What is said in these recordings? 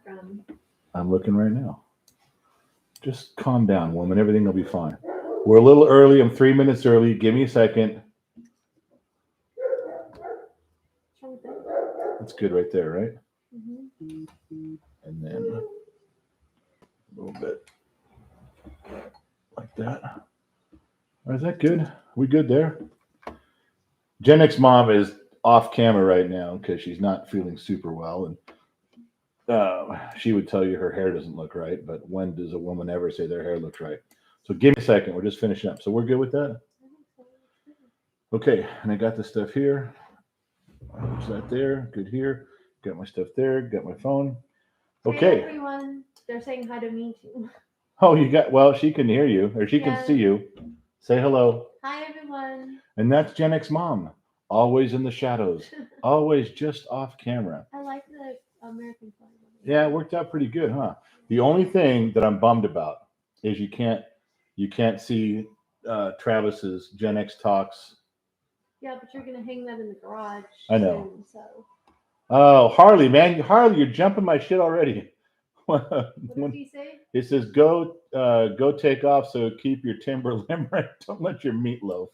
from? I'm looking right now. Just calm down, woman. Everything will be fine. We're a little early. I'm 3 minutes early. Give me a second. That's good right there, right? Mm-hmm. And then a little bit like that. Is that good? We good there? Gen X mom is off camera right now because she's not feeling super well, and she would tell you her hair doesn't look right. But when does a woman ever say their hair looks right? So give me a second. We're just finishing up. So we're good with that. Okay, and I got this stuff here. Is that there? Good here. Got my stuff there. Got my phone. Okay. Hey everyone, they're saying hi to me too. Oh, you got. Well, she can hear you or she can Yeah. see you. Say hello. Hi everyone. And that's Gen X mom. Always in the shadows. Always just off camera. I like the American flag. Yeah, it worked out pretty good, huh? The only thing that I'm bummed about is you can't see Travis's Gen X talks. Yeah, but you're gonna hang that in the garage I know. soon, so. Oh, Harley, man, Harley, you're jumping my shit already. What did he say? It says go take off, so keep your timber limerick. Don't let your meat loaf.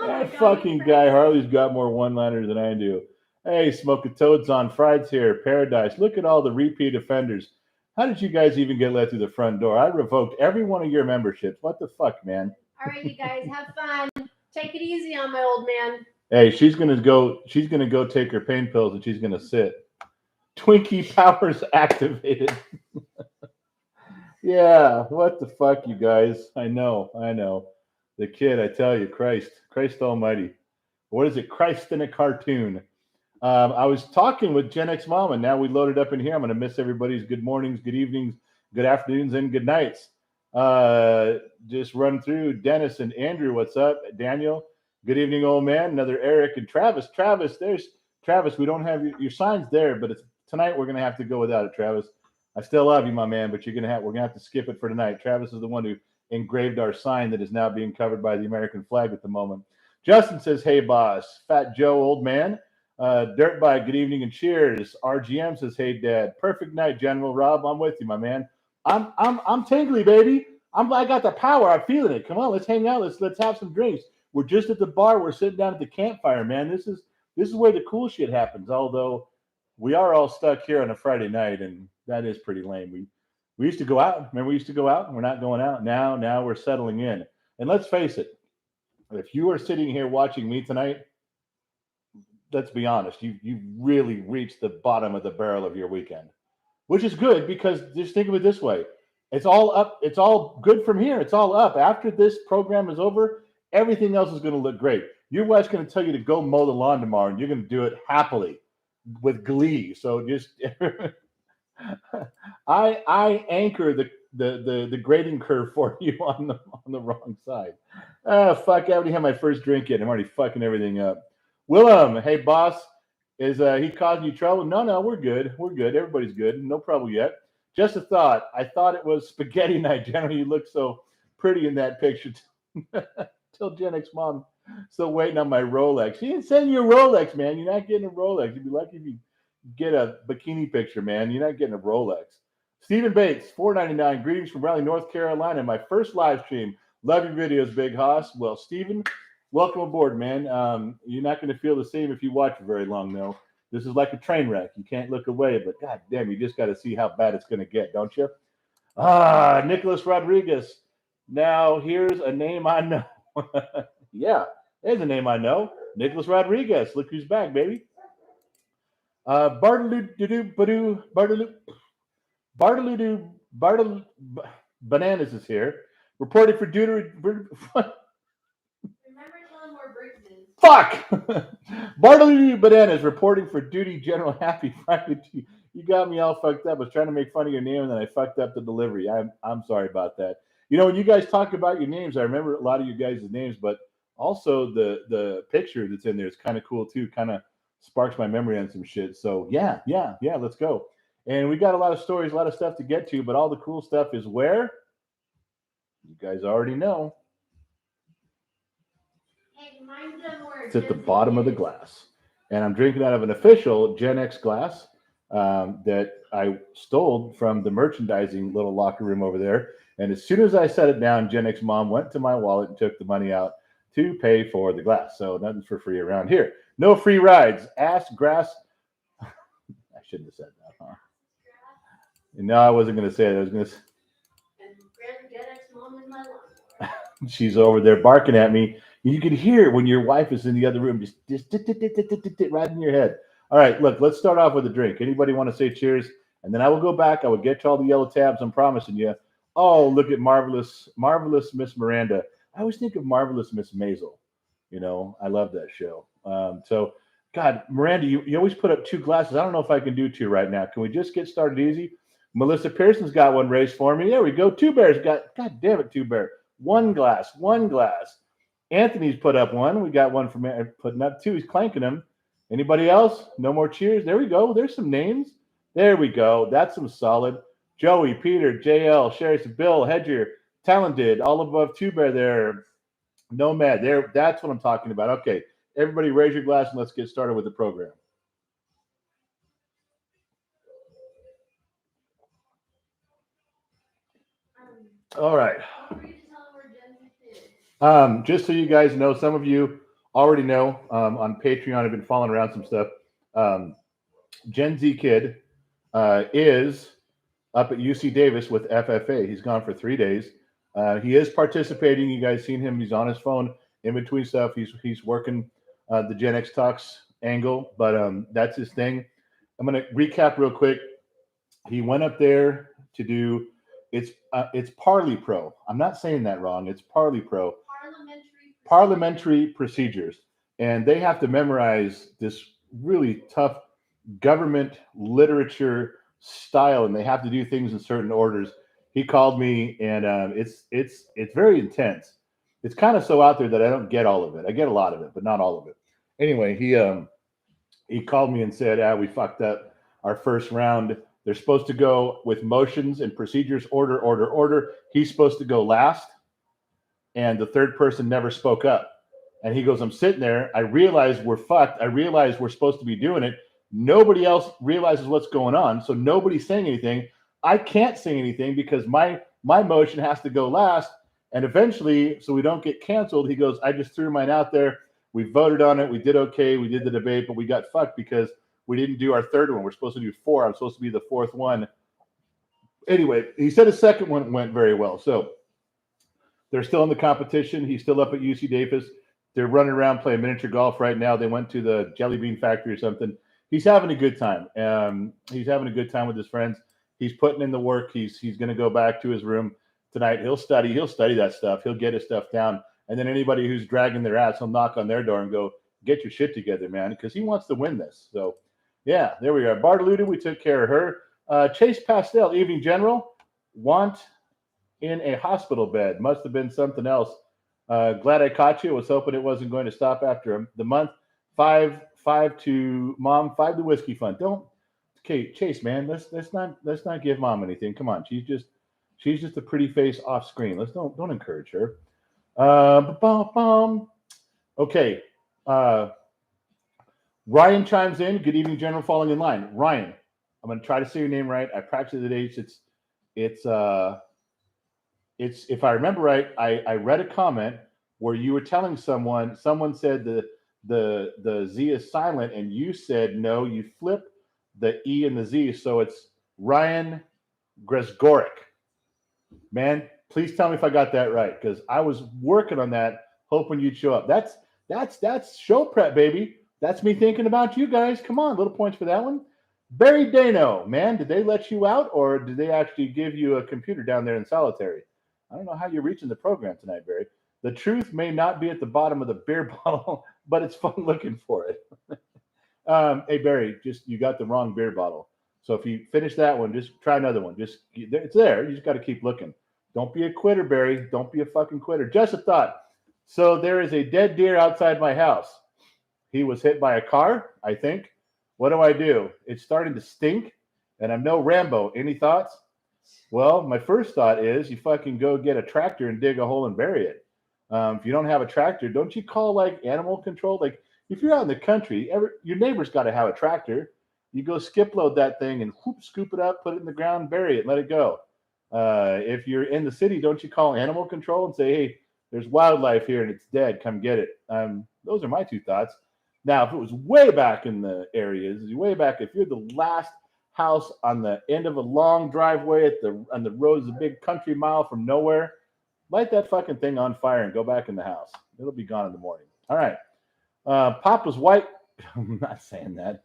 Oh That God, fucking guy Harley's got more one-liners than I do. Hey, Smoking Toads on Fridays here, Paradise. Look at all the repeat offenders. How did you guys even get let through the front door? I revoked every one of your memberships. What the fuck, man? All right, you guys, have fun. Take it easy on my old man. Hey, she's gonna go take her pain pills and she's gonna sit. Twinkie powers activated. Yeah, what the fuck, you guys? I know. The kid, I tell you, Christ Almighty. What is it? Christ in a cartoon. I was talking with Gen X Mom, and now we loaded up in here. I'm going to miss everybody's good mornings, good evenings, good afternoons, and good nights. Just run through Dennis and Andrew. What's up? Daniel. Good evening, old man. Another Eric and Travis. There's Travis. We don't have your signs there, but it's tonight. We're going to have to go without it, Travis. I still love you, my man, but we're going to have to skip it for tonight. Travis is the one who engraved our sign that is now being covered by the American flag at the moment. Justin says, "Hey, boss." Fat Joe, old man. Dirtbike, good evening and cheers. RGM says, "Hey, Dad." Perfect night, General Rob. I'm with you, my man. I'm tingly, baby. I got the power. I'm feeling it. Come on, let's hang out. Let's have some drinks. We're just at the bar. We're sitting down at the campfire, man. This is where the cool shit happens. Although we are all stuck here on a Friday night, and that is pretty lame. We used to go out. Remember, we used to go out. We're not going out now. We're settling in. And let's face it, if you are sitting here watching me tonight, let's be honest, you really reached the bottom of the barrel of your weekend, which is good because just think of it this way: it's all up, it's all good from here, it's all up. After this program is over, everything else is going to look great. Your wife's going to tell you to go mow the lawn tomorrow, and you're going to do it happily, with glee. So just, I anchor the grading curve for you on the wrong side. Fuck! I already had my first drink yet. I'm already fucking everything up. Willem, hey boss, is he causing you trouble? No, we're good. Everybody's good. No trouble yet. Just a thought. I thought it was spaghetti night. Generally, you look so pretty in that picture. Till Gen X mom still waiting on my Rolex. She didn't send you a Rolex, man. You're not getting a Rolex. You'd be lucky if you get a bikini picture, man. You're not getting a Rolex. Stephen Bates, $4.99. Greetings from Raleigh, North Carolina. My first live stream. Love your videos, Big Hoss. Well, Stephen, welcome aboard, man. You're not going to feel the same if you watch it very long, though. This is like a train wreck. You can't look away, but god damn, you just got to see how bad it's going to get, don't you? Nicholas Rodriguez. Now, here's a name I know. Yeah, there's a name I know. Nicholas Rodriguez. Look who's back, baby. Bartaloo Bananas is here. Reporting for duty. Fuck! Bartaloo Bananas reporting for duty, General. Happy Friday to you. You got me all fucked up. I was trying to make fun of your name and then I fucked up the delivery. I'm sorry about that. You know, when you guys talk about your names, I remember a lot of you guys' names, but also the picture that's in there is kind of cool too. Kind of sparks my memory on some shit. So yeah, let's go. And we got a lot of stories, a lot of stuff to get to, but all the cool stuff is where? You guys already know. It's at the bottom of the glass. and I'm drinking out of an official Gen X glass that I stole from the merchandising little locker room over there. And as soon as I set it down, Gen X mom went to my wallet and took the money out to pay for the glass. So nothing's for free around here. No free rides. Ass, grass. I shouldn't have said that, huh? No, I wasn't going to say it. I was going to. And Gen X mom is my lawnmower. She's over there barking at me. You can hear when your wife is in the other room, just right in your head. All right, look, let's start off with a drink. Anybody want to say cheers? And then I will go back. I will get to all the yellow tabs. I'm promising you. Oh, look at marvelous, marvelous Miss Miranda. I always think of marvelous Miss Maisel. You know, I love that show. So, God, Miranda, you always put up two glasses. I don't know if I can do two right now. Can we just get started easy? Melissa Pearson's got one raised for me. There we go. Two Bears got, God damn it, Two Bear. One glass, one glass. Anthony's put up one. We got one from putting up two. He's clanking them. Anybody else? No more cheers. There we go. There's some names. There we go. That's some solid. Joey, Peter, JL, Sherry, Bill, Hedger, Talented, all above Two Bear there. Nomad. There. That's what I'm talking about. Okay. Everybody raise your glass and let's get started with the program. All right. Just so you guys know, some of you already know on Patreon, I've been following around some stuff. Gen Z Kid is up at UC Davis with FFA. He's gone for 3 days. He is participating. You guys seen him? He's on his phone in between stuff. He's working the Gen X Talks angle, but that's his thing. I'm going to recap real quick. He went up there to do it's Parley Pro. I'm not saying that wrong. It's Parley Pro. Parliamentary procedures, and they have to memorize this really tough government literature style, and they have to do things in certain orders. He called me, and it's very intense. It's kind of so out there that I don't get all of it. I get a lot of it, but not all of it. Anyway, he called me and said, "We fucked up our first round. They're supposed to go with motions and procedures, order. He's supposed to go last, and the third person never spoke up." And he goes, "I'm sitting there. I realize we're fucked. I realize we're supposed to be doing it. Nobody else realizes what's going on, so nobody's saying anything. I can't say anything because my motion has to go last. And eventually, so we don't get canceled," he goes, "I just threw mine out there. We voted on it. We did okay. We did the debate, but we got fucked because we didn't do our third one. We're supposed to do four. I'm supposed to be the fourth one." Anyway, he said his second one went very well. So they're still in the competition. He's still up at UC Davis. They're running around playing miniature golf right now. They went to the Jelly Bean Factory or something. He's having a good time. He's having a good time with his friends. He's putting in the work. He's going to go back to his room tonight. He'll study that stuff. He'll get his stuff down. And then anybody who's dragging their ass, he'll knock on their door and go, "Get your shit together, man," because he wants to win this. So, yeah, there we are. Bartoluda, we took care of her. Chase Pastel, Evening General, want in a hospital bed. Must have been something else. Glad I caught you. Was hoping it wasn't going to stop after the month. Five to mom. 5 to whiskey fund. Don't, okay, Chase, man. Let's not give mom anything. Come on, she's just a pretty face off screen. Let's don't encourage her. Okay. Ryan chimes in. Good evening, General. Falling in line. Ryan, I'm going to try to say your name right. I practiced the dates. It's if I remember right, I read a comment where you were telling someone said the Z is silent, and you said no, you flip the E and the Z, so it's Ryan Gresgoric. Man, please tell me if I got that right, because I was working on that, hoping you'd show up. That's show prep, baby. That's me thinking about you guys. Come on, little points for that one. Barry Dano, man, did they let you out, or did they actually give you a computer down there in solitary? I don't know how you're reaching the program tonight, Barry. The truth may not be at the bottom of the beer bottle, but it's fun looking for it. Hey, Barry, you got the wrong beer bottle. So if you finish that one, just try another one. It's there. You just got to keep looking. Don't be a quitter, Barry. Don't be a fucking quitter. Just a thought. So there is a dead deer outside my house. He was hit by a car, I think. What do? It's starting to stink, and I'm no Rambo. Any thoughts? Well, my first thought is you fucking go get a tractor and dig a hole and bury it. If you don't have a tractor, don't you call like animal control? Like If you're out in the country, your neighbor's got to have a tractor. You go skip load that thing and whoop, scoop it up, put it in the ground, bury it, let it go. If you're in the city, don't you call animal control and say, hey, there's wildlife here and it's dead, come get it. Those are my two thoughts. Now, if it was way back in the areas, way back, if you're the last house on the end of a long driveway on the road is a big country mile from nowhere, light that fucking thing on fire and go back in the house. It'll be gone in the morning. All right. Papa's white. I'm not saying that.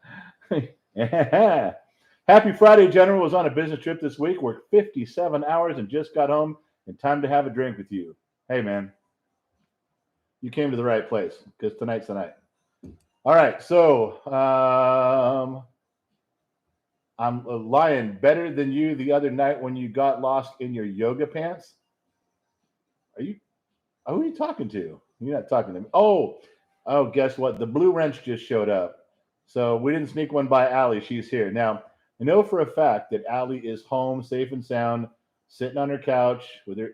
Happy Friday, General. Was on a business trip this week, worked 57 hours and just got home in time to have a drink with you. Hey, man, you came to the right place because tonight's the night. All right, so I'm lying better than you the other night when you got lost in your yoga pants. Who are you talking to? You're not talking to me. Oh, guess what? The Blue Wrench just showed up. So we didn't sneak one by Allie. She's here. Now, I know for a fact that Allie is home, safe and sound, sitting on her couch with her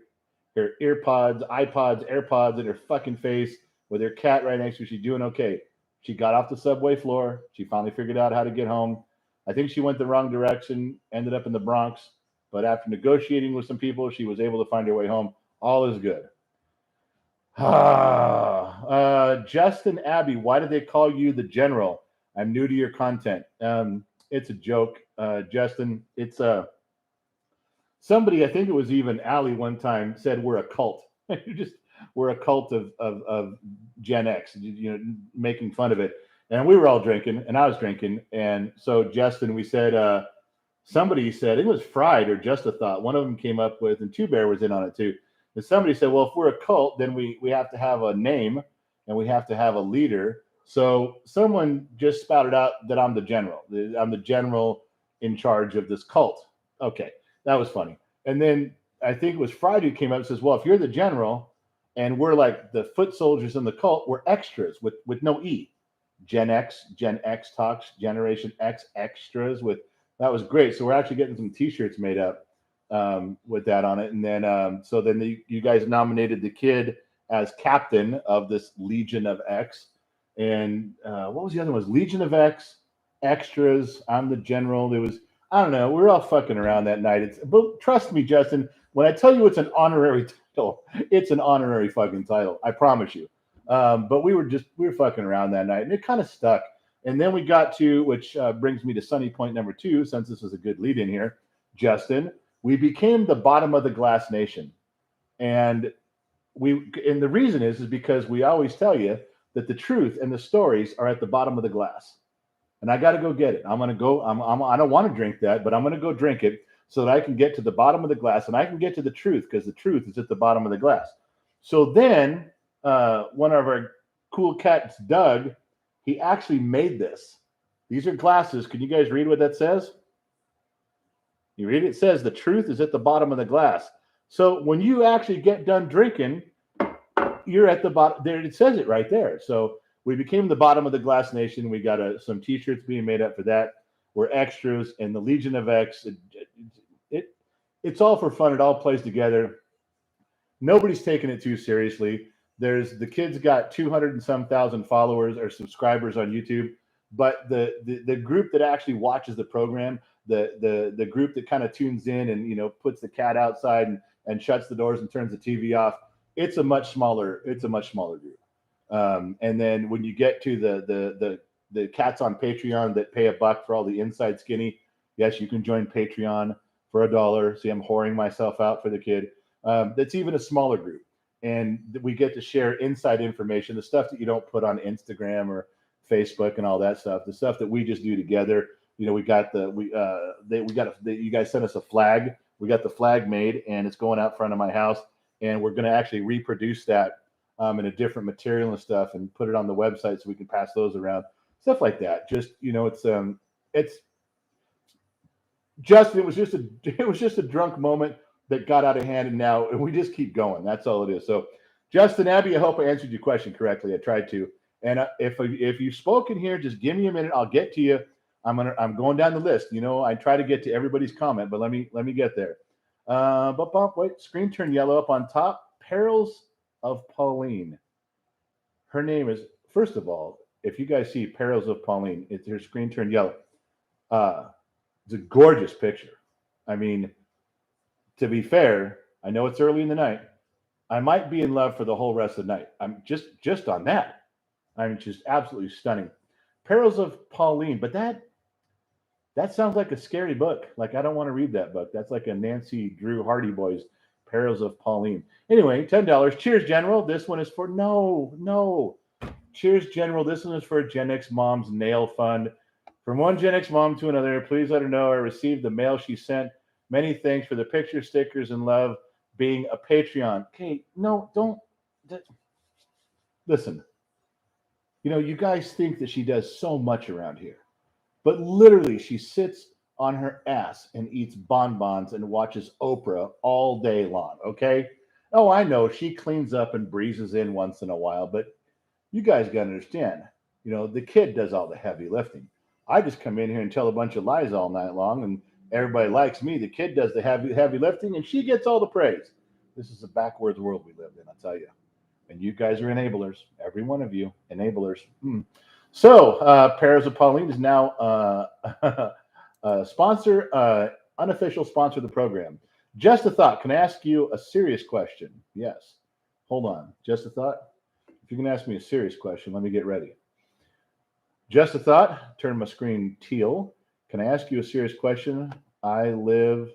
earpods, iPods, AirPods in her fucking face with her cat right next to her. She's doing okay. She got off the subway floor. She finally figured out how to get home. I think she went the wrong direction, ended up in the Bronx. But after negotiating with some people, she was able to find her way home. All is good. Justin Abbey, why did they call you the General? I'm new to your content. It's a joke, Justin. It's somebody, I think it was even Allie one time, said we're a cult. We're a cult of Gen X, making fun of it. And we were all drinking, and I was drinking. And so, Justin, we said, somebody said, it was Fried or Just a Thought. One of them came up with, and Two Bear was in on it too. And somebody said, well, if we're a cult, then we have to have a name and we have to have a leader. So someone just spouted out that I'm the general. I'm the general in charge of this cult. Okay, that was funny. And then I think it was Friday who came up and says, well, if you're the general and we're like the foot soldiers in the cult, we're extras with no E. Gen X talks, Generation X extras with, that was great. So we're actually getting some t-shirts made up with that on it. And then, so then you guys nominated the kid as captain of this Legion of X. And what was the other one? It was Legion of X, extras. I'm the general. There was, I don't know. We were all fucking around that night. But trust me, Justin, when I tell you it's an honorary title, it's an honorary fucking title. I promise you. But we were fucking around that night, and it kind of stuck. And then we got to, which brings me to sunny point number 2, since this was a good lead in here, Justin. We became the bottom of the glass nation, and the reason is because we always tell you that the truth and the stories are at the bottom of the glass. And I got to go get it. I'm gonna go. I don't want to drink that, but I'm gonna go drink it so that I can get to the bottom of the glass and I can get to the truth, because the truth is at the bottom of the glass. So then one of our cool cats, Doug, he actually made this. These are glasses. Can you guys read what that says? You read it? It says the truth is at the bottom of the glass. So when you actually get done drinking, you're at the bottom. There, it says it right there. So we became the bottom of the glass nation. We got some t-shirts being made up for that. We're extras, and the Legion of X. It's all for fun. It all plays together. Nobody's taking it too seriously. The kids got 200 and some thousand followers or subscribers on YouTube, but the group that actually watches the program, the group that kind of tunes in and puts the cat outside and shuts the doors and turns the TV off, it's a much smaller group. And then when you get to the cats on Patreon that pay $1 for all the inside skinny, yes, you can join Patreon for $1. See, I'm whoring myself out for the kid. That's even a smaller group. And we get to share inside information, the stuff that you don't put on Instagram or Facebook and all that stuff, the stuff that we just do together. We got you guys sent us a flag. We got the flag made, and it's going out front of my house, and we're going to actually reproduce that in a different material and stuff, and put it on the website so we can pass those around, stuff like that. Just it's Justin. It was just a drunk moment that got out of hand, and now we just keep going. That's all it is. So, Justin Abbey, I hope I answered your question correctly. I tried to. And if you've spoken here, just give me a minute. I'll get to you. I'm going down the list. I try to get to everybody's comment, but let me get there. Wait, screen turned yellow up on top. Perils of Pauline. Her name is, first of all, if you guys see Perils of Pauline, it's her screen turned yellow. It's a gorgeous picture. I mean, to be fair, I know it's early in the night. I might be in love for the whole rest of the night. I'm just on that. I'm just absolutely stunning. Perils of Pauline, but that sounds like a scary book. Like I don't want to read that book. That's like a Nancy Drew Hardy Boys Perils of Pauline. Anyway, $10. Cheers, General. This one is for no. Cheers, General. This one is for Gen X Mom's Nail Fund. From one Gen X mom to another, please let her know I received the mail she sent. Many thanks for the picture, stickers, and love. Being a Patreon. Okay, no, don't. Listen, you guys think that she does so much around here, but literally she sits on her ass and eats bonbons and watches Oprah all day long, okay? Oh, I know she cleans up and breezes in once in a while, but you guys got to understand, the kid does all the heavy lifting. I just come in here and tell a bunch of lies all night long, and everybody likes me. The kid does the heavy lifting, and she gets all the praise. This is a backwards world we live in, I'll tell you. And you guys are enablers, every one of you, enablers. So, Paris of Pauline is now unofficial sponsor of the program. Just a thought. Can I ask you a serious question? Yes. Hold on. Just a thought. If you can ask me a serious question, let me get ready. Just a thought. Turn my screen teal. Can I ask you a serious question? I live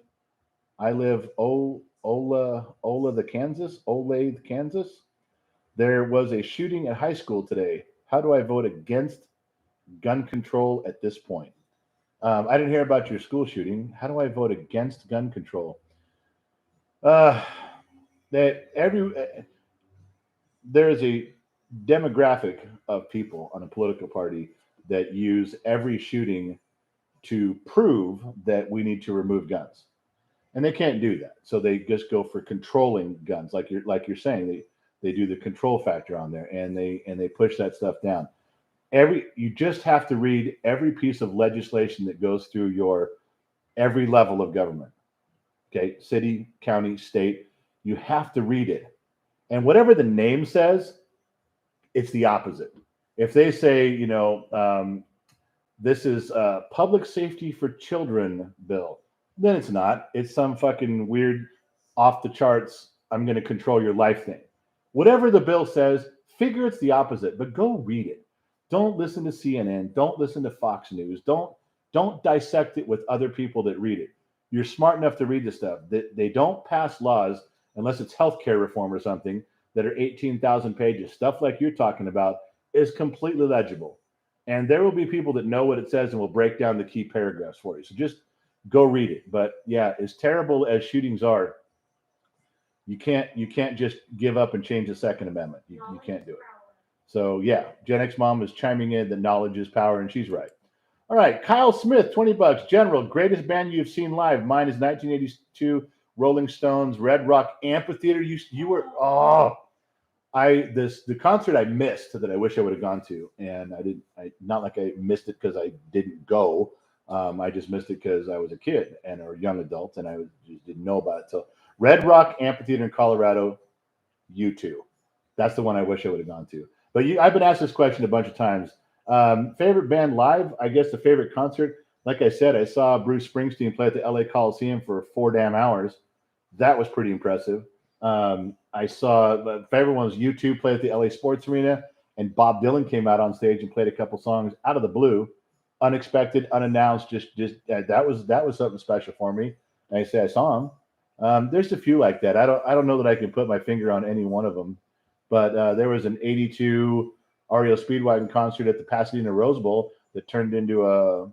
Olathe, Kansas. There was a shooting at high school today. How do I vote against gun control at this point? I didn't hear about your school shooting. How do I vote against gun control? There is a demographic of people on a political party that use every shooting to prove that we need to remove guns, and they can't do that. So they just go for controlling guns, like you're saying. They do the control factor on there, and they push that stuff down. You just have to read every piece of legislation that goes through your every level of government. Okay, city, county, state. You have to read it, and whatever the name says, it's the opposite. If they say, this is a public safety for children bill, then it's not. It's some fucking weird, off the charts, I'm going to control your life thing. Whatever the bill says, figure it's the opposite, but go read it. Don't listen to CNN. Don't listen to Fox News. Don't dissect it with other people that read it. You're smart enough to read this stuff. They don't pass laws unless it's healthcare reform or something that are 18,000 pages. Stuff like you're talking about is completely legible. And there will be people that know what it says and will break down the key paragraphs for you. So just go read it. But yeah, as terrible as shootings are, you can't just give up and change the Second Amendment. You can't do it. So yeah, Gen X Mom is chiming in that knowledge is power, and she's right. All right, Kyle Smith, $20. General, greatest band you've seen live. Mine is 1982 Rolling Stones, Red Rock Amphitheater. You were the concert I missed that I wish I would have gone to, and I didn't. Not like I missed it because I didn't go. I just missed it because I was a kid and or a young adult, and I just didn't know about it. So Red Rock Amphitheater in Colorado, U2. That's the one I wish I would have gone to. But I've been asked this question a bunch of times. Favorite band live? I guess the favorite concert. Like I said, I saw Bruce Springsteen play at the LA Coliseum for 4 damn hours. That was pretty impressive. I saw the favorite one was U2 play at the LA Sports Arena, and Bob Dylan came out on stage and played a couple songs out of the blue, unexpected, unannounced. Just that was something special for me. And I say I saw him. There's a few like that. I don't know that I can put my finger on any one of them, but there was an '82 REO Speedwagon concert at the Pasadena Rose Bowl that turned into a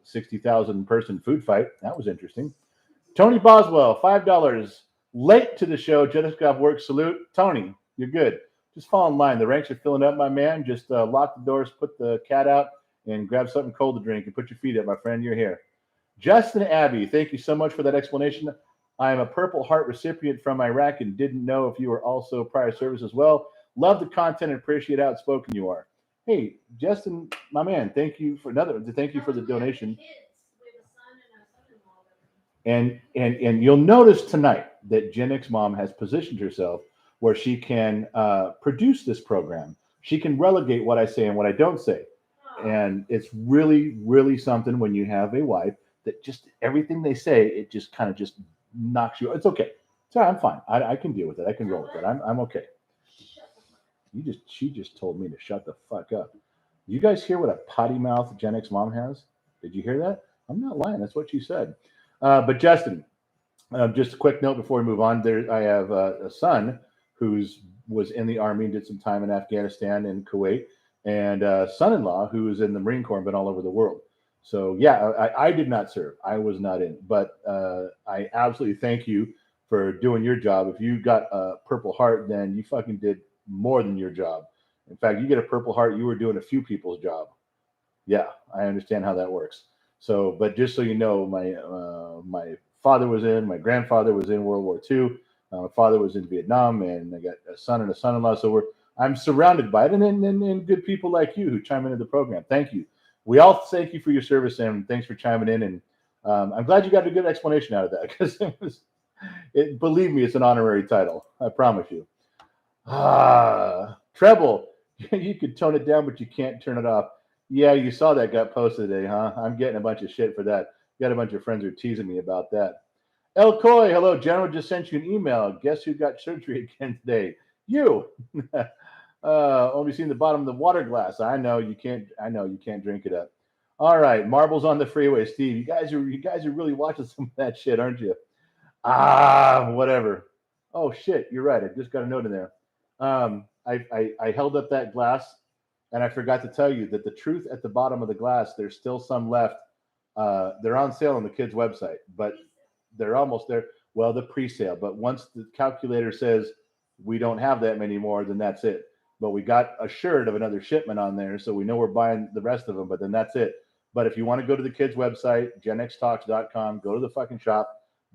60,000 person food fight. That was interesting. Tony Boswell, $5. Late to the show. Just got work. Salute. Tony, you're good. Just fall in line. The ranks are filling up, my man. Just lock the doors, put the cat out, and grab something cold to drink and put your feet up, my friend. You're here. Justin Abbey, thank you so much for that explanation. I am a Purple Heart recipient from Iraq and didn't know if you were also prior service as well. Love the content and appreciate how outspoken you are. Hey, Justin, my man, thank you for the donation. And you'll notice tonight that Gen X Mom has positioned herself where she can produce this program. she can relegate what I say and what I don't say. And it's really, really something when you have a wife that just everything they say, it just kind of just knocks you. It's okay. Sorry, I'm fine. I can deal with it. I can roll with it. I'm okay. She just told me to shut the fuck up. You guys hear what a potty mouth Gen X mom has? Did you hear that? I'm not lying. That's what she said. But Justin, just a quick note before we move on. There, I have a son who's was in the army and did some time in Afghanistan and Kuwait, and a son-in-law who is in the Marine Corps and been all over the world. So yeah, I did not serve. I was not in, but I absolutely thank you for doing your job. If you got a Purple Heart, then you fucking did more than your job. In fact, you get a Purple Heart, you were doing a few people's job. Yeah, I understand how that works. So, but just so you know, my father was in, my grandfather was in World War II. My father was in Vietnam, and I got a son and a son-in-law. So I'm surrounded by it, and good people like you who chime into the program. Thank you. We all thank you for your service, and thanks for chiming in. And I'm glad you got a good explanation out of that because believe me, it's an honorary title. I promise you. Treble, you could tone it down, but you can't turn it off. Yeah, you saw that got posted today, huh? I'm getting a bunch of shit for that. Got a bunch of friends who are teasing me about that. El Coy, hello, General. Just sent you an email. Guess who got surgery again today? You. Only seen the bottom of the water glass. I know you can't drink it up. All right, marbles on the freeway, Steve. You guys are really watching some of that shit, aren't you? Whatever. Oh shit, you're right. I just got a note in there. I held up that glass, and I forgot to tell you that the truth at the bottom of the glass. There's still some left. They're on sale on the kids' website, but they're almost there. Well, the pre-sale, but once the calculator says we don't have that many more, then that's it. But we got assured of another shipment on there, so we know we're buying the rest of them. But then that's it. But if you want to go to the kids' website, genxtalks.com, go to the fucking shop,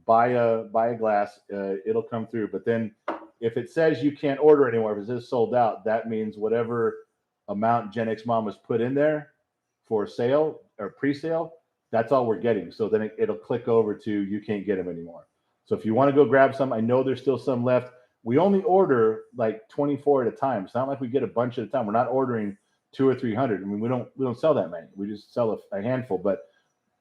buy a glass. It'll come through. But then if it says you can't order anymore, if it says sold out, that means whatever amount Gen X Mom has put in there for sale or pre-sale, that's all we're getting. So then it'll click over to you can't get them anymore. So if you want to go grab some, I know there's still some left. We only order like 24 at a time. It's not like we get a bunch at a time. We're not ordering 200 or 300. I mean, we don't sell that many. We just sell a handful. But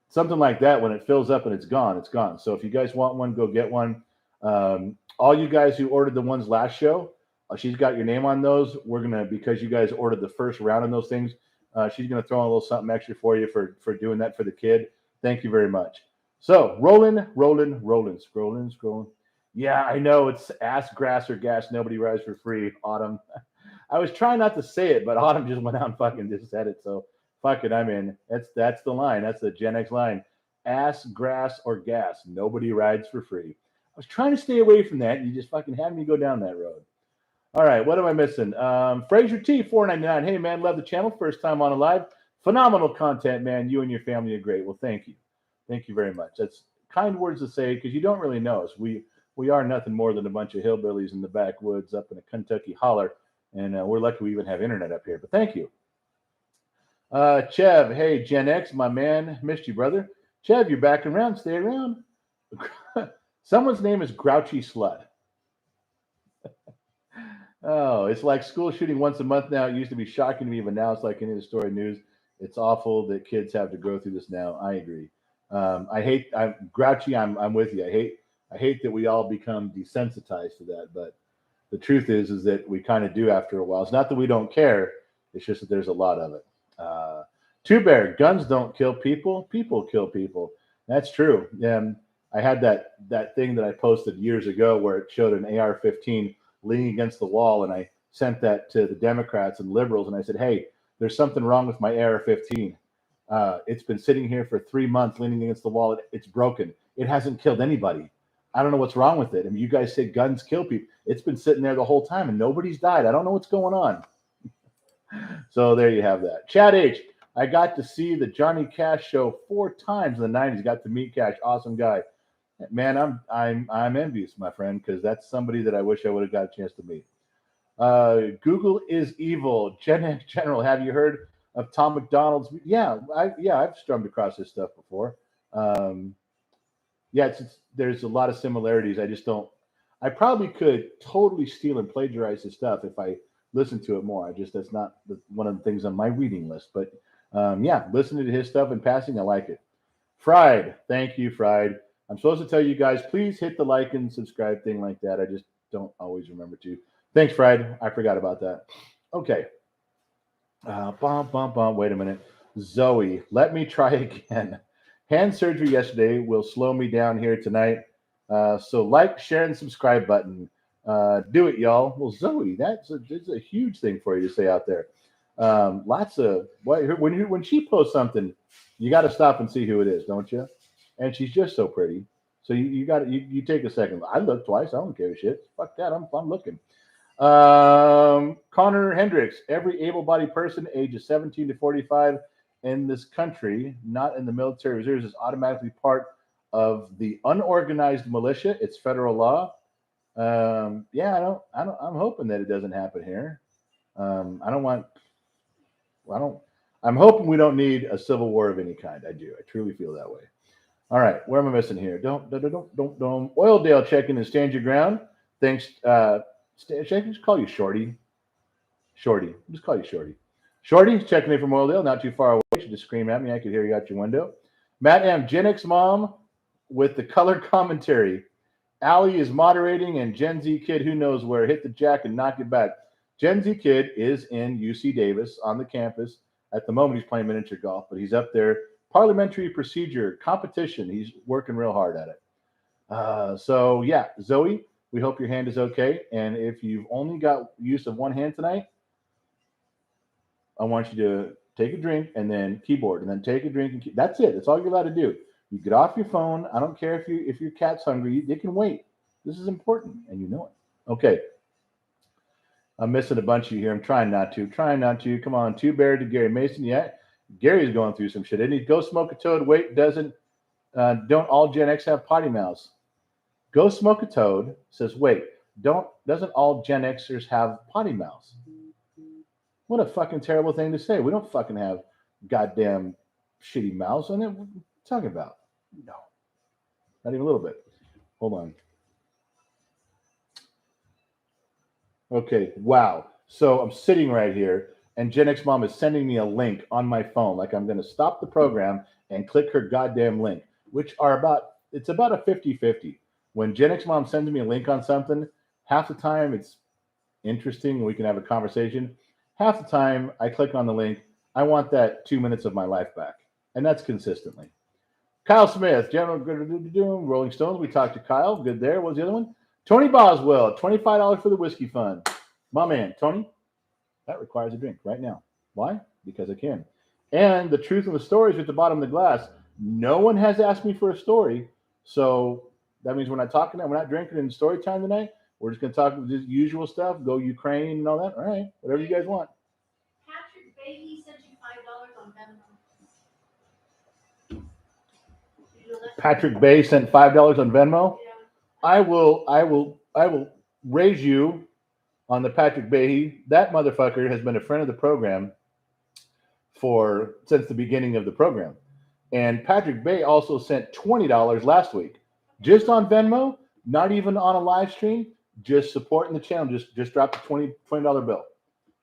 something like that, when it fills up and it's gone, it's gone. So if you guys want one, go get one. All you guys who ordered the ones last show, she's got your name on those. We're gonna, because you guys ordered the first round of those things, she's gonna throw in a little something extra for you for doing that for the kid. Thank you very much. So rolling, scrolling. Yeah, I know it's ass, grass, or gas. Nobody rides for free. Autumn. I was trying not to say it, but Autumn just went out and fucking just said it. So fuck it, I'm in. That's the line. That's the Gen X line. Ass, grass, or gas. Nobody rides for free. I was trying to stay away from that, and you just fucking had me go down that road. All right, what am I missing? Fraser T, $4.99. Hey, man, love the channel. First time on a live. Phenomenal content, man. You and your family are great. Well, thank you. Thank you very much. That's kind words to say because you don't really know us. We are nothing more than a bunch of hillbillies in the backwoods up in a Kentucky holler, and we're lucky we even have internet up here. But thank you. Chev, hey, Gen X, my man. Missed you, brother. Chev, you're back around. Stay around. Someone's name is Grouchy Slut. Oh, it's like school shooting once a month now. It used to be shocking to me, but now it's like any of the story news. It's awful that kids have to go through this now. I agree. I'm Grouchy. I'm with you. I hate that we all become desensitized to that, but the truth is that we kind of do after a while. It's not that we don't care. It's just that there's a lot of it. Two Bear, guns don't kill people. People kill people. That's true. I had that thing that I posted years ago where it showed an AR-15 leaning against the wall, and I sent that to the Democrats and liberals, and I said, hey, there's something wrong with my AR-15. It's been sitting here for 3 months leaning against the wall. It's broken. It hasn't killed anybody. I don't know what's wrong with it. I mean, you guys say guns kill people. It's been sitting there the whole time, and nobody's died. I don't know what's going on. So there you have that. Chad H., I got to see the Johnny Cash show 4 times in the 90s. Got to meet Cash. Awesome guy. Man, I'm envious, my friend, because that's somebody that I wish I would have got a chance to meet. Google is evil. General, have you heard of Tom McDonald's? Yeah, I've strummed across this stuff before. There's a lot of similarities. I just don't. I probably could totally steal and plagiarize his stuff if I listen to it more. That's not one of the things on my reading list. But yeah, listening to his stuff and passing, I like it. Fried, thank you, Fried. I'm supposed to tell you guys, please hit the like and subscribe thing like that. I just don't always remember to. Thanks, Fried. I forgot about that. Okay. Wait a minute. Zoe, let me try again. Hand surgery yesterday will slow me down here tonight. So like, share, and subscribe button. Do it, y'all. Well, Zoe, that's a huge thing for you to say out there. Lots of when she posts something, you got to stop and see who it is, don't you? And she's just so pretty. So you got you take a second. I look twice. I don't give a shit. Fuck that. I'm looking. Connor Hendricks. Every able-bodied person ages 17 to 45 in this country, not in the military reserves, is automatically part of the unorganized militia. It's federal law. Yeah, I'm hoping that it doesn't happen here. I don't want. I don't. I'm hoping we don't need a civil war of any kind. I do. I truly feel that way. All right, where am I missing here? Don't. Oildale checking and stand your ground. Thanks. Should I just call you Shorty? Shorty. Just call you Shorty. Shorty checking in from Oildale, not too far away. You should just scream at me. I could hear you out your window. Matt M. Gen X mom with the color commentary. Allie is moderating, and Gen Z kid, who knows where, hit the jack and knock it back. Gen Z kid is in UC Davis on the campus. At the moment, he's playing miniature golf, but he's up there. Parliamentary procedure, competition. He's working real hard at it. So, yeah, Zoe, we hope your hand is okay. And if you've only got use of one hand tonight, I want you to take a drink and then keyboard, and then take a drink. And that's it. That's all you're allowed to do. You get off your phone. I don't care if your cat's hungry. They can wait. This is important, and you know it. Okay. I'm missing a bunch of you here. I'm trying not to. Come on. Two Bear to Gary Mason. Yeah, Gary's going through some shit. Didn't he? Go smoke a toad. Wait, don't all Gen X have potty mouths? Go smoke a toad says, wait, doesn't all Gen Xers have potty mouths? What a fucking terrible thing to say. We don't fucking have goddamn shitty mouths. And what are you talking about? No, not even a little bit. Hold on. Okay, wow. So I'm sitting right here, and Gen X Mom is sending me a link on my phone. Like I'm going to stop the program and click her goddamn link, which it's about a 50-50. When Gen X Mom sends me a link on something, half the time it's interesting and we can have a conversation. Half the time I click on the link, I want that 2 minutes of my life back. And that's consistently. Kyle Smith, General Rolling Stones. We talked to Kyle. Good there. What was the other one? Tony Boswell, $25 for the whiskey fund. My man, Tony, that requires a drink right now. Why? Because I can. And the truth of the story is at the bottom of the glass. No one has asked me for a story. So that means we're not talking, we're not drinking in story time tonight. We're just going to talk the usual stuff, go Ukraine and all that. All right, whatever you guys want. Patrick Bailey sent you $5 on Venmo. Patrick Bay sent $5 on Venmo. Yeah. I will raise you on the Patrick Bay. That motherfucker has been a friend of the program since the beginning of the program. And Patrick Bay also sent $20 last week, just on Venmo, not even on a live stream, just supporting the channel. Just dropped a $20 bill.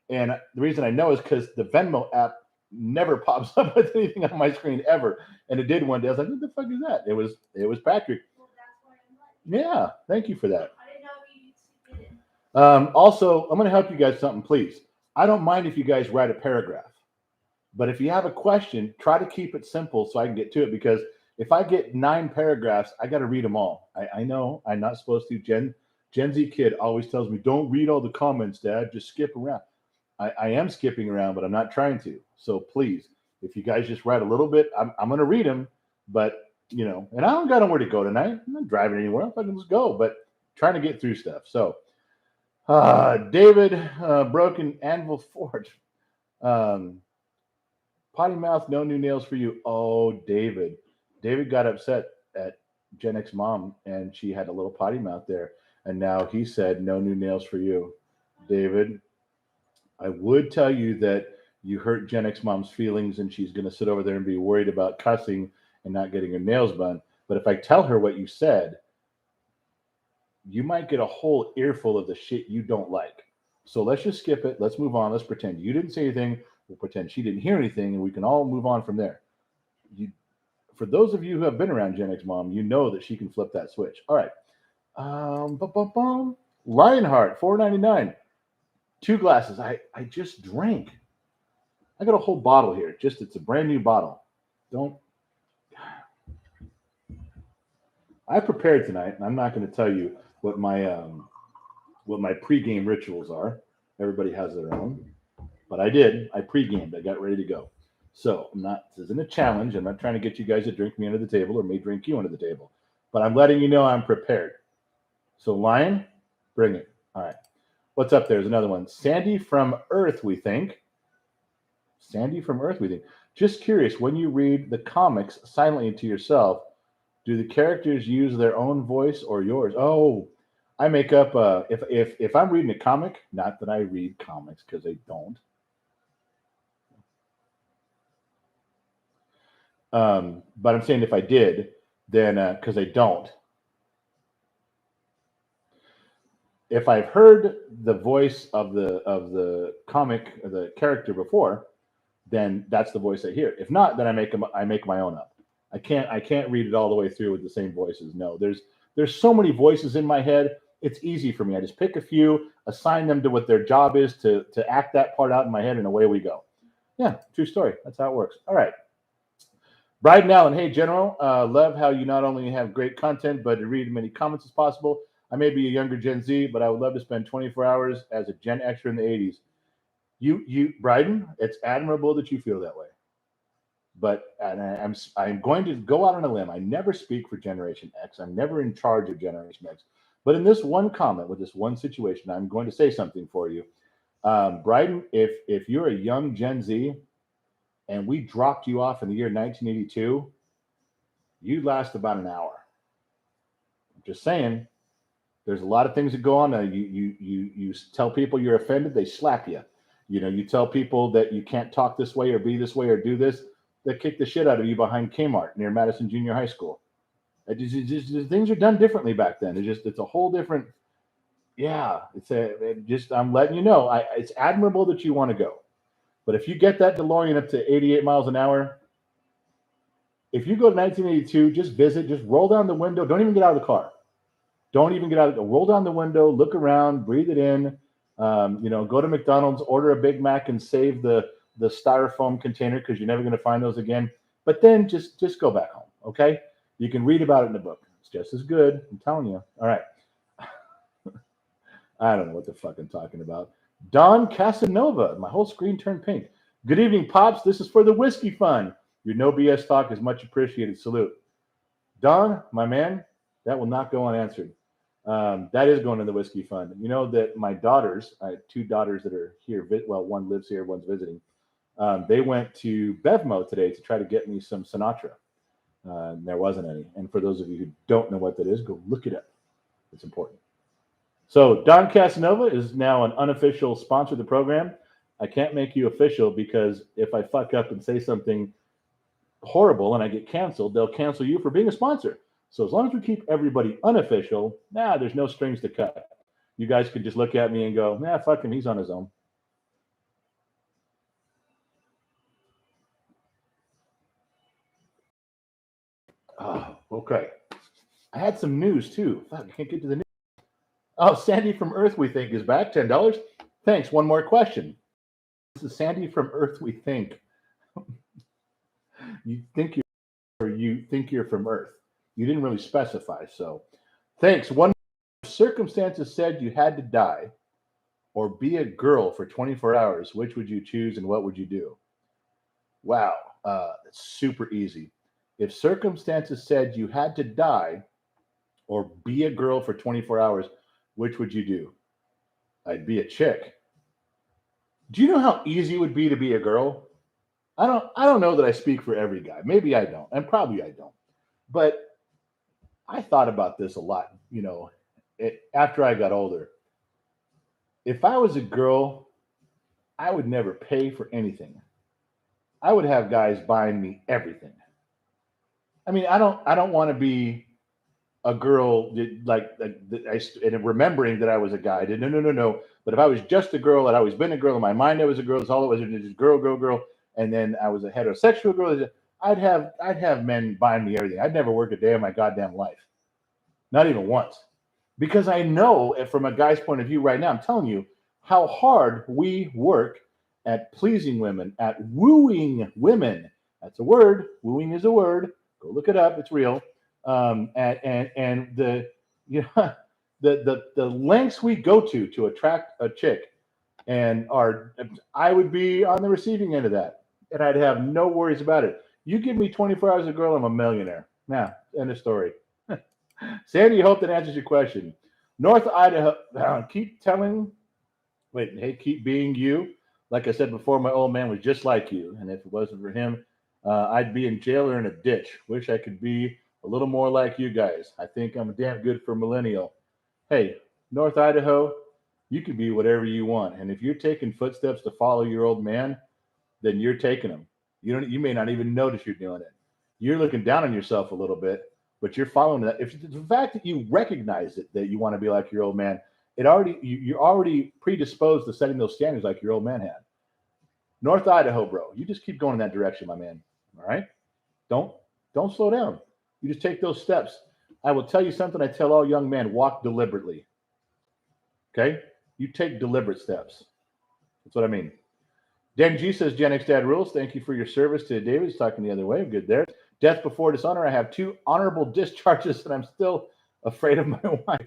And the reason I know is because the Venmo app never pops up with anything on my screen ever. And it did one day. I was like, what the fuck is that? It was Patrick. Well, that's why I'm like, yeah, thank you for that. I didn't know if you did it. Also, I'm going to help you guys something, please. I don't mind if you guys write a paragraph. But if you have a question, try to keep it simple so I can get to it. Because if I get 9 paragraphs, I got to read them all. I know I'm not supposed to. Gen Z kid always tells me, don't read all the comments, Dad. Just skip around. I am skipping around, but I'm not trying to. So please, if you guys just write a little bit, I'm going to read them. But, and I don't got nowhere to go tonight. I'm not driving anywhere. I can just go. But trying to get through stuff. So, David, Broken Anvil Fort. Potty mouth, no new nails for you. Oh, David. David got upset at Gen X Mom, and she had a little potty mouth there. And now he said, no new nails for you. David, I would tell you that you hurt Gen X Mom's feelings, and she's going to sit over there and be worried about cussing and not getting her nails done. But if I tell her what you said, you might get a whole earful of the shit you don't like. So let's just skip it. Let's move on. Let's pretend you didn't say anything. We'll pretend she didn't hear anything, and we can all move on from there. For those of you who have been around Gen X Mom, you know that she can flip that switch. All right. Lionheart, $4.99. 2 glasses. I just drank. I got a whole bottle here. It's a brand new bottle. I prepared tonight, and I'm not going to tell you what my pregame rituals are. Everybody has their own, but I did. I pregamed. I got ready to go. So this isn't a challenge. I'm not trying to get you guys to drink me under the table or me drink you under the table, but I'm letting you know I'm prepared. So Lion, bring it. All right. What's up? There's another one. Sandy from Earth, we think. Sandy from Earth, we think. Just curious, when you read the comics silently to yourself, do the characters use their own voice or yours? Oh, I make up. If I'm reading a comic, not that I read comics because I don't. But I'm saying if I did, then because I don't. If I've heard the voice of the comic, the character before, then that's the voice I hear. If not, then I make my own up. I can't read it all the way through with the same voices. No, there's so many voices in my head. It's easy for me. I just pick a few, assign them to what their job is to act that part out in my head, and away we go. Yeah, true story. That's how it works. All right. Bryden Allen, hey, General. Love how you not only have great content, but to read as many comments as possible. I may be a younger Gen Z, but I would love to spend 24 hours as a Gen Xer in the 80s. You, Bryden, it's admirable that you feel that way. But I'm going to go out on a limb. I never speak for Generation X. I'm never in charge of Generation X. But in this one comment with this one situation, I'm going to say something for you. Bryden, if you're a young Gen Z and we dropped you off in the year 1982, you'd last about an hour. I'm just saying, there's a lot of things that go on. You tell people you're offended, they slap you. You tell people that you can't talk this way or be this way or do this, they kick the shit out of you behind Kmart near Madison Junior High School. Things are done differently back then. It's a whole different. Yeah, I'm letting you know. It's admirable that you want to go, but if you get that DeLorean up to 88 miles an hour, if you go to 1982, just visit, just roll down the window. Don't even get out of the car. Don't even get out of the roll down the window, look around, breathe it in. Go to McDonald's, order a Big Mac, and save the styrofoam container because you're never going to find those again. But then just go back home, okay? You can read about it in the book. It's just as good. I'm telling you. All right. I don't know what the fuck I'm talking about. Don Casanova. My whole screen turned pink. Good evening, Pops. This is for the Whiskey Fund. Your no BS talk is much appreciated. Salute. Don, my man, that will not go unanswered. That is going to the Whiskey Fund. You know that my daughters, I have 2 daughters that are here. Well, one lives here, one's visiting. They went to Bevmo today to try to get me some Sinatra. There wasn't any. And for those of you who don't know what that is, go look it up. It's important. So Don Casanova is now an unofficial sponsor of the program. I can't make you official because if I fuck up and say something horrible and I get canceled, they'll cancel you for being a sponsor. So as long as we keep everybody unofficial, there's no strings to cut. You guys could just look at me and go, fuck him, he's on his own. Oh, okay. I had some news too. Fuck, I can't get to the news. Oh, Sandy from Earth, we think, is back. $10. Thanks. One more question. This is Sandy from Earth, we think. You think you're from Earth. You didn't really specify, so thanks. One circumstances said you had to die or be a girl for 24 hours. Which would you choose and what would you do? Wow, it's super easy. If circumstances said you had to die or be a girl for 24 hours, which would you do? I'd be a chick. Do you know how easy it would be to be a girl? I don't know that I speak for every guy. Maybe I don't, and probably I don't. But I thought about this a lot, after I got older. If I was a girl, I would never pay for anything. I would have guys buying me everything. I mean, I don't want to be a girl did and remembering that I was a guy. I did no. But if I was just a girl, I'd always been a girl. In my mind, I was a girl. That's all it was. It was just girl. And then I was a heterosexual girl. I'd have men buying me everything. I'd never work a day of my goddamn life, not even once, because I know from a guy's point of view right now. I'm telling you how hard we work at pleasing women, at wooing women. That's a word. Wooing is a word. Go look it up. It's real. And the the lengths we go to attract a chick, and I would be on the receiving end of that, and I'd have no worries about it. You give me 24 hours a girl, I'm a millionaire. Now, end of story. Sandy, hope that answers your question. North Idaho, keep being you. Like I said before, my old man was just like you, and if it wasn't for him, I'd be in jail or in a ditch. Wish I could be a little more like you guys. I think I'm damn good for millennial. Hey, North Idaho, you can be whatever you want. And if you're taking footsteps to follow your old man, then you're taking them. You may not even notice you're doing it. You're looking down on yourself a little bit, but you're following that. If the fact that you recognize it, that you want to be like your old man, you're already predisposed to setting those standards like your old man had. North Idaho, bro, you just keep going in that direction, my man. All right? Don't slow down. You just take those steps. I will tell you something I tell all young men: walk deliberately. Okay? You take deliberate steps. That's what I mean. Dan G says, Gen X Dad rules. Thank you for your service to David. He's talking the other way. Good there. Death before dishonor. I have 2 honorable discharges, and I'm still afraid of my wife.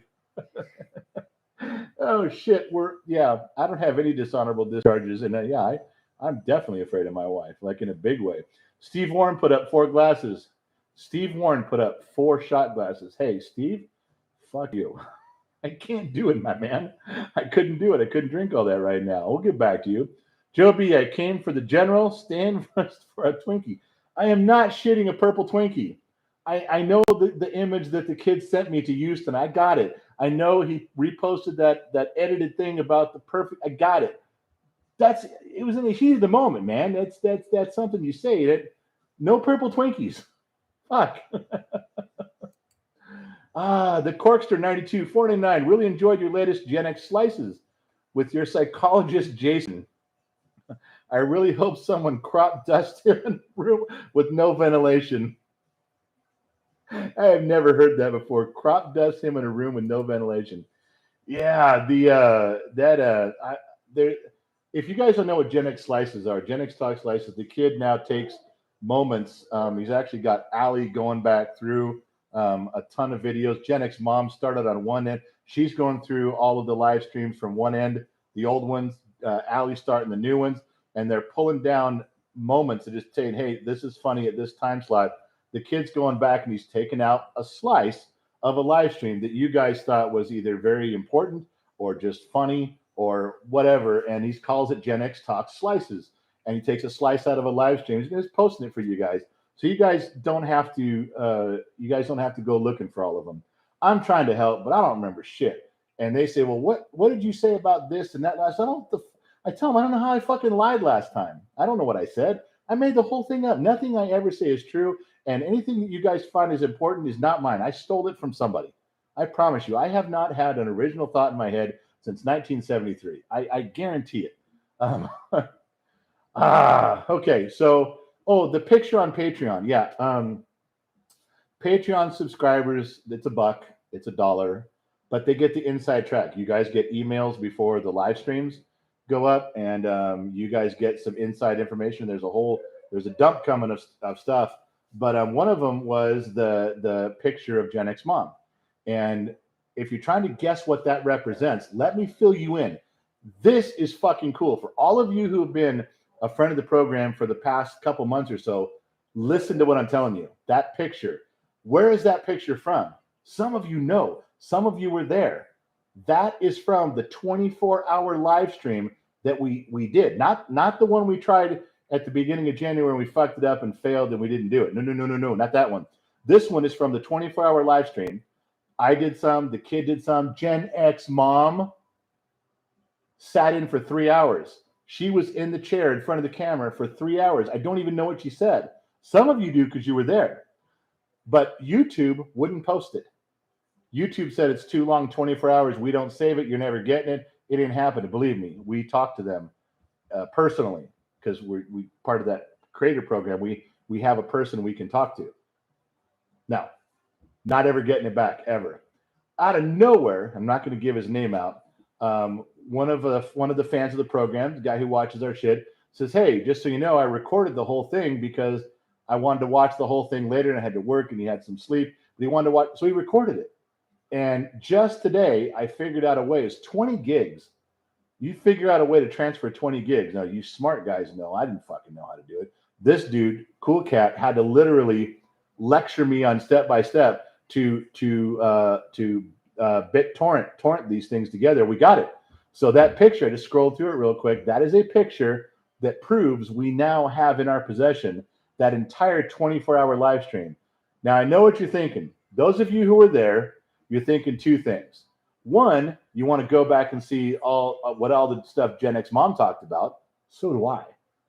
Oh, shit. I don't have any dishonorable discharges. And I'm definitely afraid of my wife, like in a big way. Steve Warren put up 4 glasses. Steve Warren put up 4 shot glasses. Hey, Steve, fuck you. I can't do it, my man. I couldn't do it. I couldn't drink all that right now. We'll get back to you. Joby, I came for the general. Stand for a Twinkie. I am not shitting a purple Twinkie. I know the image that the kid sent me to Houston. I got it. I know he reposted that edited thing about the perfect. I got it. It was in the heat of the moment, man. That's something you say. No purple Twinkies. Fuck. The Corkster 92 499. Really enjoyed your latest Gen X slices with your psychologist Jason. I really hope someone crop dusts him in a room with no ventilation. I have never heard that before. Crop dust him in a room with no ventilation. Yeah, if you guys don't know what Gen X slices are, Gen X Talk slices, the kid now takes moments. He's actually got Allie going back through a ton of videos. Gen X Mom started on one end. She's going through all of the live streams from one end, the old ones. Allie starting the new ones, and they're pulling down moments and just saying, hey, this is funny at this time slot. The kid's going back and he's taking out a slice of a live stream that you guys thought was either very important or just funny or whatever, and he calls it Gen X Talk Slices. And he takes a slice out of a live stream. He's just posting it for you guys, so you guys don't have to go looking for all of them. I'm trying to help, but I don't remember shit. And they say, well, what did you say about this and that last? I tell them I don't know how I fucking lied last time. I don't know what I said. I made the whole thing up. Nothing I ever say is true, and anything that you guys find is important is not mine. I stole it from somebody. I promise you. I have not had an original thought in my head since 1973. I guarantee it. Okay. So, the picture on Patreon. Yeah. Patreon subscribers, it's $1. It's $1, but they get the inside track. You guys get emails before the live streams go up, and you guys get some inside information. There's a dump coming of stuff, but one of them was the picture of Gen X Mom. And if you're trying to guess what that represents, let me fill you in. This is fucking cool. For all of you who have been a friend of the program for the past couple months or so, listen to what I'm telling you. That picture, where is that picture from? Some of you know. Some of you were there. That is from the 24-hour live stream that we did. Not the one we tried at the beginning of January and we fucked it up and failed and we didn't do it. No, not that one. This one is from the 24-hour live stream. I did some. The kid did some. Gen X Mom sat in for 3 hours. She was in the chair in front of the camera for 3 hours. I don't even know what she said. Some of you do because you were there. But YouTube wouldn't post it. YouTube said it's too long, 24 hours. We don't save it. You're never getting it. It didn't happen. Believe me, we talked to them personally because we part of that creator program. We have a person we can talk to. Now, not ever getting it back ever. Out of nowhere, I'm not going to give his name out. One of the fans of the program, the guy who watches our shit, says, "Hey, just so you know, I recorded the whole thing because I wanted to watch the whole thing later, and I had to work, and he had some sleep, but he wanted to watch, so he recorded it." And just today, I figured out a way. It's 20 gigs. You figure out a way to transfer 20 gigs. Now, you smart guys know. I didn't fucking know how to do it. This dude, Cool Cat, had to literally lecture me on step by step to BitTorrent these things together. We got it. So that picture, I just scrolled through it real quick. That is a picture that proves we now have in our possession that entire 24-hour live stream. Now, I know what you're thinking. Those of you who were there, you're thinking two things. One, you want to go back and see all the stuff Gen X Mom talked about. So do I.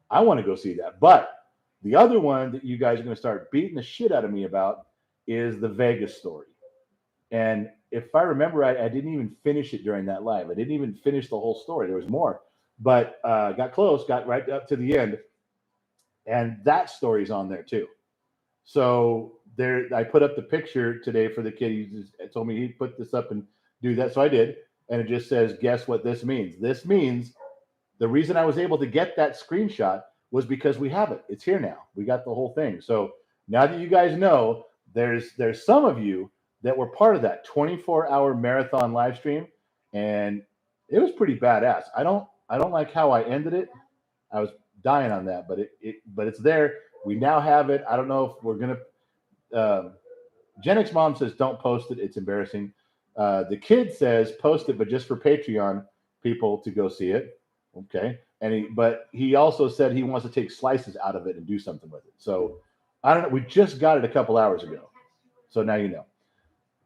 I want to go see that. But the other one that you guys are going to start beating the shit out of me about is the Vegas story. And if I remember right, I didn't even finish it during that live. I didn't even finish the whole story. There was more. But got close, got right up to the end. And that story's on there too. So there, I put up the picture today for the kid. He just told me he'd put this up and do that. So I did. And it just says, guess what this means? This means the reason I was able to get that screenshot was because we have it. It's here now. We got the whole thing. So now that you guys know, there's some of you that were part of that 24-hour marathon live stream, and it was pretty badass. I don't like how I ended it. I was dying on that, but it's there. We now have it. I don't know if we're gonna. Gen X Mom says don't post it. It's embarrassing. The kid says post it, but just for Patreon people to go see it. Okay, but he also said he wants to take slices out of it and do something with it. So I don't know. We just got it a couple hours ago, so now you know.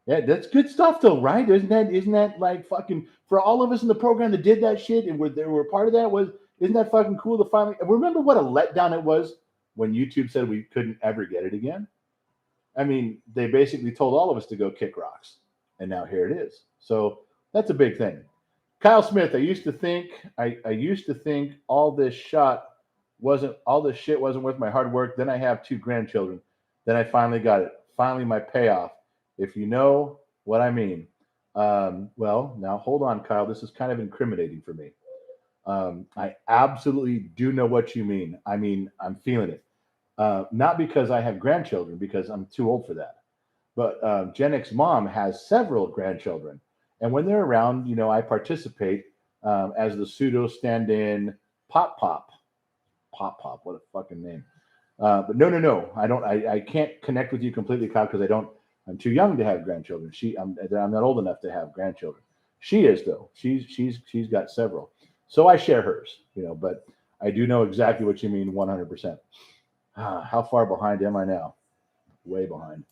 Yeah, that's good stuff, though, right? Isn't that like fucking for all of us in the program that did that shit and were part of that? Isn't that fucking cool to finally remember what a letdown it was when YouTube said we couldn't ever get it again? I mean, they basically told all of us to go kick rocks, and now here it is. So that's a big thing. Kyle Smith, I used to think all this shit wasn't worth my hard work. Then I have 2 grandchildren. Then I finally got it. Finally, my payoff. If you know what I mean. Well, now hold on, Kyle. This is kind of incriminating for me. I absolutely do know what you mean. I mean, I'm feeling it. Not because I have grandchildren, because I'm too old for that. But Gen X Mom has several grandchildren. And when they're around, I participate as the pseudo stand-in Pop. What a fucking name. But no. I don't. I can't connect with you completely, Kyle, because I'm too young to have grandchildren. I'm not old enough to have grandchildren. She is though. She's got several. So I share hers, But I do know exactly what you mean, 100%. How far behind am I now? Way behind.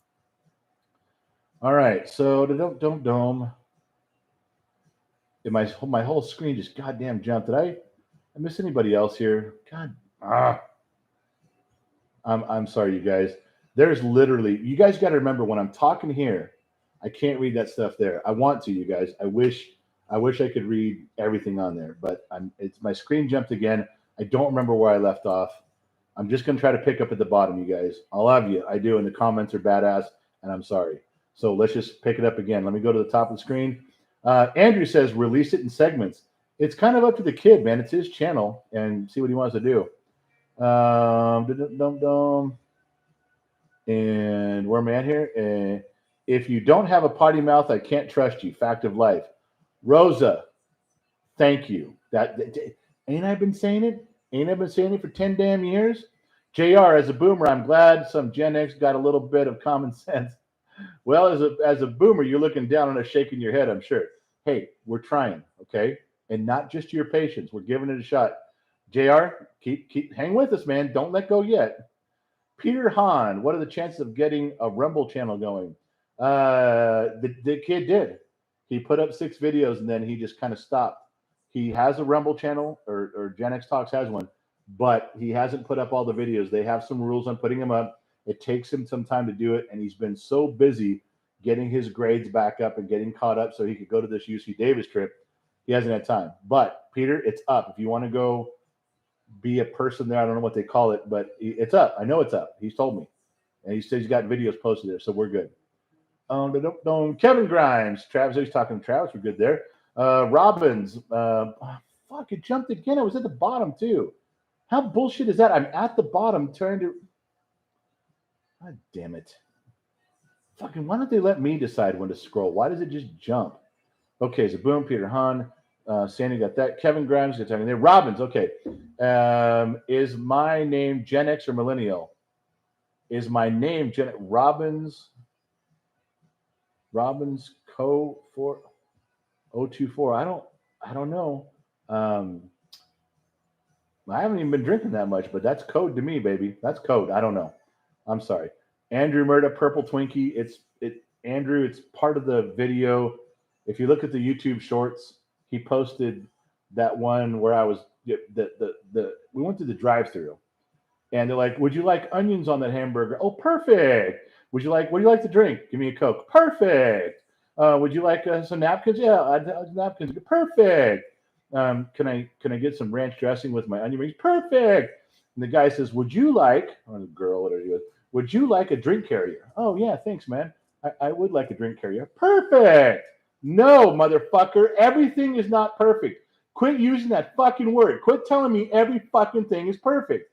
All right. So don't. My whole screen just goddamn jumped. Did I miss anybody else here? God. I'm sorry, you guys. There's literally, you guys got to remember when I'm talking here, I can't read that stuff there. I want to, you guys. I wish I could read everything on there, but it's my screen jumped again. I don't remember where I left off. I'm just going to try to pick up at the bottom, you guys. I love you. I do. And the comments are badass, and I'm sorry. So let's just pick it up again. Let me go to the top of the screen. Andrew says, release it in segments. It's kind of up to the kid, man. It's his channel, and see what he wants to do. And where am I at here? If you don't have a potty mouth, I can't trust you. Fact of life. Rosa, thank you. Ain't I been saying it? Ain't I been saying it for 10 damn years? JR, as a boomer, I'm glad some Gen X got a little bit of common sense. Well, as a boomer, you're looking down on us, shaking your head, I'm sure. Hey, we're trying, okay? And not just your patience. We're giving it a shot. JR, keep hang with us, man. Don't let go yet. Peter Hahn, what are the chances of getting a Rumble channel going? The kid did. He put up 6 videos and then he just kind of stopped. He has a Rumble channel, or Gen X Talks has one, but he hasn't put up all the videos. They have some rules on putting them up. It takes him some time to do it, and he's been so busy getting his grades back up and getting caught up so he could go to this UC Davis trip. He hasn't had time. But Peter, it's up. If you want to go be a person there, I don't know what they call it, but it's up. I know it's up. He's told me. And he says he's got videos posted there, so we're good. Kevin Grimes. Travis, he's talking to Travis. We're good there. Robbins. Fuck, it jumped again. I was at the bottom, too. How bullshit is that? I'm at the bottom trying to... God damn it. Fucking, why don't they let me decide when to scroll? Why does it just jump? Okay, so boom, Peter Hahn. Sandy got that. Kevin Grimes got talking there. Robbins, okay. Is my name Gen X or Millennial? Is my name Robbins Co 4024? I don't know. I haven't even been drinking that much, but that's code to me, baby. That's code. I don't know. I'm sorry. Andrew Murda, Purple Twinkie. Andrew, it's part of the video. If you look at the YouTube shorts, he posted that one where I was we went to the drive-thru, and they're like, "Would you like onions on that hamburger?" Oh, perfect. What do you like to drink? Give me a Coke. Perfect. Would you like some napkins? Yeah, I'd napkins. Perfect. Can I get some ranch dressing with my onion rings? Perfect. And the guy says, "Would you like," or the girl, whatever he was, "would you like a drink carrier?" Oh yeah, thanks, man. I would like a drink carrier. Perfect. No, motherfucker. Everything is not perfect. Quit using that fucking word. Quit telling me every fucking thing is perfect.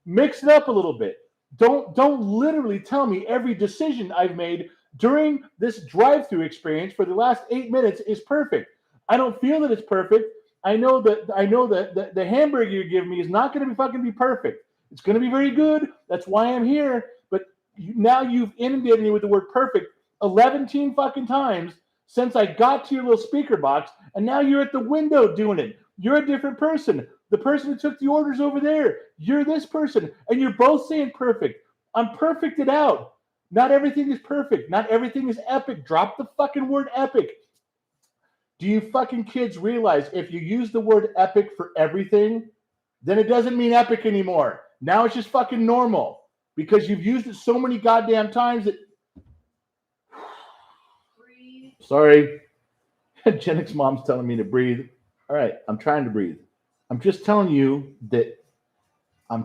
Mix it up a little bit. Don't literally tell me every decision I've made during this drive-through experience for the last 8 minutes is perfect. I don't feel that it's perfect. I know that the hamburger you give me is not going to be fucking be perfect. It's going to be very good. That's why I'm here. But now you've inundated me with the word perfect 11 fucking times since I got to your little speaker box, and now you're at the window doing it. You're a different person. The person who took the orders over there, you're this person, and you're both saying perfect. I'm perfected out. Not everything is perfect. Not everything is epic. Drop the fucking word epic. Do you fucking kids realize if you use the word epic for everything, then it doesn't mean epic anymore. Now it's just fucking normal because you've used it so many goddamn times that... Breathe. Sorry. Gen X mom's telling me to breathe. All right, I'm trying to breathe. I'm just telling you that I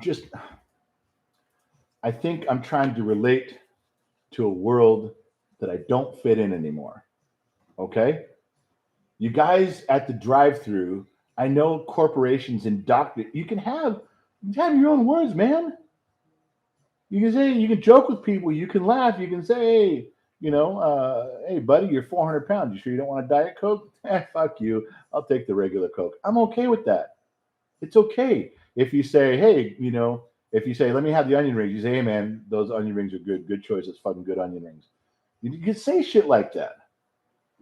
think I'm trying to relate to a world that I don't fit in anymore. Okay? You guys at the drive-thru, I know corporations indoctrinate. You can have your own words, man. You can say, you can joke with people, you can laugh, you can say, hey, buddy, you're 400 pounds. You sure you don't want a Diet Coke? Fuck you. I'll take the regular Coke. I'm okay with that. It's okay. If you say, hey, if you say, let me have the onion rings, you say, hey, man, those onion rings are good. Good choice. It's fucking good onion rings. You can say shit like that.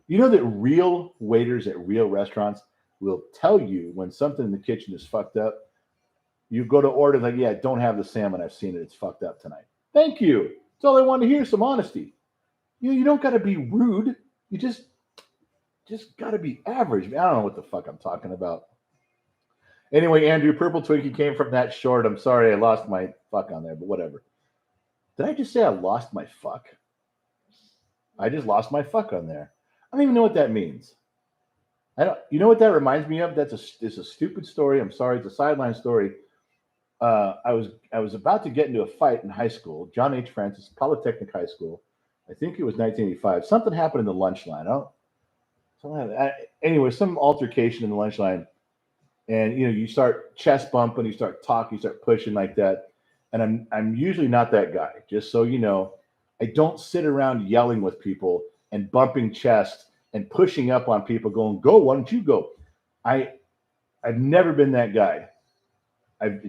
You know that real waiters at real restaurants will tell you when something in the kitchen is fucked up. You go to order, like, yeah, don't have the salmon. I've seen it. It's fucked up tonight. Thank you. That's all I want to hear, some honesty. You don't got to be rude. You just got to be average. I don't know what the fuck I'm talking about. Anyway, Andrew, Purple Twinkie came from that short. I'm sorry I lost my fuck on there, but whatever. Did I just say I lost my fuck? I just lost my fuck on there. I don't even know what that means. You know what that reminds me of? It's a stupid story. I'm sorry. It's a sideline story. I was about to get into a fight in high school. John H. Francis, Polytechnic High School. I think it was 1985. Something happened in the lunch line. Anyway, some altercation in the lunch line. And you start chest bumping, you start talking, you start pushing like that. And I'm usually not that guy. Just so you know, I don't sit around yelling with people and bumping chest and pushing up on people, going, "Go, why don't you go?" I've never been that guy.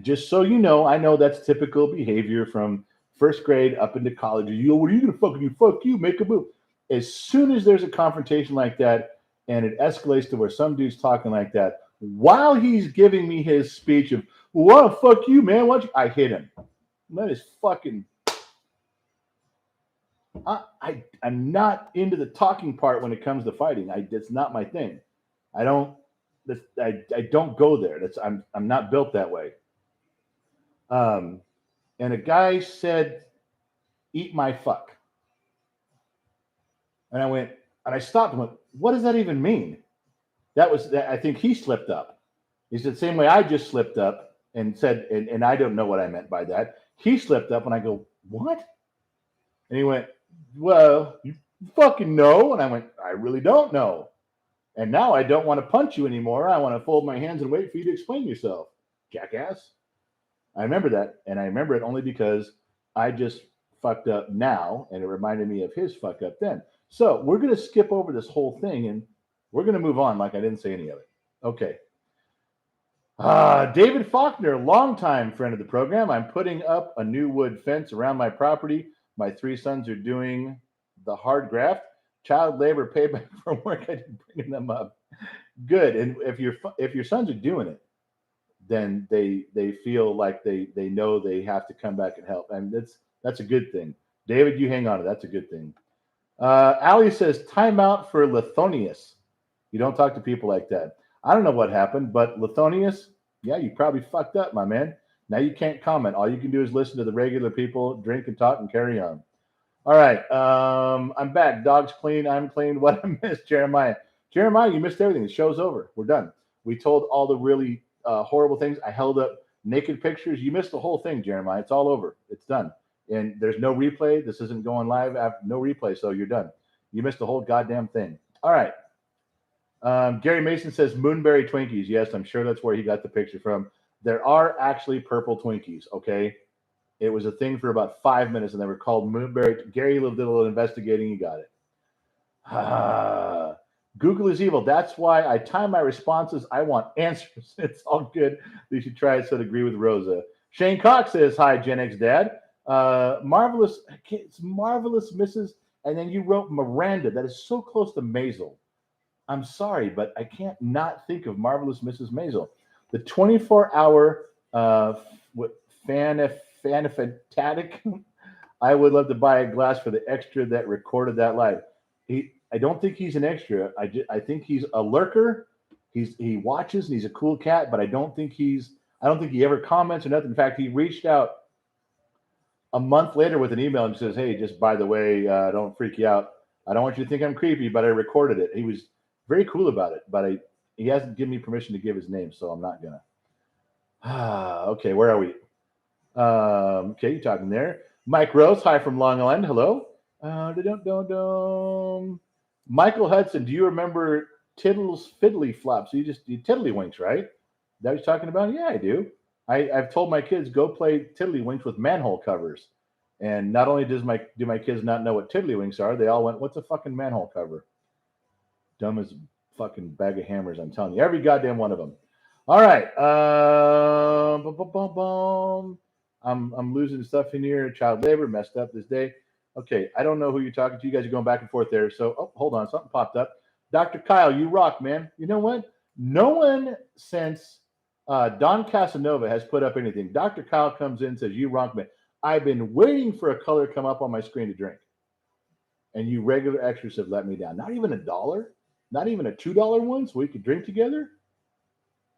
Just so you know, I know that's typical behavior from first grade up into college. What are you gonna fucking do? Fuck you, make a move. As soon as there's a confrontation like that, and it escalates to where some dude's talking like that, while he's giving me his speech of, "Well, fuck you, man," I hit him. That is fucking. I'm not into the talking part when it comes to fighting. That's not my thing. I don't go there. I'm not built that way. And a guy said, "Eat my fuck." And I stopped and went, what does that even mean? I think he slipped up. He said, same way I just slipped up and said, and I don't know what I meant by that. He slipped up and I go, what? And he went, well, you fucking know. And I went, I really don't know. And now I don't want to punch you anymore. I want to fold my hands and wait for you to explain yourself, jackass. I remember that. And I remember it only because I just fucked up now. And it reminded me of his fuck up then. So we're going to skip over this whole thing and we're going to move on like I didn't say any of it. Okay. David Faulkner, longtime friend of the program. I'm putting up a new wood fence around my property. My 3 sons are doing the hard graft. Child labor payback from work. I didn't bring them up. Good. And if your sons are doing it, then they feel like they know they have to come back and help. And that's a good thing. David, you hang on to that's a good thing. Allie says, timeout for Lithonius. You don't talk to people like that. I don't know what happened, but Lithonius, yeah, you probably fucked up, my man. Now you can't comment. All you can do is listen to the regular people, drink and talk and carry on. All right. I'm back. Dog's clean. I'm clean. What I missed, Jeremiah. Jeremiah, you missed everything. The show's over. We're done. We told all the really horrible things. I held up naked pictures. You missed the whole thing, Jeremiah. It's all over. It's done. And there's no replay. This isn't going live after no replay, so you're done. You missed the whole goddamn thing. All right. Gary Mason says Moonberry Twinkies. Yes, I'm sure that's where he got the picture from. There are actually purple Twinkies, okay? It was a thing for about 5 minutes, and they were called Moonberry. Gary did a little investigating. He got it. Google is evil. That's why I time my responses. I want answers. It's all good. You should try it. So to agree with Rosa. Shane Cox says, hi, Gen X Dad. Marvelous. It's marvelous, Mrs. And then you wrote Miranda. That is so close to Maisel. I'm sorry, but I can't not think of Marvelous Mrs. Maisel. The 24-hour Fantatic. I would love to buy a glass for the extra that recorded that live. I don't think he's an extra. I think he's a lurker. He watches and he's a cool cat, but I don't think he ever comments or nothing. In fact, he reached out a month later with an email and says, hey, just by the way, don't freak you out. I don't want you to think I'm creepy, but I recorded it. He was very cool about it, but he hasn't given me permission to give his name, so I'm not gonna. Okay, where are we? Okay, you're talking there. Mike Rose, hi from Long Island. Hello. Michael Hudson, do you remember Tiddle's Fiddly Flops? You Tiddlywinks, right? That what you're talking about? Yeah, I do. I've told my kids go play Tiddlywinks with manhole covers, and not only do my kids not know what Tiddlywinks are, they all went, "What's a fucking manhole cover?" Dumb as a fucking bag of hammers, I'm telling you. Every goddamn one of them. All right. I'm losing stuff in here. Child labor, messed up this day. Okay, I don't know who you're talking to. You guys are going back and forth there. So, hold on. Something popped up. Dr. Kyle, you rock, man. You know what? No one since Don Casanova has put up anything. Dr. Kyle comes in and says, you rock, man. I've been waiting for a color to come up on my screen to drink. And you regular extras have let me down. Not even $1. Not even a $2 one so we could drink together?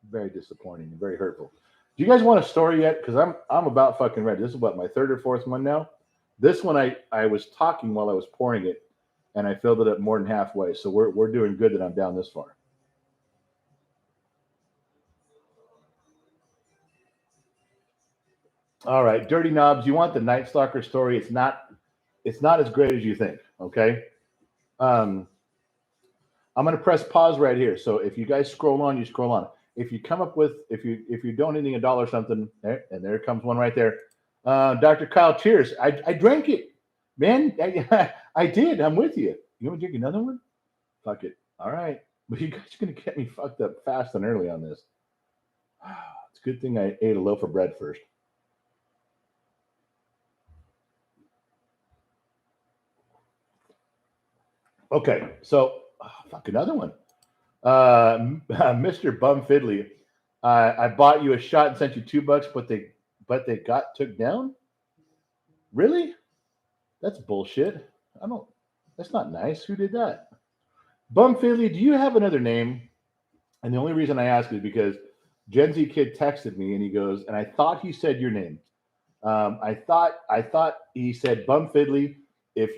Very disappointing and very hurtful. Do you guys want a story yet? Because I'm about fucking ready. This is what, my 3rd or 4th one now? This one I was talking while I was pouring it, and I filled it up more than halfway. So we're doing good that I'm down this far. All right, Dirty Knobs, you want the Night Stalker story? It's not as great as you think, okay? I'm going to press pause right here. So if you guys scroll on, you scroll on. If you come up with, if you're donating $1 or something, and there comes one right there. Dr. Kyle, cheers. I drank it, man. I did. I'm with you. You want to drink another one? Fuck it. All right. But you guys are going to get me fucked up fast and early on this. It's a good thing I ate a loaf of bread first. Okay. So, fuck, another one. Mr. Bum Fiddly, I bought you a shot and sent you $2, but they took down. Really? That's bullshit. That's not nice. Who did that? Bum Fiddly, do you have another name? And the only reason I ask is because Gen Z Kid texted me and he goes, and I thought he said your name. I thought he said Bum Fiddly. If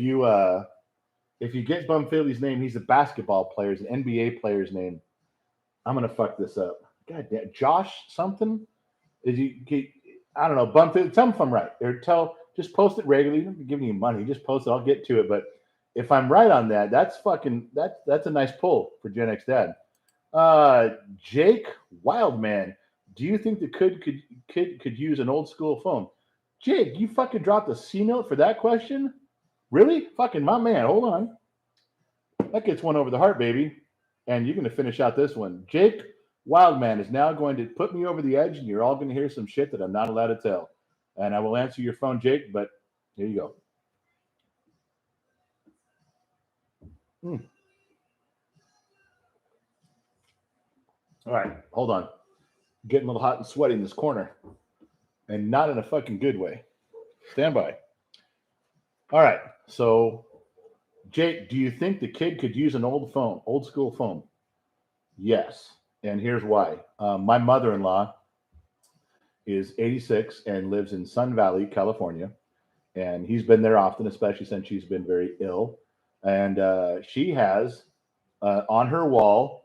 if you get Bumfiddly's name, he's a basketball player, he's an NBA player's name. I'm gonna fuck this up. God damn, Josh something? I don't know, Bumfiddly. Tell me if I'm right. Or just post it regularly. Don't give me money. Just post it. I'll get to it. But if I'm right on that, that's a nice pull for Gen X Dad. Jake Wildman, do you think the kid could use an old school phone? Jake, you fucking dropped a C note for that question? Really? Fucking my man. Hold on. That gets one over the heart, baby. And you're going to finish out this one. Jake Wildman is now going to put me over the edge, and you're all going to hear some shit that I'm not allowed to tell. And I will answer your phone, Jake, but here you go. All right, hold on. Getting a little hot and sweaty in this corner, and not in a fucking good way. Stand by. All right, so Jake, do you think the kid could use an old school phone? Yes, and here's why. My mother-in-law is 86 and lives in Sun Valley, California, and he's been there often, especially since she's been very ill. And she has on her wall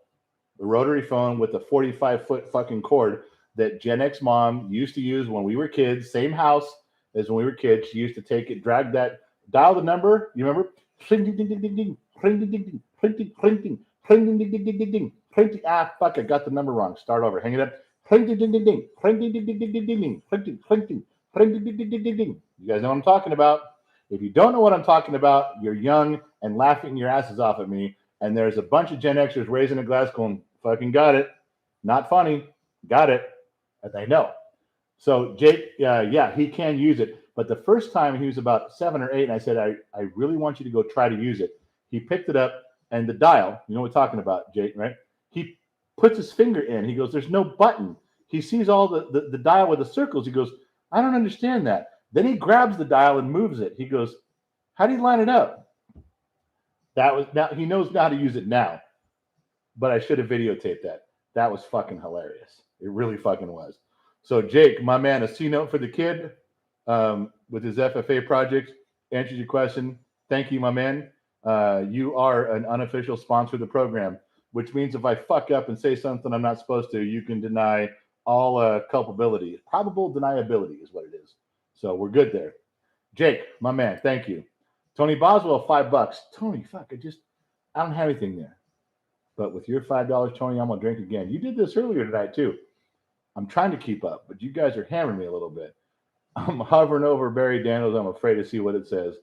the rotary phone with the 45-foot fucking cord that Gen X mom used to use when we were kids. Same house as when we were kids. She used to take it, drag that, dial the number. You remember? Ah, fuck! I got the number wrong. Start over. Hang it up. You guys know what I'm talking about. If you don't know what I'm talking about, you're young and laughing your asses off at me. And there's a bunch of Gen Xers raising a glass going, fucking got it. Not funny. Got it. And they know. So Jake, yeah, he can use it. But the first time he was about 7 or 8, and I said, I really want you to go try to use it. He picked it up, and the dial, you know what we're talking about, Jake, right? He puts his finger in. He goes, there's no button. He sees all the dial with the circles. He goes, I don't understand that. Then he grabs the dial and moves it. He goes, how do you line it up? Now he knows how to use it now. But I should have videotaped that. That was fucking hilarious. It really fucking was. So Jake, my man, a C note for the kid with his FFA project. Answers your question. Thank you, my man. You are an unofficial sponsor of the program, which means if I fuck up and say something I'm not supposed to, you can deny all culpability. Probable deniability is what it is. So we're good there. Jake, my man, thank you. Tony Boswell, $5. Tony, fuck, I don't have anything there. But with your $5, Tony, I'm going to drink again. You did this earlier tonight, too. I'm trying to keep up, but you guys are hammering me a little bit. I'm hovering over Barry Daniels. I'm afraid to see what it says.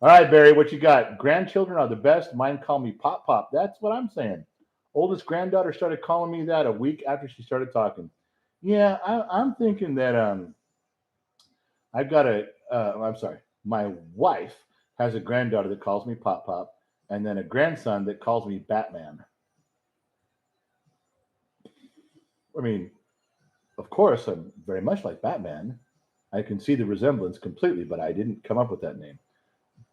All right, Barry, what you got? Grandchildren are the best. Mine call me Pop Pop. That's what I'm saying. Oldest granddaughter started calling me that a week after she started talking. Yeah, I'm thinking that I've got my wife has a granddaughter that calls me Pop Pop, and then a grandson that calls me Batman. I mean, of course, I'm very much like Batman. I can see the resemblance completely, but I didn't come up with that name.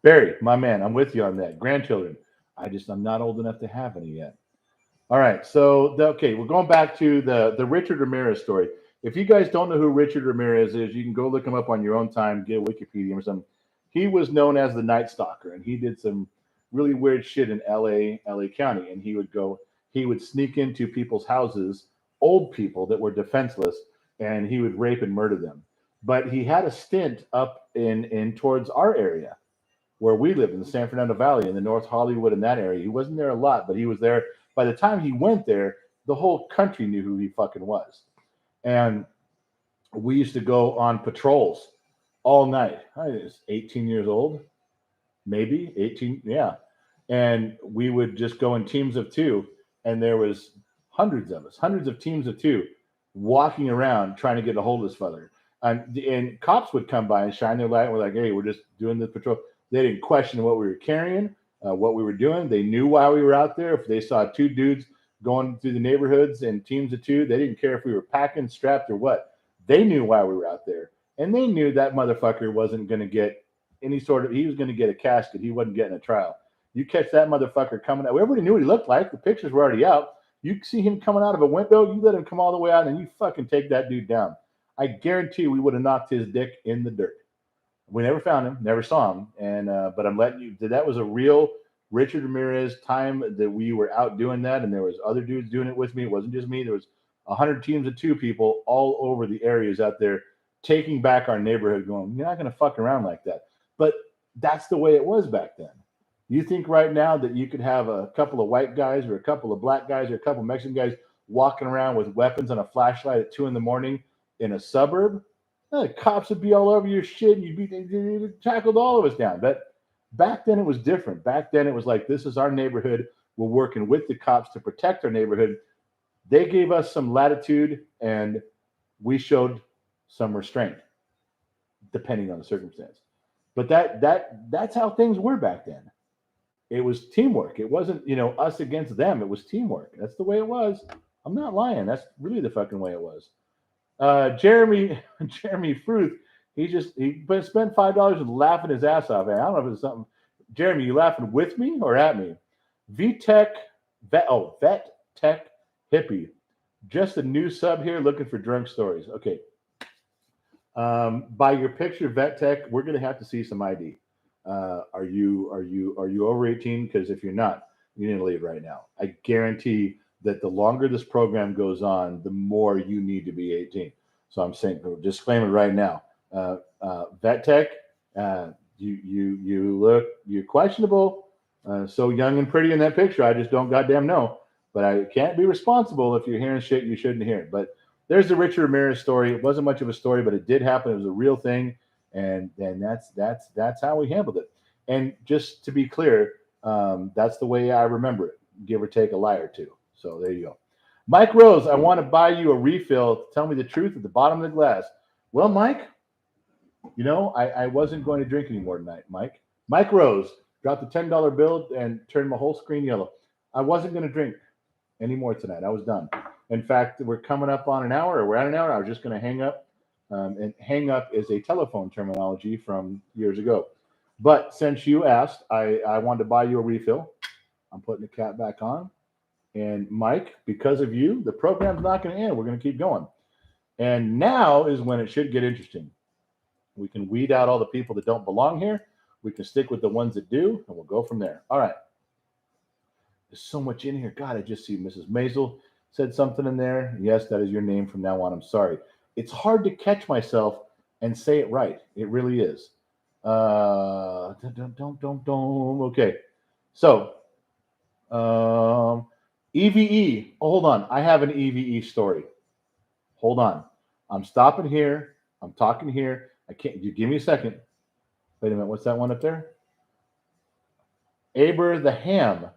Barry, my man, I'm with you on that. Grandchildren. I'm not old enough to have any yet. All right, so we're going back to the Richard Ramirez story. If you guys don't know who Richard Ramirez is, you can go look him up on your own time, get Wikipedia or something. He was known as the Night Stalker, and he did some really weird shit in LA County. And he would sneak into people's houses, old people that were defenseless, and he would rape and murder them. But he had a stint up in towards our area where we live in the San Fernando Valley in the North Hollywood in that area. He wasn't there a lot, but he was there. By the time he went there, the whole country knew who he fucking was. And we used to go on patrols all night. I was 18 years old, maybe 18. Yeah. And we would just go in teams of 2. And there was hundreds of teams of 2 walking around trying to get a hold of this fella. And cops would come by and shine their light. And we're like, hey, we're just doing the patrol. They didn't question what we were carrying, what we were doing. They knew why we were out there. If they saw 2 dudes going through the neighborhoods in teams of 2, they didn't care if we were packing, strapped, or what. They knew why we were out there. And they knew that motherfucker wasn't going to get he was going to get a casket. He wasn't getting a trial. You catch that motherfucker coming out. Everybody knew what he looked like. The pictures were already out. You see him coming out of a window, you let him come all the way out, and you fucking take that dude down. I guarantee we would have knocked his dick in the dirt. We never found him, never saw him. And but I'm letting you, that was a real Richard Ramirez time that we were out doing that, and there was other dudes doing it with me. It wasn't just me. There was 100 teams of 2 people all over the areas out there taking back our neighborhood, going, you're not going to fuck around like that. But that's the way it was back then. You think right now that you could have a couple of white guys or a couple of black guys or a couple of Mexican guys walking around with weapons and a flashlight at 2 a.m. in a suburb? The cops would be all over your shit, and they tackled all of us down. But back then it was different. Back then it was like, this is our neighborhood. We're working with the cops to protect our neighborhood. They gave us some latitude, and we showed some restraint, depending on the circumstance. But that's how things were back then. It was teamwork. It wasn't, us against them. It was teamwork. That's the way it was. I'm not lying. That's really the fucking way it was. Jeremy Fruth, he spent $5 and laughing his ass off. Man, I don't know if it's something. Jeremy, you laughing with me or at me? Vet Tech Hippie, just a new sub here, looking for drunk stories. Okay. By your picture, Vet Tech, we're gonna have to see some ID. Are you over 18? Because if you're not, you need to leave right now. I guarantee that the longer this program goes on, the more you need to be 18. So I'm saying, disclaimer right now. Vet Tech, you're questionable. So young and pretty in that picture, I just don't goddamn know. But I can't be responsible if you're hearing shit you shouldn't hear. But there's the Richard Ramirez story. It wasn't much of a story, but it did happen. It was a real thing, and that's how we handled it. And just to be clear, that's the way I remember it, give or take a lie or two. So there you go. Mike Rose, I want to buy you a refill. Tell me the truth at the bottom of the glass. Well, Mike, I wasn't going to drink anymore tonight, Mike. Mike Rose, dropped the $10 bill and turned my whole screen yellow. I wasn't going to drink anymore tonight. I was done. In fact, we're coming up on an hour, or we're at an hour. I was just going to hang up. And hang up is a telephone terminology from years ago. But since you asked, I wanted to buy you a refill. I'm putting the cap back on. And Mike, because of you, the program's not going to end. We're going to keep going. And now is when it should get interesting. We can weed out all the people that don't belong here. We can stick with the ones that do, and we'll go from there. All right. There's so much in here. God, I just see Mrs. Maisel said something in there. Yes, that is your name from now on. I'm sorry. It's hard to catch myself and say it right. It really is. Okay. So, EVE. Oh, hold on. I have an EVE story. Hold on. I'm stopping here. I'm talking here. I can't. You give me a second. Wait a minute. What's that one up there? Aber the Ham.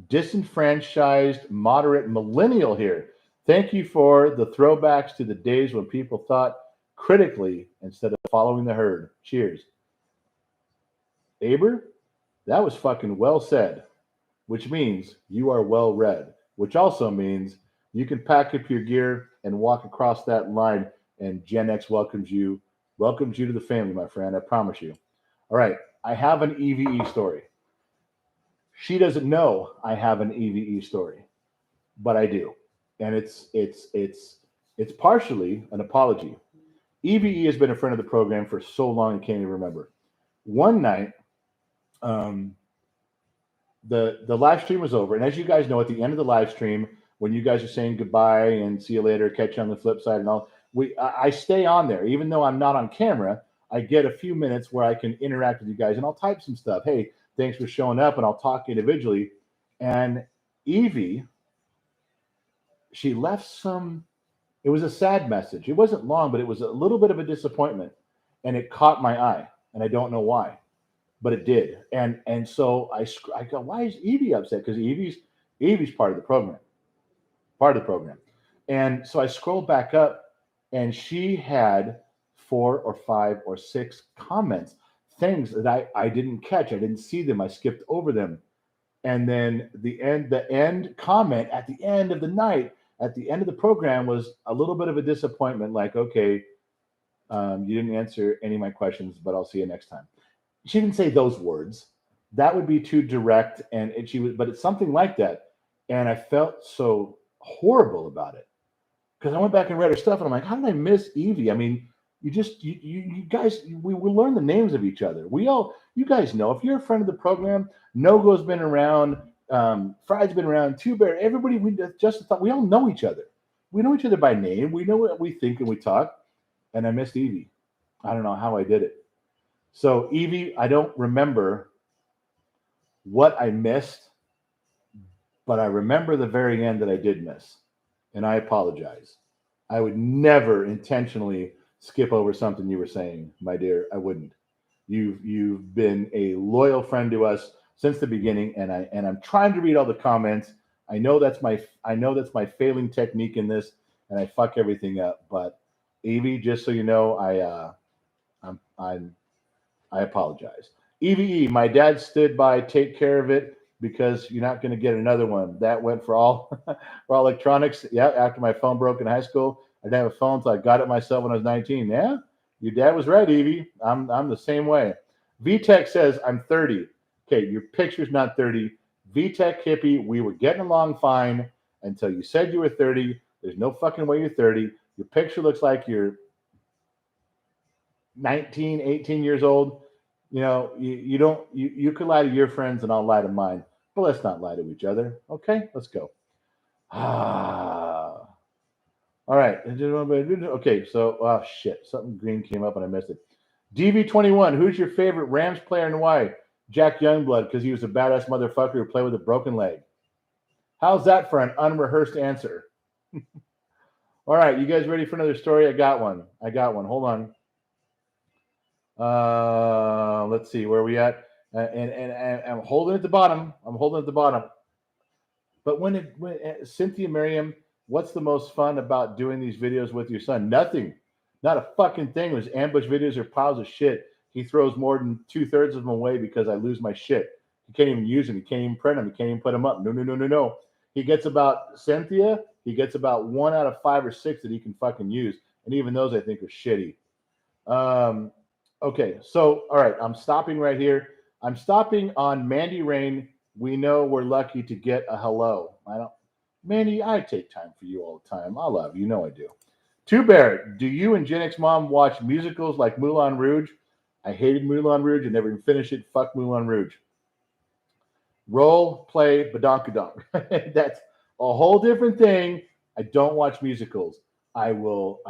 Disenfranchised moderate millennial here. Thank you for the throwbacks to the days when people thought critically instead of following the herd. Cheers. Aber, that was fucking well said, which means you are well read, which also means you can pack up your gear and walk across that line, and Gen X welcomes you to the family, my friend. I promise you. All right. I have an EVE story. She doesn't know I have an EVE story, but I do. And it's partially an apology. EVE has been a friend of the program for so long I can't even remember. One night, the live stream was over, and as you guys know, at the end of the live stream, when you guys are saying goodbye and see you later, catch you on the flip side and all, I stay on there. Even though I'm not on camera, I get a few minutes where I can interact with you guys, and I'll type some stuff. Hey, thanks for showing up, and I'll talk individually. And Evie, she left it was a sad message. It wasn't long, but it was a little bit of a disappointment, and it caught my eye, and I don't know why, but it did. And so I go, why is Evie upset? Because Evie's part of the program. And so I scrolled back up, and she had 4 or 5 or 6 comments, things that I didn't catch. I didn't see them. I skipped over them. And then the end comment at the end of the night, at the end of the program, was a little bit of a disappointment. Like, okay, you didn't answer any of my questions, but I'll see you next time. She didn't say those words. That would be too direct. But it's something like that. And I felt so horrible about it because I went back and read her stuff, and I'm like, how did I miss Evie? I mean, you guys, we will learn the names of each other. We all, You guys know, if you're a friend of the program, Nogo's been around, Fried's been around, Two Bear, everybody, we all know each other. We know each other by name. We know what we think and we talk. And I missed Evie. I don't know how I did it. So Evie, I don't remember what I missed, but I remember the very end that I did miss. And I apologize. I would never intentionally skip over something you were saying, my dear. I wouldn't. You've been a loyal friend to us since the beginning, and I'm trying to read all the comments. I know that's my failing technique in this, and I fuck everything up. But Evie, just so you know, I apologize. EVE, my dad stood by, take care of it because you're not going to get another one. That went for all for all electronics. Yeah, after my phone broke in high school, I didn't have a phone, so I got it myself when I was 19. Yeah, your dad was right, Evie. I'm the same way. VTech says I'm 30. Okay, your picture's not 30. VTech hippie, we were getting along fine until you said you were 30. There's no fucking way you're 30. Your picture looks like you're 19, 18 years old. You know, you could lie to your friends and I'll lie to mine, but let's not lie to each other. Okay, let's go. All right. Okay, so oh shit, something green came up and I missed it. DV21, who's your favorite Rams player and why? Jack Youngblood, because he was a badass motherfucker who played with a broken leg. How's that for an unrehearsed answer? All right, you guys ready for another story? I got one. Hold on. Let's see where we at, and I'm holding at the bottom. But when Cynthia Merriam, what's the most fun about doing these videos with your son? Nothing, not a fucking thing. There's ambush videos or piles of shit. He throws more than 2/3 of them away because I lose my shit. He can't even use them. He can't even print them. He can't even put them up. No. He gets about Cynthia. He gets about 1 out of 5 or 6 that he can fucking use, and even those I think are shitty. Okay, so all right, I'm stopping right here. I'm stopping on Mandy Rain. We know we're lucky to get a hello. Mandy, I take time for you all the time. I love you. You know I do. Two Bear, do you and Gen X Mom watch musicals like Moulin Rouge? I hated Moulin Rouge and never even finished it. Fuck Moulin Rouge. Role play badonkadonk. That's a whole different thing. I don't watch musicals. I will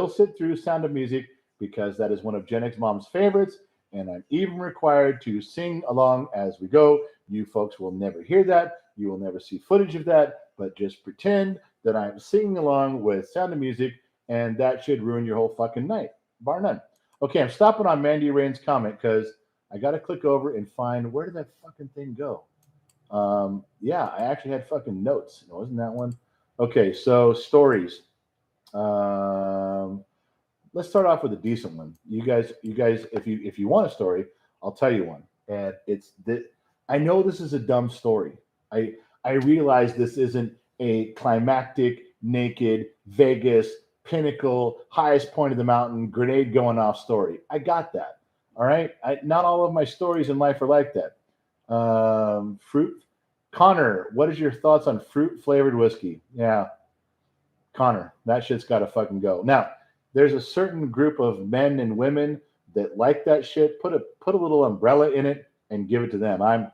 sit through Sound of Music because that is one of Gen X Mom's favorites, and I'm even required to sing along as we go. You folks will never hear that. You will never see footage of that, but just pretend that I'm singing along with Sound of Music, and that should ruin your whole fucking night, bar none. Okay, I'm stopping on Mandy Rain's comment because I got to click over and find where did that fucking thing go? Yeah, I actually had fucking notes. It wasn't that one. Okay, so stories. Let's start off with a decent one. You guys, if you want a story, I'll tell you one. And it's that I know this is a dumb story. I realize this isn't a climactic, naked, Vegas, pinnacle, highest point of the mountain, grenade going off story. I got that. All right. Not all of my stories in life are like that. Fruit. Connor, what is your thoughts on fruit flavored whiskey? Yeah. Connor, that shit's got to fucking go. Now, there's a certain group of men and women that like that shit. Put a little umbrella in it and give it to them. I'm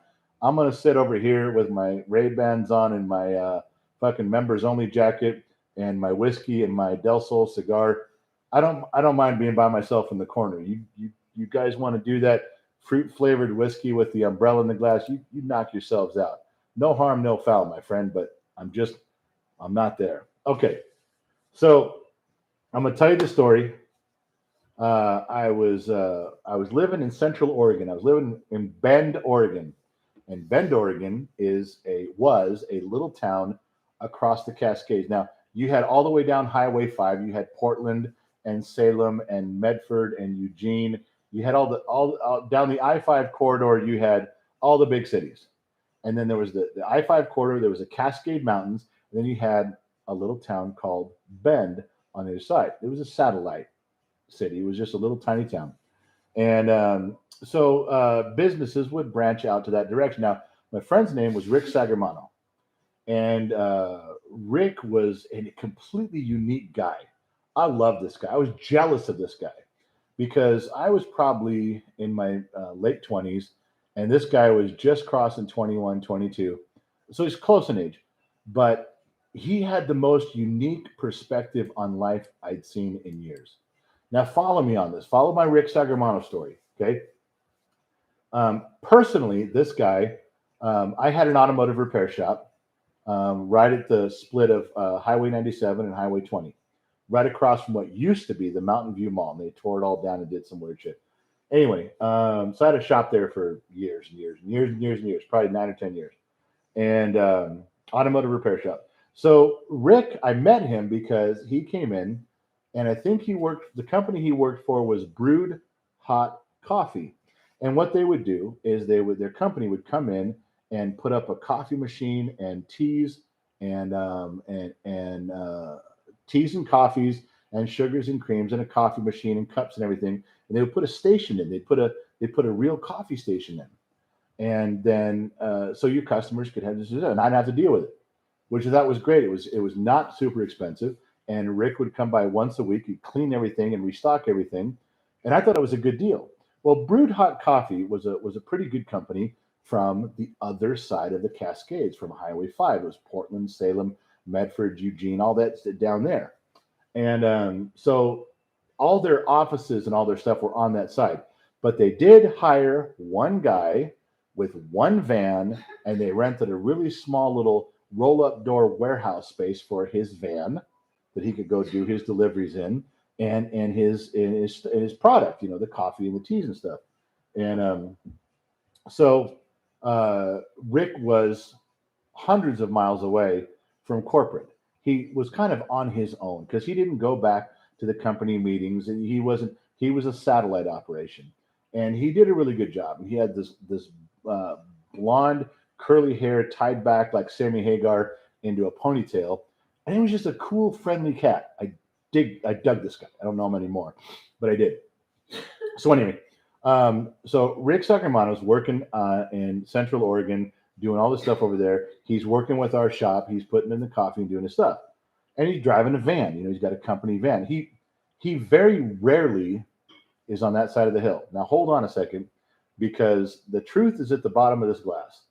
gonna sit over here with my Ray-Bans on and my fucking members only jacket and my whiskey and my Del Sol cigar. I don't mind being by myself in the corner. You guys want to do that fruit flavored whiskey with the umbrella in the glass? You knock yourselves out. No harm, no foul, my friend. But I'm not there. Okay, so I'm gonna tell you the story. I was living in Central Oregon. I was living in Bend, Oregon, and Bend, Oregon was a little town across the Cascades. Now you had all the way down Highway 5. You had Portland and Salem and Medford and Eugene. You had all down the I-5 corridor. You had all the big cities, and then there was the I-5 corridor. There was the Cascade Mountains, and then you had a little town called Bend on the other side. It was a satellite city. It was just a little tiny town. And so businesses would branch out to that direction. Now, my friend's name was Rick Sagermano. And Rick was a completely unique guy. I love this guy. I was jealous of this guy because I was probably in my late 20s, and this guy was just crossing 21, 22. So he's close in age, but he had the most unique perspective on life I'd seen in years. Now, follow me on this. Follow my Rick Sagermano story. Okay. Personally, this guy, I had an automotive repair shop right at the split of Highway 97 and Highway 20, right across from what used to be the Mountain View Mall. And they tore it all down and did some weird shit. Anyway, so I had a shop there for years and years and years and years and years, probably 9 or 10 years, and automotive repair shop. So Rick, I met him because he came in, and I think he worked. The company he worked for was Brewed Hot Coffee, and what they would do is their company would come in and put up a coffee machine and teas and teas and coffees and sugars and creams and a coffee machine and cups and everything. And they would put a station in. They put a real coffee station in, and then so your customers could have this, and I'd have to deal with it, which I thought was great. It was not super expensive, and Rick would come by once a week. He'd clean everything and restock everything, and I thought it was a good deal. Well, Brewed Hot Coffee was a pretty good company from the other side of the Cascades, from Highway 5. It was Portland, Salem, Medford, Eugene, all that down there. And so all their offices and all their stuff were on that side. But they did hire one guy with one van, and they rented a really small little roll-up door warehouse space for his van that he could go do his deliveries in, and his product, the coffee and the teas and stuff. And so Rick was hundreds of miles away from corporate. He was kind of on his own because he didn't go back to the company meetings. And he was a satellite operation, and he did a really good job. And he had this blonde curly hair tied back like Sammy Hagar into a ponytail, and he was just a cool, friendly cat. I dug this guy. I don't know him anymore, but I did. So anyway, so Rick Sagermano is working in Central Oregon, doing all this stuff over there. He's working with our shop. He's putting in the coffee and doing his stuff, and he's driving a van. He's got a company van. He very rarely is on that side of the hill. Now hold on a second, because the truth is at the bottom of this glass,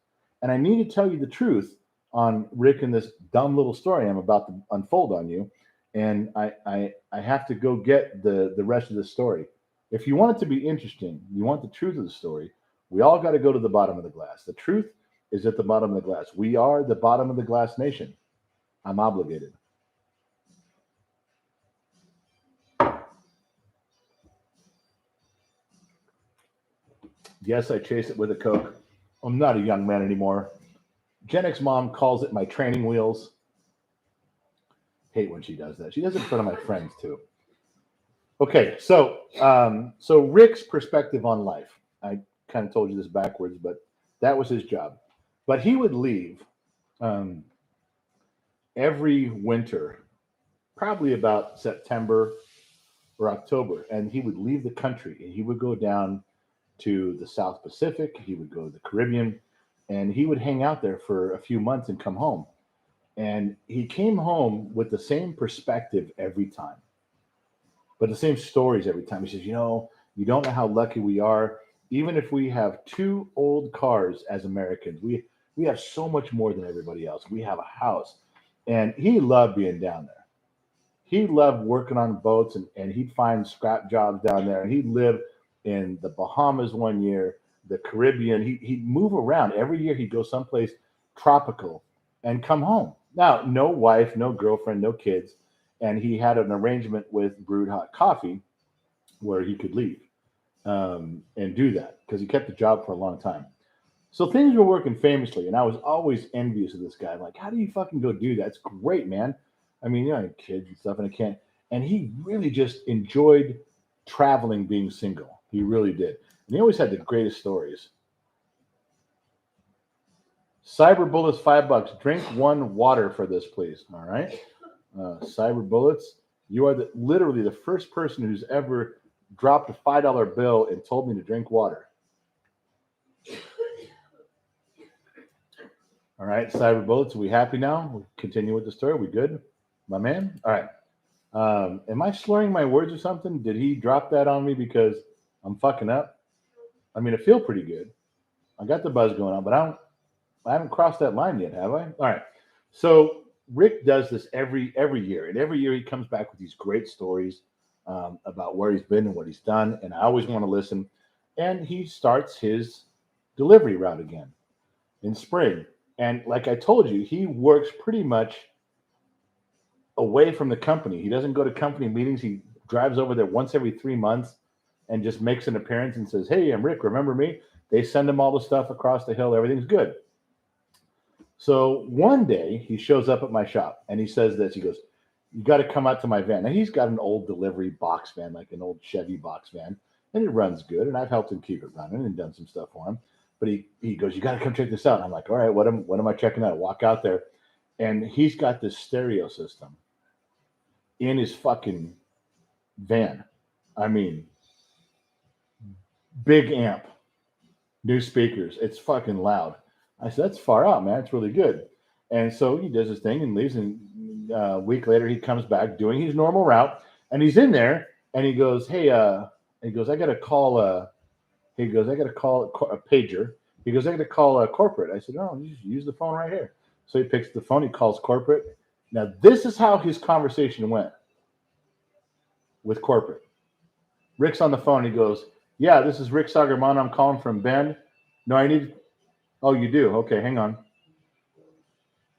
and I need to tell you the truth on Rick and this dumb little story I'm about to unfold on you. And I have to go get the rest of the story. If you want it to be interesting, you want the truth of the story, we all got to go to the bottom of the glass. The truth is at the bottom of the glass. We are the bottom of the glass nation. I'm obligated. Yes, I chase it with a Coke. I'm not a young man anymore. Gen X mom calls it my training wheels. Hate when she does that. She does it in front of my friends too. Okay, so Rick's perspective on life. I kind of told you this backwards, but that was his job. But he would leave um, every winter, probably about September or October, and he would leave the country and he would go down to the South Pacific. He would go to the Caribbean, and he would hang out there for a few months and come home. And he came home with the same perspective every time, but the same stories every time. He says, you don't know how lucky we are. Even if we have two old cars as Americans, we have so much more than everybody else. We have a house. And he loved being down there. He loved working on boats, and he'd find scrap jobs down there. And he'd live in the Bahamas one year, the Caribbean. He'd move around. Every year he'd go someplace tropical and come home. Now, no wife, no girlfriend, no kids. And he had an arrangement with Brewed Hot Coffee where he could leave and do that because he kept the job for a long time. So things were working famously, and I was always envious of this guy. I'm like, how do you fucking go do that? It's great, man. I mean, I have kids and stuff, and I can't. And he really just enjoyed traveling, being single. He really did. And he always had the greatest stories. Cyber Bullets, $5. Drink one water for this, please. All right. Cyber Bullets, you are literally the first person who's ever dropped a $5 bill and told me to drink water. All right, Cyber Bullets, are we happy now? We'll continue with the story. We good, my man? All right. Am I slurring my words or something? Did he drop that on me because I'm fucking up? I mean, I feel pretty good. I got the buzz going on, but I haven't crossed that line yet, have I? All right. So Rick does this every year, and every year he comes back with these great stories about where he's been and what he's done, and I always want to listen. And he starts his delivery route again in spring, and like I told you, he works pretty much away from the company. He doesn't go to company meetings. He drives over there once every 3 months and just makes an appearance and says, "Hey, I'm Rick. Remember me?" They send him all the stuff across the hill. Everything's good. So one day he shows up at my shop and he says this. He goes, "You got to come out to my van." Now he's got an old delivery box van, like an old Chevy box van, and it runs good. And I've helped him keep it running and done some stuff for him. But he goes, "You got to come check this out." And I'm like, "All right, what am I checking out?" I walk out there, and he's got this stereo system in his fucking van. I mean, big amp, new speakers. It's fucking loud. I said, "That's far out, man. It's really good." And so he does his thing and leaves. And a week later, he comes back doing his normal route. And he's in there and he goes, "Hey, he goes, I got to call, he goes, I got to call a pager. He goes, I got to call a corporate." I said, "Oh, you just use the phone right here." So he picks the phone, he calls corporate. Now, this is how his conversation went with corporate. Rick's on the phone. He goes, "Yeah, this is Rick Sagermano. I'm calling from Bend. No, I need. Oh, you do? Okay, hang on.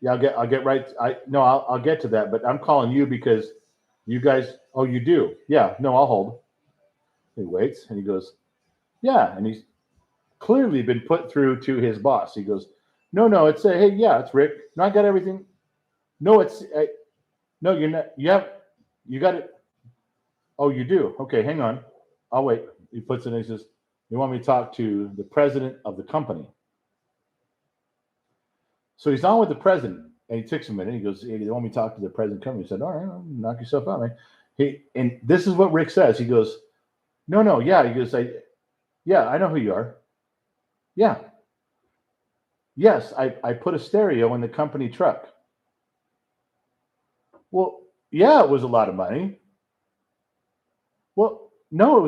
Yeah, I'll get right. I'll get to that. But I'm calling you because you guys. Oh, you do? Yeah. No, I'll hold." He waits and he goes, "Yeah," and he's clearly been put through to his boss. He goes, "No, it's hey, yeah, it's Rick. No, I got everything. No, no, you're not. You got it. Oh, you do? Okay, hang on. I'll wait." He puts it in. He says, "You want me to talk to the president of the company?" So he's on with the president, and he takes a minute. He goes, "Hey, you want me to talk to the president of the company?" He said, "All right, knock yourself out, man." And this is what Rick says. He goes, "No, yeah." He goes, "Yeah, I know who you are. Yeah, yes, I put a stereo in the company truck." "Well, yeah, it was a lot of money." "Well, no,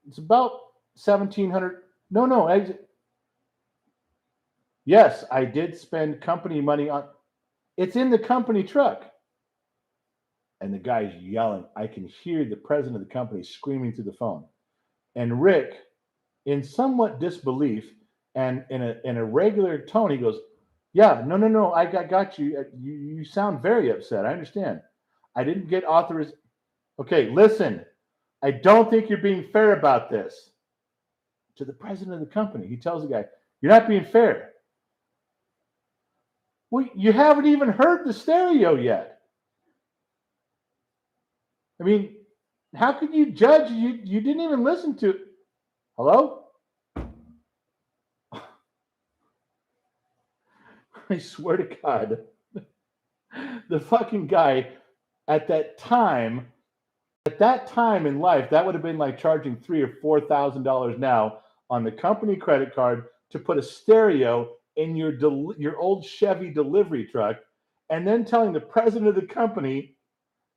it's about 1,700. No, yes, I did spend company money on. It's in the company truck." And the guy's yelling. I can hear the president of the company screaming through the phone. And Rick, in somewhat disbelief and in a regular tone, he goes, "Yeah, no, I got you. You sound very upset. I understand. I didn't get authorization." "Okay, listen, I don't think you're being fair about this." To the president of the company, he tells the guy, "You're not being fair." "Well, you haven't even heard the stereo yet. I mean, how could you judge? You didn't even listen to it." "Hello?" I swear to God, the fucking guy at that time in life, that would have been like charging $3,000 or $4,000 now on the company credit card to put a stereo in your old Chevy delivery truck, and then telling the president of the company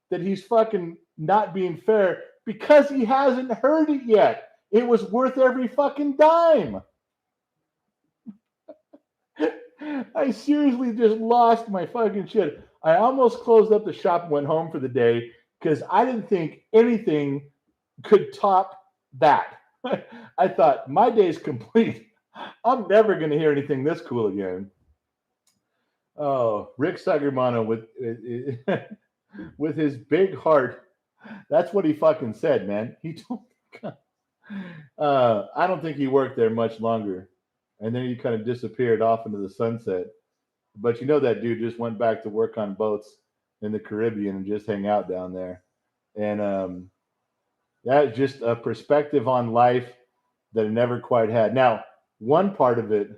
that he's fucking not being fair because he hasn't heard it yet. It was worth every fucking dime. I seriously just lost my fucking shit. I almost closed up the shop and went home for the day because I didn't think anything could top that. I thought my day's complete. I'm never going to hear anything this cool again. Oh, Rick Sagermano with his big heart. That's what he fucking said, man. He told. I don't think he worked there much longer, and then he kind of disappeared off into the sunset. But you know that dude just went back to work on boats in the Caribbean and just hang out down there. And that's just a perspective on life that I never quite had. Now, one part of it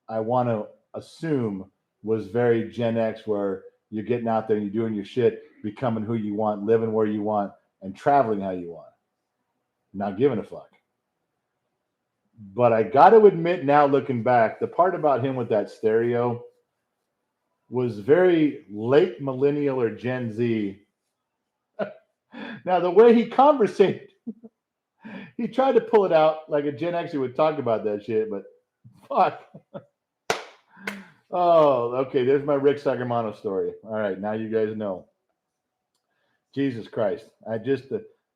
I want to assume was very Gen X, where you're getting out there and you're doing your shit, becoming who you want, living where you want, and traveling how you want. Not giving a fuck. But I got to admit now, looking back, the part about him with that stereo was very late millennial or Gen Z Now, the way he conversated, he tried to pull it out like a Gen Xer would talk about that shit, but fuck. Oh, okay. There's my Rick Sagamano story. All right, now you guys know. Jesus Christ. I just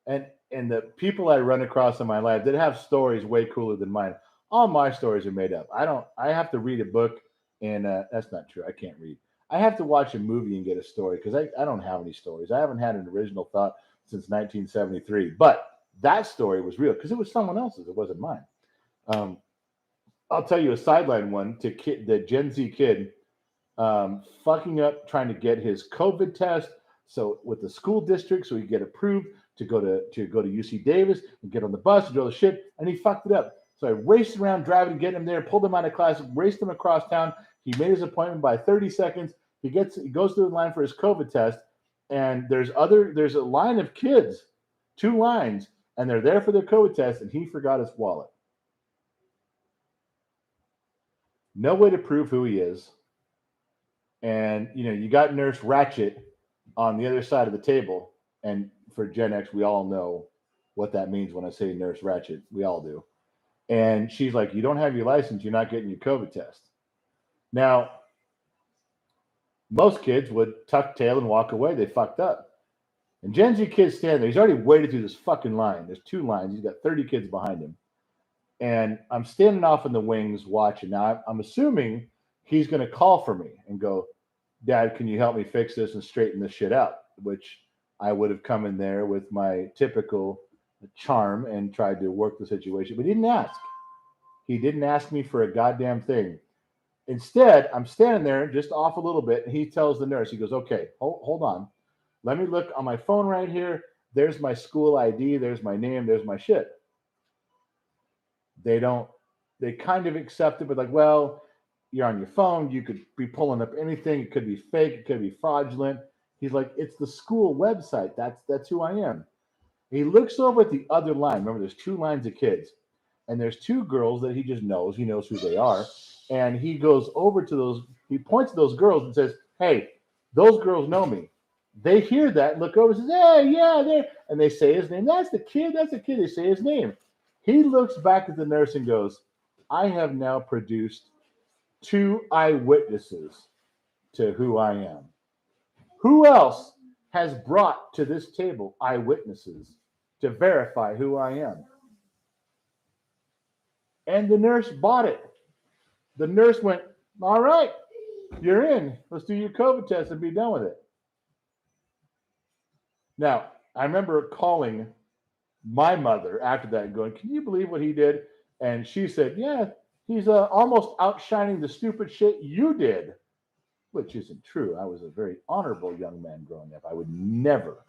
and the people I run across in my life that have stories way cooler than mine. All my stories are made up. I have to read a book and that's not true. I can't read. I have to watch a movie and get a story because I don't have any stories. I haven't had an original thought since 1973. But that story was real because it was someone else's. It wasn't mine. Um, I'll tell you a sideline one to the Gen Z kid fucking up trying to get his COVID test. So with the school district, so he get approved to go to UC Davis and get on the bus and do all the shit, and he fucked it up. So I raced around driving, getting him there, pulled him out of class, raced him across town. He made his appointment by 30 seconds. He goes through the line for his COVID test, and there's a line of kids, 2 lines, and they're there for their COVID test, and he forgot his wallet. No way to prove who he is. And, you got Nurse Ratchet on the other side of the table. And for Gen X, we all know what that means when I say Nurse Ratchet. We all do. And she's like, you don't have your license. You're not getting your COVID test. Now, most kids would tuck tail and walk away. They fucked up. And Gen Z kids stand there. He's already waited through this fucking line. There's 2 lines. He's got 30 kids behind him. And I'm standing off in the wings watching. Now, I'm assuming he's going to call for me and go, Dad, can you help me fix this and straighten this shit out? Which I would have come in there with my typical charm and tried to work the situation. But he didn't ask. He didn't ask me for a goddamn thing. Instead, I'm standing there just off a little bit, and he tells the nurse, he goes, okay, hold on. Let me look on my phone right here. There's my school ID. There's my name. There's my shit. They kind of accept it, but like, well, you're on your phone. You could be pulling up anything. It could be fake. It could be fraudulent. He's like, it's the school website. That's who I am. He looks over at the other line. Remember, there's 2 lines of kids, and there's 2 girls that he just knows. He knows who they are, and he goes over to those. He points to those girls and says, "Hey, those girls know me." They hear that and look over and says, "Hey, yeah, there," and they say his name. That's the kid. That's the kid. They say his name. He looks back at the nurse and goes, "I have now produced 2 eyewitnesses to who I am. Who else has brought to this table eyewitnesses to verify who I am?" And the nurse bought it. The nurse went, "All right, you're in. Let's do your COVID test and be done with it." Now, I remember calling my mother after that and going, "Can you believe what he did?" And she said, "Yeah, he's almost outshining the stupid shit you did," which isn't true. I was a very honorable young man growing up. I would never.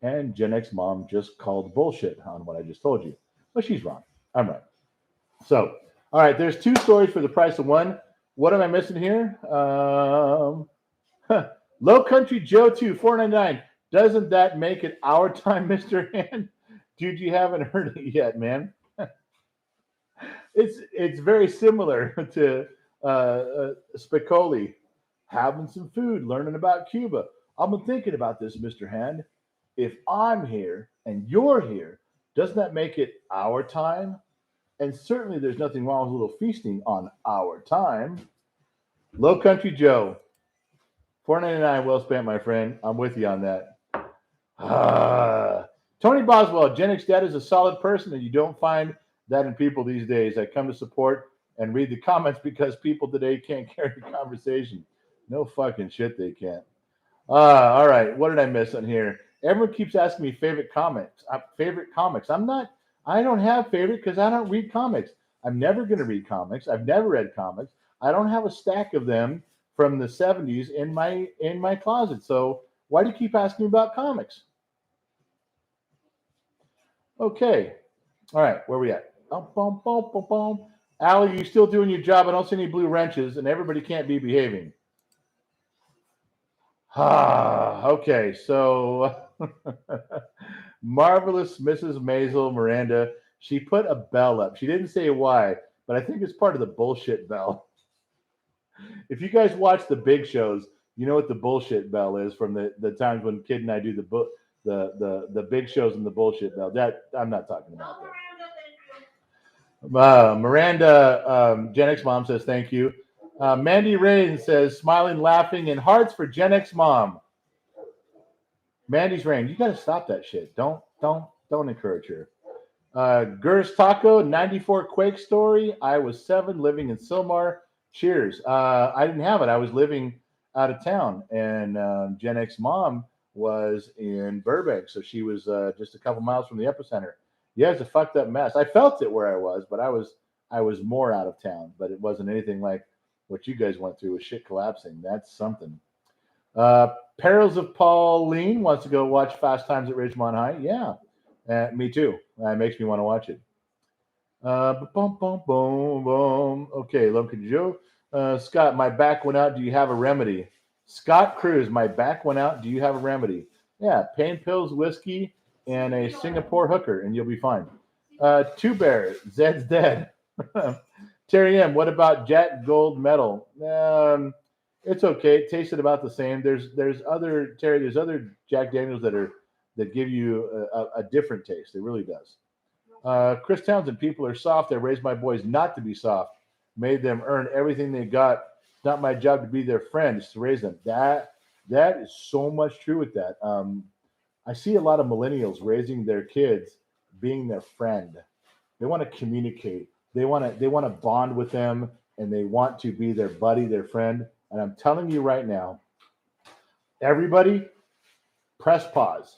And Gen X mom just called bullshit on what I just told you. But she's wrong. I'm right. So, all right, there's 2 stories for the price of 1. What am I missing here? Low Country Joe 2, $4.99. Doesn't that make it our time, Mr. Hand? Dude, you haven't heard it yet, man. It's very similar to Spicoli having some food, learning about Cuba. I've been thinking about this, Mr. Hand. If I'm here and you're here, doesn't that make it our time? And certainly there's nothing wrong with a little feasting on our time. Low Country Joe, $4.99, well spent, my friend. I'm with you on that. Tony Boswell, Gen X Dad is a solid person, and you don't find that in people these days. I come to support and read the comments because people today can't carry the conversation. No fucking shit, they can't. All right, what did I miss on here? Everyone keeps asking me favorite comics. I don't have favorite because I don't read comics. I'm never going to read comics. I've never read comics. I don't have a stack of them from the 70s in my closet. So why do you keep asking me about comics? Okay. All right, where we at? Allie, you still doing your job? I don't see any blue wrenches, and everybody can't be behaving. Okay, so Marvelous Mrs. Maisel Miranda, she put a bell up. She didn't say why, but I think it's part of the bullshit bell. If you guys watch the big shows, You know what the bullshit bell is from the times when Kid and I do the big shows in the bullshit bell. That I'm not talking about that. Miranda, Gen X Mom says thank you. Mandy Rain says smiling, laughing, and hearts for Gen X Mom. Mandy's Rain, you got to stop that shit. Don't encourage her. Gers Taco, 94 Quake story. I was 7 living in Silmar. Cheers. I didn't have it. I was living out of town, and Gen X Mom was in Burbank, so she was just a couple miles from the epicenter. Yeah, it's a fucked up mess. I felt it where I was, but I was more out of town. But it wasn't anything like what you guys went through with shit collapsing. That's something. Perils of Pauline wants to go watch Fast Times at Ridgemont High. Yeah, me too. That makes me want to watch it. Boom, boom, boom, boom. Okay, Lumpkin Joe. Scott, my back went out. Do you have a remedy? Scott Cruz, my back went out. Do you have a remedy? Yeah, pain pills, whiskey, and a Singapore hooker, and you'll be fine. Two Bear, Zed's dead. Terry M, what about Jack Gold Medal? It's okay. It tasted about the same. There's other Terry. There's other Jack Daniels that give you a different taste. It really does. Chris Townsend, people are soft. I raised my boys not to be soft. Made them earn everything they got. It's not my job to be their friend. It's to raise them. That is so much true with that. I see a lot of millennials raising their kids, being their friend. They want to communicate. They want to bond with them, and they want to be their buddy, their friend. And I'm telling you right now, everybody, press pause.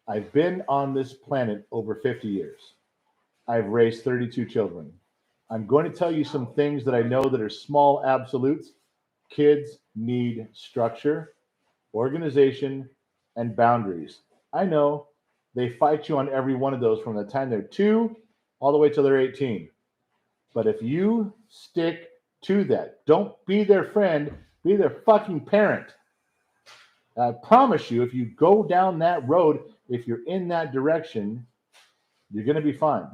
I've been on this planet over 50 years. I've raised 32 children. I'm going to tell you some things that I know that are small absolutes. Kids need structure, organization, and boundaries. I know they fight you on every one of those from the time they're 2 all the way till they're 18. But if you stick to that, don't be their friend, be their fucking parent. I promise you, if you go down that road, if you're in that direction, you're going to be fine.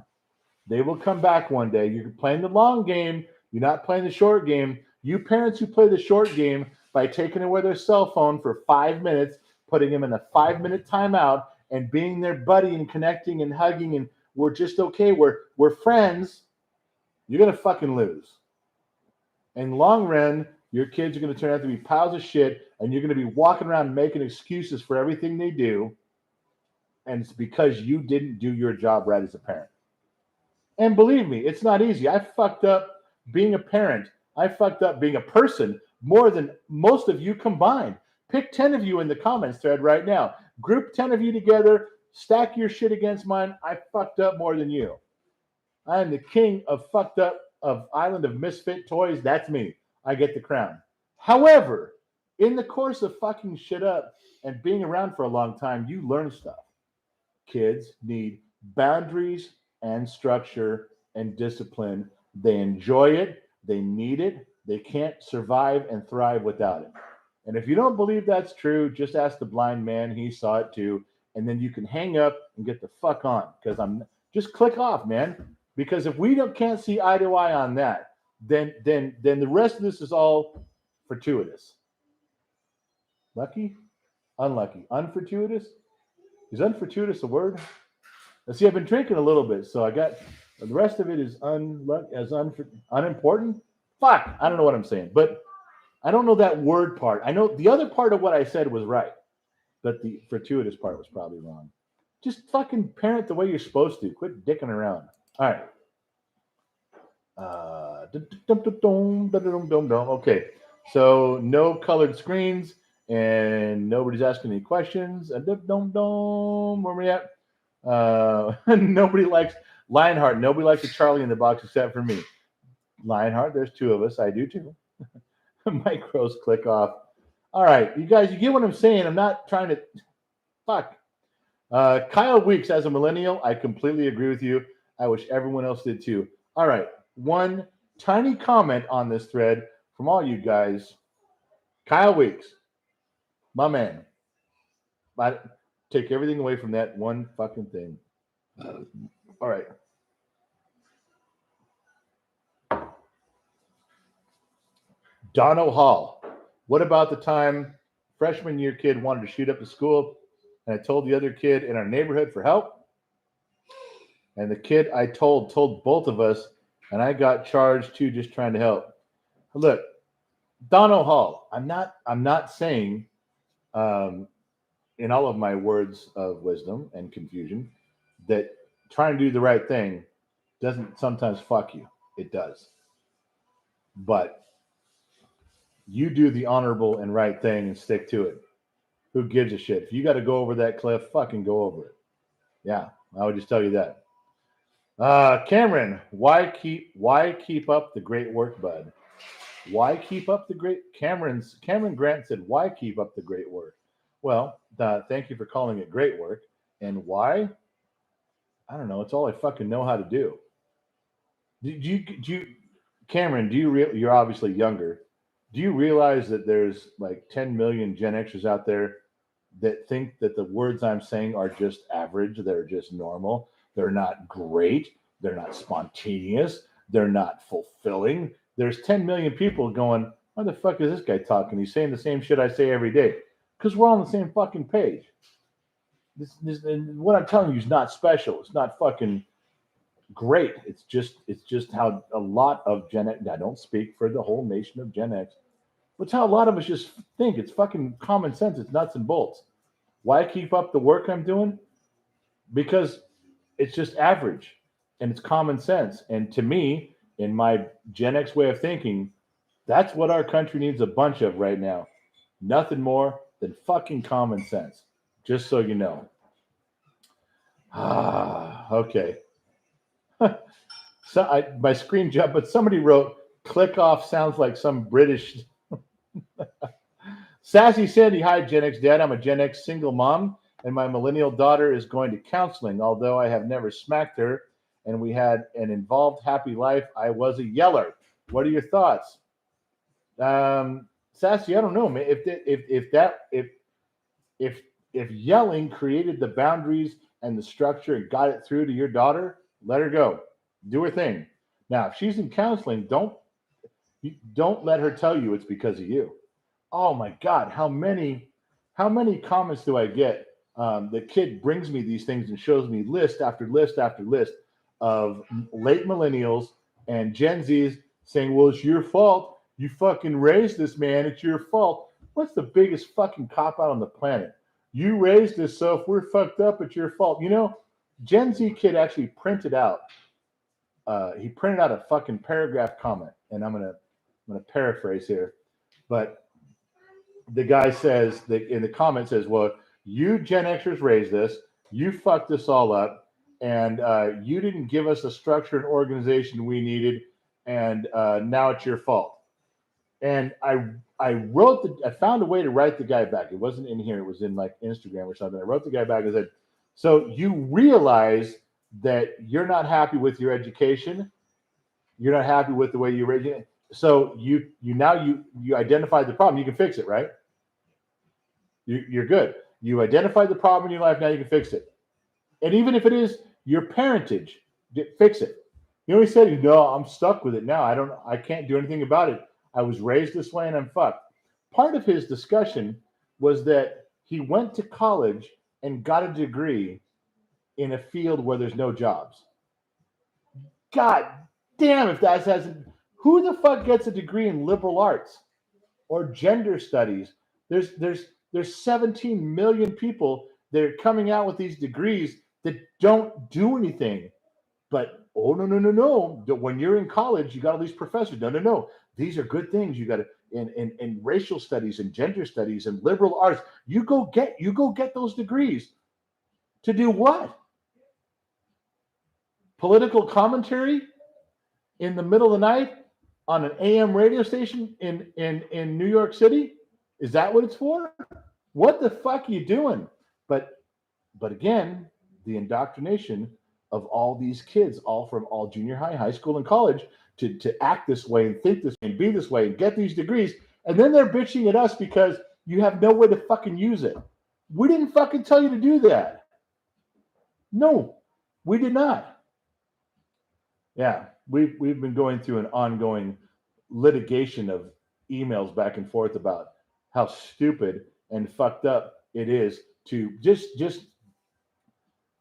They will come back one day. You're playing the long game. You're not playing the short game. You parents who play the short game by taking away their cell phone for 5 minutes, putting them in a 5-minute timeout, and being their buddy and connecting and hugging, and we're just okay. We're friends. You're going to fucking lose. In the long run, your kids are going to turn out to be piles of shit, and you're going to be walking around making excuses for everything they do, and it's because you didn't do your job right as a parent. And believe me, it's not easy. I fucked up being a parent. I fucked up being a person more than most of you combined. Pick 10 of you in the comments thread right now. Group 10 of you together. Stack your shit against mine. I fucked up more than you. I am the king of fucked up of Island of Misfit Toys. That's me. I get the crown. However, in the course of fucking shit up and being around for a long time, you learn stuff. Kids need boundaries and structure and discipline. They enjoy it. They need it. They can't survive and thrive without it. And if you don't believe that's true, just ask the blind man. He saw it too. And then you can hang up and get the fuck on, because just click off, man. Because if we can't see eye to eye on that, then the rest of this is all fortuitous. Lucky? Unlucky. Unfortuitous? Is unfortuitous a word? Let's see, I've been drinking a little bit, so I got the rest of it is unimportant. Fuck, I don't know what I'm saying, but I don't know that word part. I know the other part of what I said was right, but the fortuitous part was probably wrong. Just fucking parent the way you're supposed to. Quit dicking around. All right. Okay, so no colored screens, and nobody's asking any questions. Where we at? Nobody likes Lionheart. Nobody likes the Charlie in the box except for me. Lionheart, there's 2 of us. I do too. Micros click off. All right, you guys, you get what I'm saying. I'm not trying to fuck. Kyle Weeks, as a millennial, I completely agree with you. I wish everyone else did too. All right, one tiny comment on this thread from all you guys. Kyle Weeks, my man. But take everything away from that one fucking thing. All right. Dono Hall. What about the time freshman year kid wanted to shoot up the school and I told the other kid in our neighborhood for help? And the kid I told both of us, and I got charged too, just trying to help. Look, Donald Hall, I'm not saying in all of my words of wisdom and confusion that trying to do the right thing doesn't sometimes fuck you. It does. But you do the honorable and right thing and stick to it. Who gives a shit? If you got to go over that cliff, fucking go over it. Yeah, I would just tell you that. Cameron, why keep up the great work, bud? Why keep up the great? Cameron Grant said, why keep up the great work? Well, thank you for calling it great work. And why? I don't know. It's all I fucking know how to do. Do you Cameron, you're obviously younger. Do you realize that there's like 10 million Gen Xers out there that think that the words I'm saying are just average, they're just normal, they're not great, they're not spontaneous, they're not fulfilling? There's 10 million people going, why the fuck is this guy talking? He's saying the same shit I say every day. Because we're on the same fucking page. What I'm telling you is not special. It's not fucking great. It's just how a lot of Gen X, I don't speak for the whole nation of Gen X, but it's how a lot of us just think. It's fucking common sense. It's nuts and bolts. Why keep up the work I'm doing? Because it's just average and it's common sense. And to me, in my Gen X way of thinking, that's what our country needs a bunch of right now. Nothing more than fucking common sense. Just so you know. Okay. So my screen jumped, but somebody wrote, click off sounds like some British. Sassy Sandy, hi, Gen X dad. I'm a Gen X single mom, and my millennial daughter is going to counseling. Although I have never smacked her, and we had an involved, happy life, I was a yeller. What are your thoughts? Sassy, I don't know, man. If yelling created the boundaries and the structure and got it through to your daughter, let her go. Do her thing. Now, if she's in counseling, don't let her tell you it's because of you. Oh my God, how many comments do I get? The kid brings me these things and shows me list after list after list of late millennials and Gen Zs saying, well, it's your fault. You fucking raised this man. It's your fault. What's the biggest fucking cop out on the planet? You raised this, so if we're fucked up, it's your fault. You know, Gen Z kid actually printed out. He printed out a fucking paragraph comment, and I'm gonna paraphrase here, but the guy says that in the comment says, "Well, you Gen Xers raised this. You fucked this all up, and you didn't give us the structure and organization we needed, and now it's your fault." And I found a way to write the guy back. It wasn't in here. It was in like Instagram or something. I wrote the guy back and said, so you realize that you're not happy with your education. You're not happy with the way you raise it. So you identified the problem. You can fix it, right? You're good. You identified the problem in your life. Now you can fix it. And even if it is your parentage, fix it. You know, he said, no, I'm stuck with it now. I can't do anything about it. I was raised this way and I'm fucked. Part of his discussion was that he went to college and got a degree in a field where there's no jobs. God damn, if that hasn't. Who the fuck gets a degree in liberal arts or gender studies? There's 17 million people that are coming out with these degrees that don't do anything. But no. When you're in college, you got all these professors. No. These are good things. You got to in racial studies and gender studies and liberal arts. You go get those degrees. To do what? Political commentary in the middle of the night on an AM radio station in New York City? Is that what it's for? What the fuck are you doing? But again, the indoctrination of all these kids, all from all junior high, high school, and college, to act this way and think this way and be this way and get these degrees, and then they're bitching at us because you have no way to fucking use it. We didn't fucking tell you to do that. No, we did not. Yeah, we've been going through an ongoing litigation of emails back and forth about how stupid and fucked up it is to just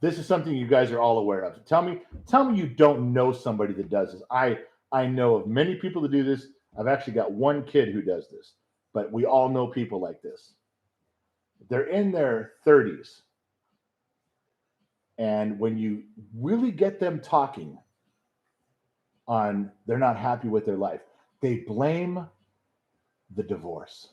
this is something you guys are all aware of. Tell me you don't know somebody that does this. I know of many people that do this. I've actually got one kid who does this, but we all know people like this. They're in their 30s. And when you really get them talking on they're not happy with their life, they blame the divorce.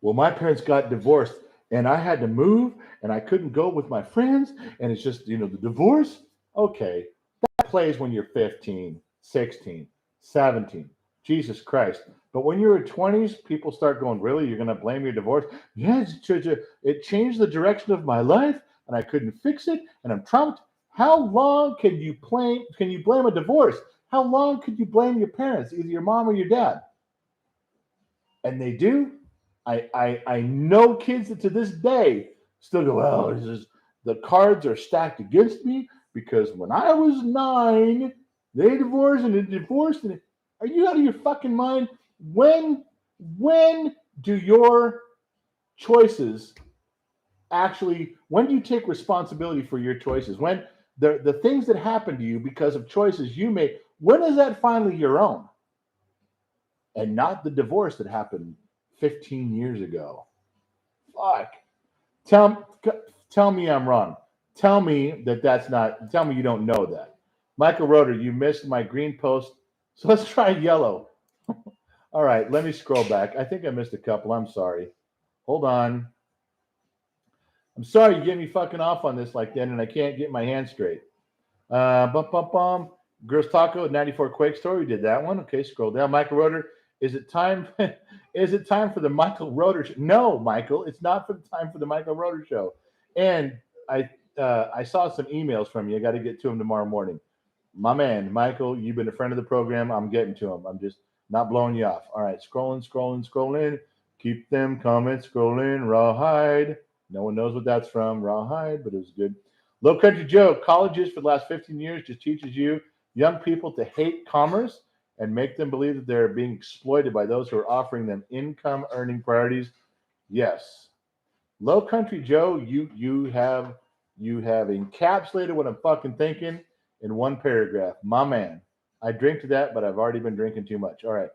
Well, my parents got divorced and I had to move and I couldn't go with my friends. And it's just, the divorce. Okay. That plays when you're 15, 16, 17. Jesus Christ. But when you're in 20s, people start going, really? You're going to blame your divorce? Yes, it changed the direction of my life and I couldn't fix it. And I'm traumatized. How long can you blame a divorce? How long could you blame your parents, either your mom or your dad? And they do. I know kids that to this day still go, well, the cards are stacked against me because when I was 9, they divorced and it divorced. And are you out of your fucking mind? When do your choices when do you take responsibility for your choices? When the things that happen to you because of choices you made, when is that finally your own? And not the divorce that happened 15 years ago. Fuck. Tell me I'm wrong. Tell me tell me you don't know that. Michael Roeder, you missed my green post. So let's try yellow. All right, let me scroll back. I think I missed a couple. I'm sorry. Hold on. I'm sorry you get me fucking off on this like that and I can't get my hand straight. Girls Taco 94 Quake Story. We did that one. Okay, scroll down. Michael Roeder. Is it time for the Michael Roeder show? No, Michael, it's not for the time for the Michael Roeder show. And I saw some emails from you. I got to get to them tomorrow morning. My man, Michael, you've been a friend of the program. I'm getting to them. I'm just not blowing you off. All right, scrolling. Keep them comments scrolling. Rawhide. No one knows what that's from. Rawhide, but it was good. Low Country Joe, colleges for the last 15 years just teaches you young people to hate commerce and make them believe that they're being exploited by those who are offering them income earning priorities. Yes. Low Country Joe, you have encapsulated what I'm fucking thinking in one paragraph. My man. I drink to that, but I've already been drinking too much. All right.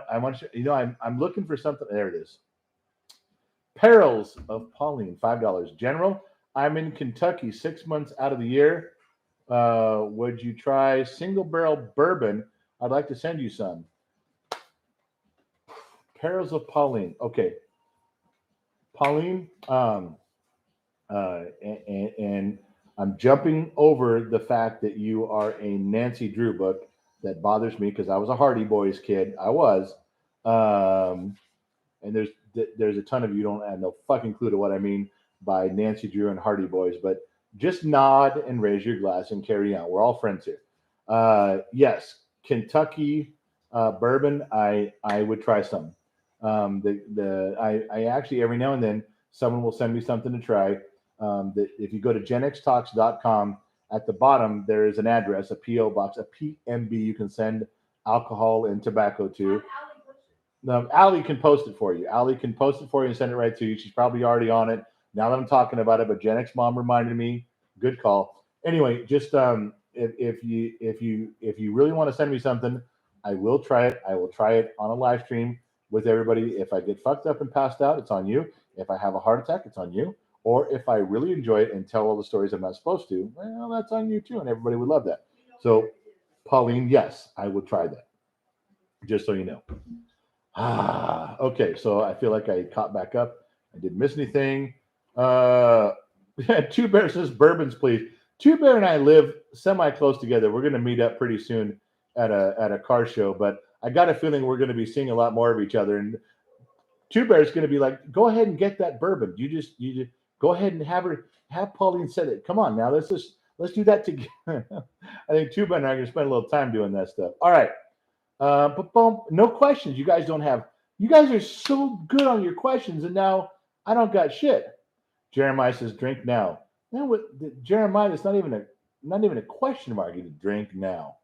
I'm looking for something. There it is. Perils of Pauline, $5. General, I'm in Kentucky 6 months out of the year. Would you try single barrel bourbon? I'd like to send you some. Perils of Pauline. Okay. Pauline, and I'm jumping over the fact that you are a Nancy Drew book. That bothers me because I was a Hardy Boys kid. I was. And there's a ton of you don't have no fucking clue to what I mean by Nancy Drew and Hardy Boys, but just nod and raise your glass and carry on. We're all friends here. Yes, Kentucky bourbon. I would try some. I actually every now and then someone will send me something to try. If you go to genxtalks.com, at the bottom there is an address, a PO box, a PMB you can send alcohol and tobacco to. Allie can post it for you. Allie can post it for you and send it right to you. She's probably already on it now that I'm talking about it. But Gen X Mom reminded me. Good call. Anyway, just if you really want to send me something, I will try it. I will try it on a live stream with everybody. If I get fucked up and passed out, it's on you. If I have a heart attack, it's on you. Or if I really enjoy it and tell all the stories I'm not supposed to, well, that's on you too, and everybody would love that. So, Pauline, yes, I would try that. Just so you know. Okay, so I feel like I caught back up. I didn't miss anything. Two Bear says bourbons, please. Two Bear and I live semi-close together. We're going to meet up pretty soon at a car show, but I got a feeling we're going to be seeing a lot more of each other. And Two Bear is going to be like, go ahead and get that bourbon. You just go ahead and have Pauline said it. Come on now, let's do that together. I think Two Bear and I are going to spend a little time doing that stuff. All right. No questions. You guys don't have. You guys are so good on your questions, and now I don't got shit. Jeremiah says, "Drink now." Now, Jeremiah, it's not even a question mark. You drink now.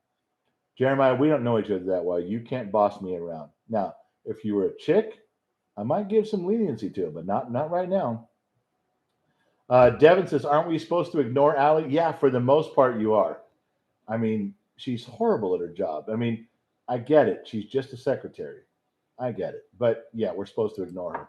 Jeremiah, we don't know each other that well. You can't boss me around. Now, If you were a chick, I might give some leniency to it, but not right now. Devin says, aren't we supposed to ignore Allie? Yeah, for the most part, you are. I mean, she's horrible at her job. I mean, I get it. She's just a secretary. I get it. But yeah, we're supposed to ignore her.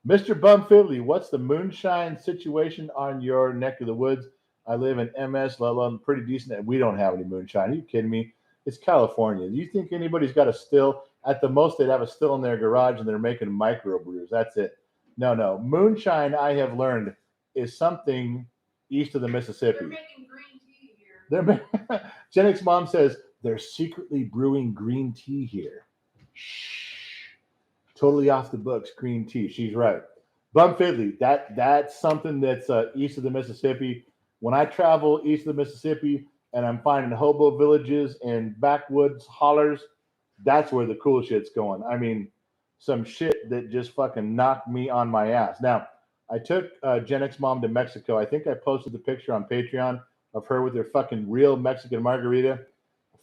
Mr. Bumfiddly, what's the moonshine situation on your neck of the woods? I live in MS, let alone pretty decent, and we don't have any moonshine. Are you kidding me? It's California. Do you think anybody's got a still? At the most, they'd have a still in their garage and they're making microbrews. That's it. No. Moonshine, I have learned, is something east of the Mississippi. They're making green tea here. Gen X Mom says they're secretly brewing green tea here. Shh. Totally off the books, green tea. She's right. Bumfiddly, that's something that's east of the Mississippi. When I travel east of the Mississippi and I'm finding hobo villages and backwoods hollers, that's where the cool shit's going. I mean, some shit that just fucking knocked me on my ass. Now, I took Gen X Mom to Mexico. I think I posted the picture on Patreon of her with her fucking real Mexican margarita,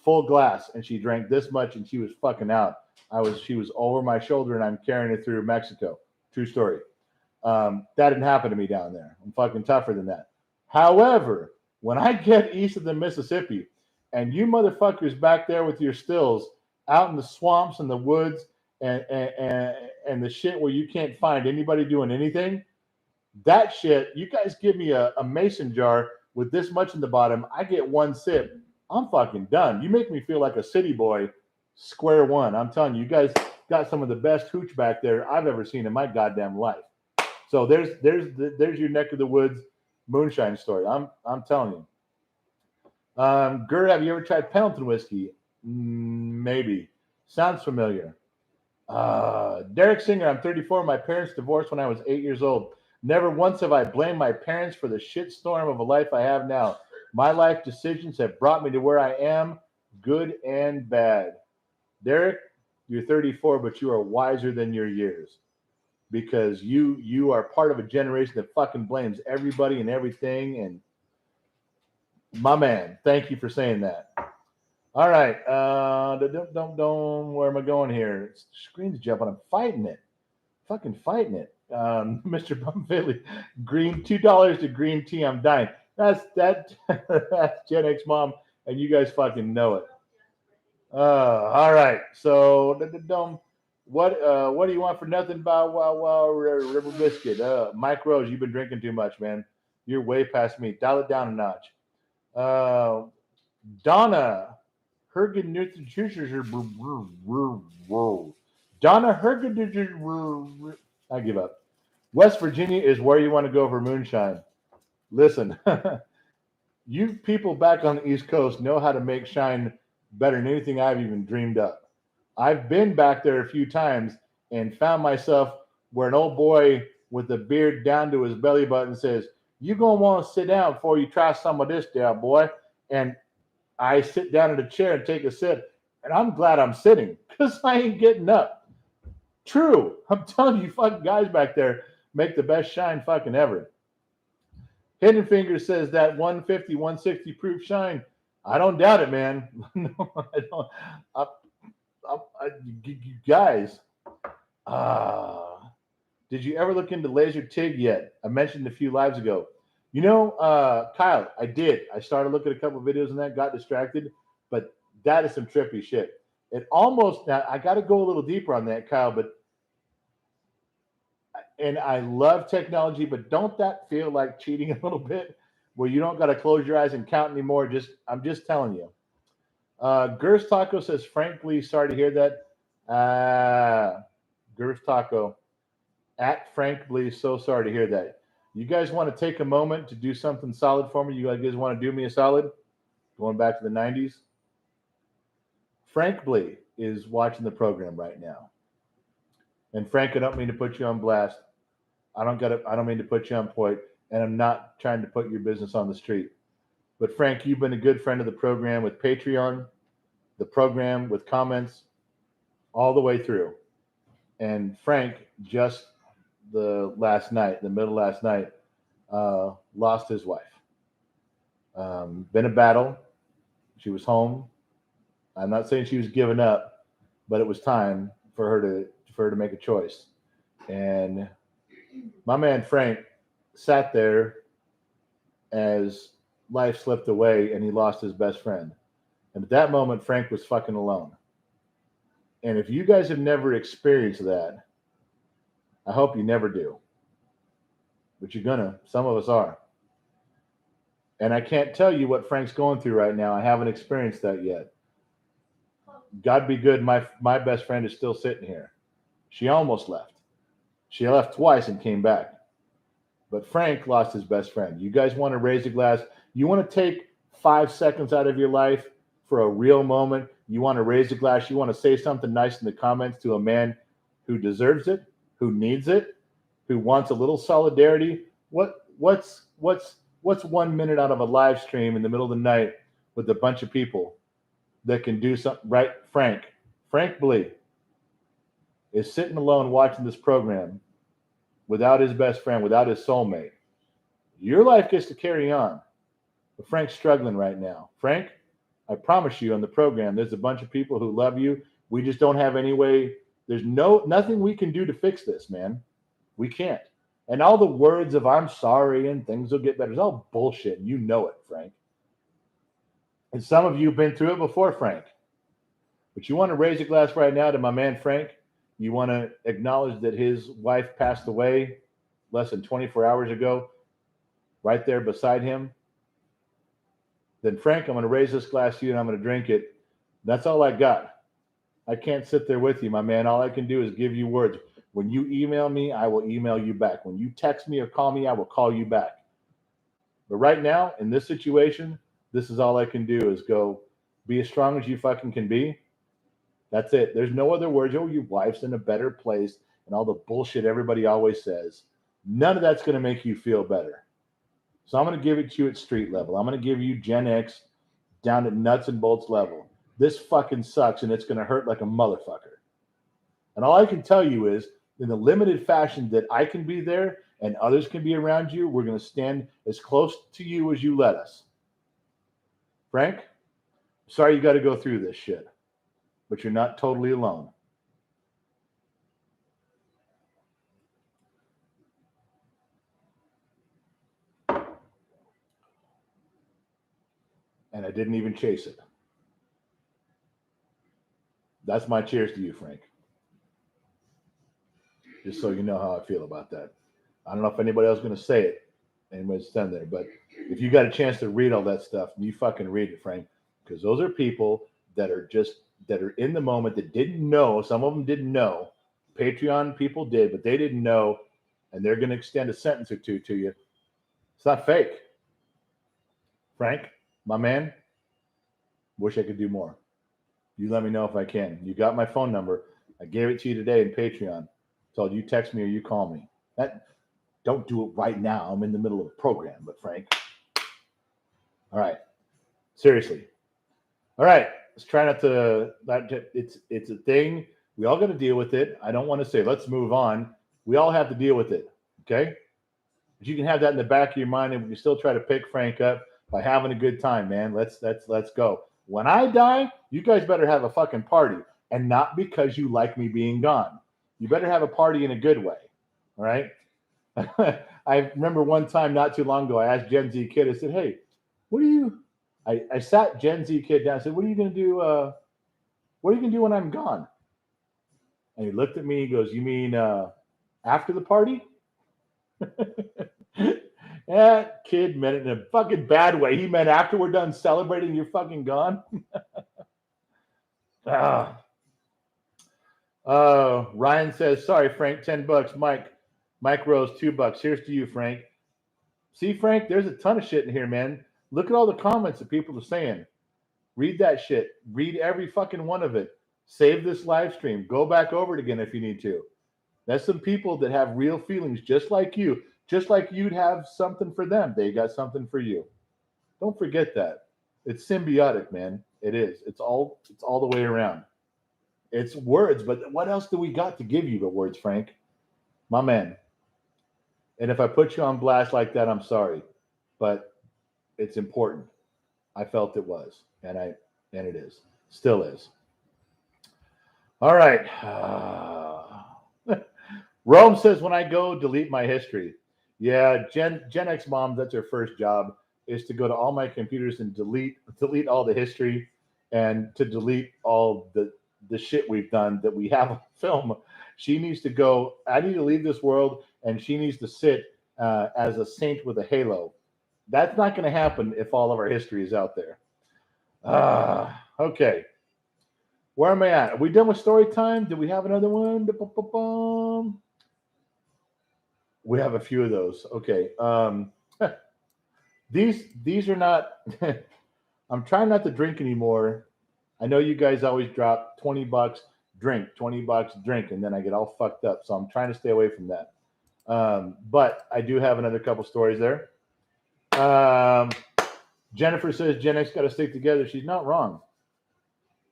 full glass, and she drank this much and she was fucking out. She was over my shoulder and I'm carrying her through Mexico. True story. That didn't happen to me down there. I'm fucking tougher than that. However, when I get east of the Mississippi and you motherfuckers back there with your stills out in the swamps and the woods and the shit where you can't find anybody doing anything, that shit, you guys give me a mason jar with this much in the bottom, I get one sip, I'm fucking done. You make me feel like a city boy, square one. I'm telling you, you guys got some of the best hooch back there I've ever seen in my goddamn life. So there's your neck of the woods moonshine story. I'm telling you. Gert, have you ever tried Pendleton whiskey? Maybe. Sounds familiar. Derek Singer, I'm 34. My parents divorced when I was 8 years old. Never once have I blamed my parents for the shitstorm of a life I have now. My life decisions have brought me to where I am, good and bad. Derek, you're 34, but you are wiser than your years. Because you are part of a generation that fucking blames everybody and everything. And my man, thank you for saying that. All right. Where am I going here? Screen's jumping. I'm fighting it. Fucking fighting it. Mr. Bumfiddly, $2 to green tea. I'm dying. That's Gen X Mom, and you guys fucking know it. All right. So what do you want for nothing? Wow, River Biscuit. Mike Rose, you've been drinking too much, man. You're way past me. Dial it down a notch. Donna Hergen. Donna Hergen. I give up. West Virginia is where you want to go for moonshine. Listen, you people back on the East Coast know how to make shine better than anything I've even dreamed up. I've been back there a few times and found myself where an old boy with a beard down to his belly button says, "You gonna want to sit down before you try some of this there, boy." And I sit down in a chair and take a sip, and I'm glad I'm sitting because I ain't getting up. True. I'm telling you, fucking guys back there make the best shine fucking ever. Hidden Finger says that 150, 160 proof shine. I don't doubt it, man. No, I don't. You guys, did you ever look into laser TIG yet? I mentioned a few lives ago. You know, Kyle, I did. I started looking at a couple of videos and that, got distracted, but that is some trippy shit. It almost, now I got to go a little deeper on that, Kyle, and I love technology, but don't that feel like cheating a little bit where you don't got to close your eyes and count anymore? I'm just telling you. Gers Taco says, frankly, sorry to hear that. Gers Taco, at frankly, so sorry to hear that. You guys want to take a moment to do something solid for me? You guys want to do me a solid? Going back to the 90s? Frank Blee is watching the program right now. And Frank, I don't mean to put you on blast. I don't mean to put you on point, and I'm not trying to put your business on the street. But Frank, you've been a good friend of the program with Patreon, the program with comments, all the way through. And Frank just the middle of last night, lost his wife. Been a battle. She was home. I'm not saying she was giving up, but it was time for her to for her to make a choice. And my man Frank sat there as life slipped away and he lost his best friend. And at that moment, Frank was fucking alone. And if you guys have never experienced that, I hope you never do. But you're gonna. Some of us are. And I can't tell you what Frank's going through right now. I haven't experienced that yet. God be good, my best friend is still sitting here. She almost left. She left twice and came back. But Frank lost his best friend. You guys want to raise a glass? You want to take 5 seconds out of your life for a real moment? You want to raise a glass? You want to say something nice in the comments to a man who deserves it, who needs it, who wants a little solidarity? What's 1 minute out of a live stream in the middle of the night with a bunch of people that can do something right? Frank Blee is sitting alone watching this program without his best friend, without his soulmate. Your life gets to carry on. But Frank's struggling right now. Frank, I promise you on the program, there's a bunch of people who love you. We just don't have any way. There's nothing we can do to fix this, man. We can't. And all the words of I'm sorry and things will get better is all bullshit. And you know it, Frank. And some of you have been through it before, Frank. But you want to raise a glass right now to my man, Frank. You want to acknowledge that his wife passed away less than 24 hours ago, right there beside him. Then, Frank, I'm going to raise this glass to you and I'm going to drink it. That's all I got. I can't sit there with you, my man. All I can do is give you words. When you email me, I will email you back. When you text me or call me, I will call you back. But right now, in this situation, this is all I can do is go be as strong as you fucking can be. That's it. There's no other words. Oh, your wife's in a better place and all the bullshit everybody always says. None of that's going to make you feel better. So I'm going to give it to you at street level. I'm going to give you Gen X down at nuts and bolts level. This fucking sucks and it's going to hurt like a motherfucker. And all I can tell you is in the limited fashion that I can be there and others can be around you, we're going to stand as close to you as you let us. Frank, sorry you got to go through this shit, but you're not totally alone. And I didn't even chase it. That's my cheers to you, Frank. Just so you know how I feel about that. I don't know if anybody else is going to say it. Anybody's done there. But if you got a chance to read all that stuff, you fucking read it, Frank. Because those are people that are in the moment that didn't know. Some of them didn't know. Patreon people did, but they didn't know. And they're going to extend a sentence or two to you. It's not fake. Frank, my man, wish I could do more. You let me know if I can. You got my phone number. I gave it to you today in Patreon. Told you text me or you call me. Don't do it right now. I'm in the middle of a program, but Frank. All right. Seriously. All right. Let's try not to. It's a thing. We all got to deal with it. I don't want to say let's move on. We all have to deal with it. Okay. But you can have that in the back of your mind, and we can still try to pick Frank up by having a good time, man. Let's go. When I die, you guys better have a fucking party, and not because you like me being gone. You better have a party in a good way. All right. I remember one time not too long ago, I asked Gen Z kid, I said, hey, what do you, I sat Gen Z kid down, I said, what are you going to do? What are you going to do when I'm gone? And he looked at me, he goes, you mean after the party? That kid meant it in a fucking bad way. He meant after we're done celebrating, you're fucking gone. Ryan says, sorry, Frank, $10. Mike Rose, $2. Here's to you, Frank. See, Frank, there's a ton of shit in here, man. Look at all the comments that people are saying. Read that shit. Read every fucking one of it. Save this live stream. Go back over it again if you need to. That's some people that have real feelings just like you. Just like you'd have something for them. They got something for you. Don't forget that. It's symbiotic, man. It is. It's all the way around. It's words, but what else do we got to give you but words, Frank? My man. And if I put you on blast like that, I'm sorry. But it's important. I felt it was. And it is. Still is. All right. Rome says, when I go, delete my history. Yeah, Gen X mom, that's her first job, is to go to all my computers and delete all the history and to delete all the shit we've done that we have on film. She needs to go. I need to leave this world, and she needs to sit as a saint with a halo. That's not going to happen if all of our history is out there. Okay. Where am I at? Are we done with story time? Do we have another one? We have a few of those. Okay. These are not. I'm trying not to drink anymore. I know you guys always drop $20, drink, $20, drink, and then I get all fucked up. So I'm trying to stay away from that. But I do have another couple stories there. Jennifer says Gen X got to stick together. She's not wrong.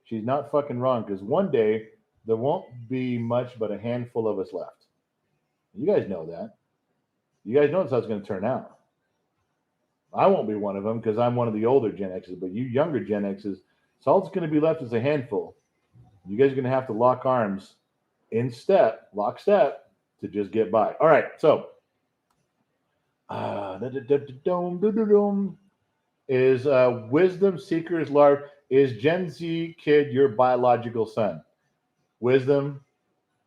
She's not fucking wrong, because one day there won't be much but a handful of us left. You guys know that. You guys know that's how it's going to turn out. I won't be one of them because I'm one of the older Gen X's, but you younger Gen X's, it's all that's going to be left is a handful. You guys are going to have to lock arms lockstep, to just get by. All right, so is Wisdom Seeker's Larve. Is Gen Z kid your biological son? Wisdom,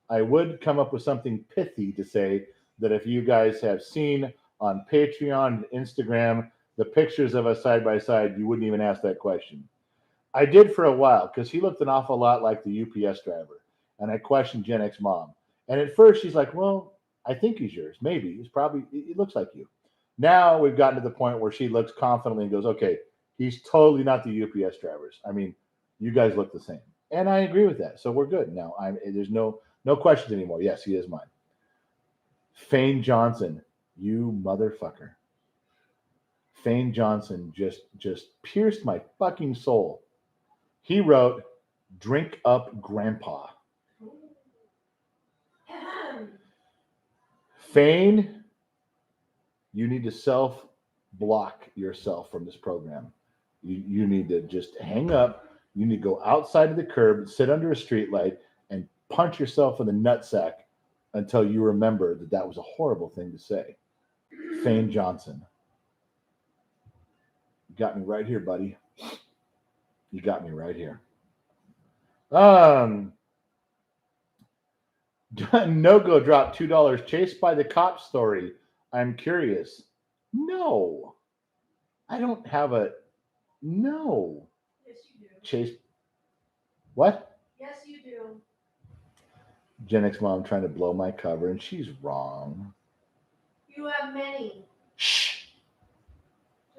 I would come up with something pithy to say that if you guys have seen on Patreon and Instagram the pictures of us side by side, you wouldn't even ask that question. I did for a while because he looked an awful lot like the UPS driver, and I questioned Gen X mom. And at first she's like, well, I think he's yours. Maybe. It looks like you. Now we've gotten to the point where she looks confidently and goes, okay, he's totally not the UPS drivers. I mean, you guys look the same. And I agree with that. So we're good. Now there's no questions anymore. Yes, he is mine. Fane Johnson, you motherfucker. Fane Johnson just pierced my fucking soul. He wrote, "Drink up, Grandpa." Fane, you need to self-block yourself from this program. You need to just hang up. You need to go outside of the curb, sit under a streetlight, and punch yourself in the nutsack until you remember that was a horrible thing to say. Fane Johnson. You got me right here, buddy. You got me right here. No-Go dropped $2. Chased by the cop story. I'm curious. No. I don't have a... No. Yes, you do. Chase... What? Yes, you do. Gen X mom trying to blow my cover, and she's wrong. You have many. Shh.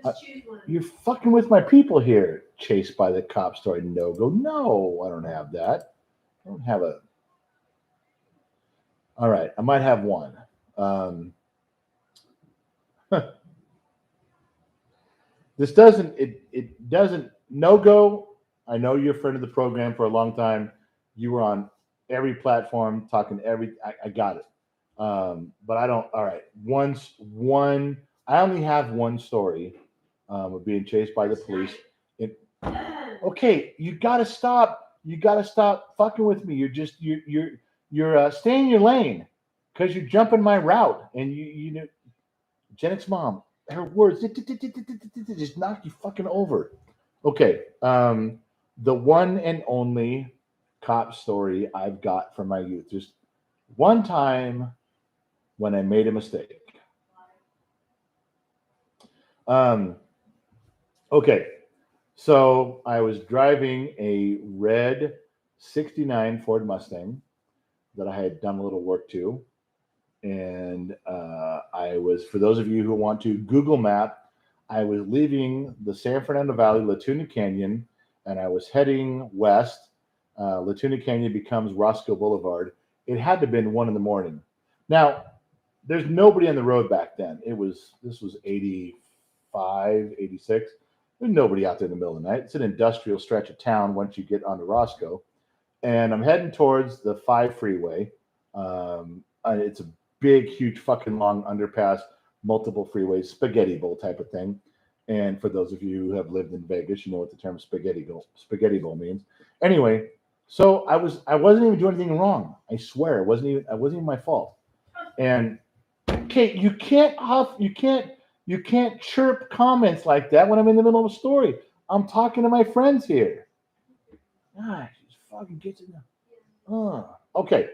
Just choose one. You're fucking with my people here. Chased by the cop story. No-Go. No, I don't have that. I don't have a... All right, I might have one. This doesn't, it doesn't, No-Go, I know you're a friend of the program for a long time. You were on every platform, talking I got it. But I don't, all right, I only have one story of being chased by the police. Okay, you gotta stop fucking with me. You're staying in your lane because you're jumping my route, and you know, Gen X mom, her words just knock you fucking over. Okay, the one and only cop story I've got from my youth. Just one time when I made a mistake. Okay, so I was driving a red '69 Ford Mustang that I had done a little work to. And I was, for those of you who want to Google map, I was leaving the San Fernando Valley, Latuna Canyon, and I was heading west. Latuna Canyon becomes Roscoe Boulevard. It had to have been 1 a.m. Now, there's nobody on the road back then. This was 85, 86. There's nobody out there in the middle of the night. It's an industrial stretch of town once you get onto Roscoe. And I'm heading towards the 5 freeway. It's a big, huge, fucking long underpass, multiple freeways, spaghetti bowl type of thing. And for those of you who have lived in Vegas, you know what the term spaghetti bowl means. Anyway, so I wasn't even doing anything wrong. I swear, it wasn't even my fault. And Kate, you can't huff, you can't chirp comments like that when I'm in the middle of a story. I'm talking to my friends here. Gosh, just fucking gets in there. Okay.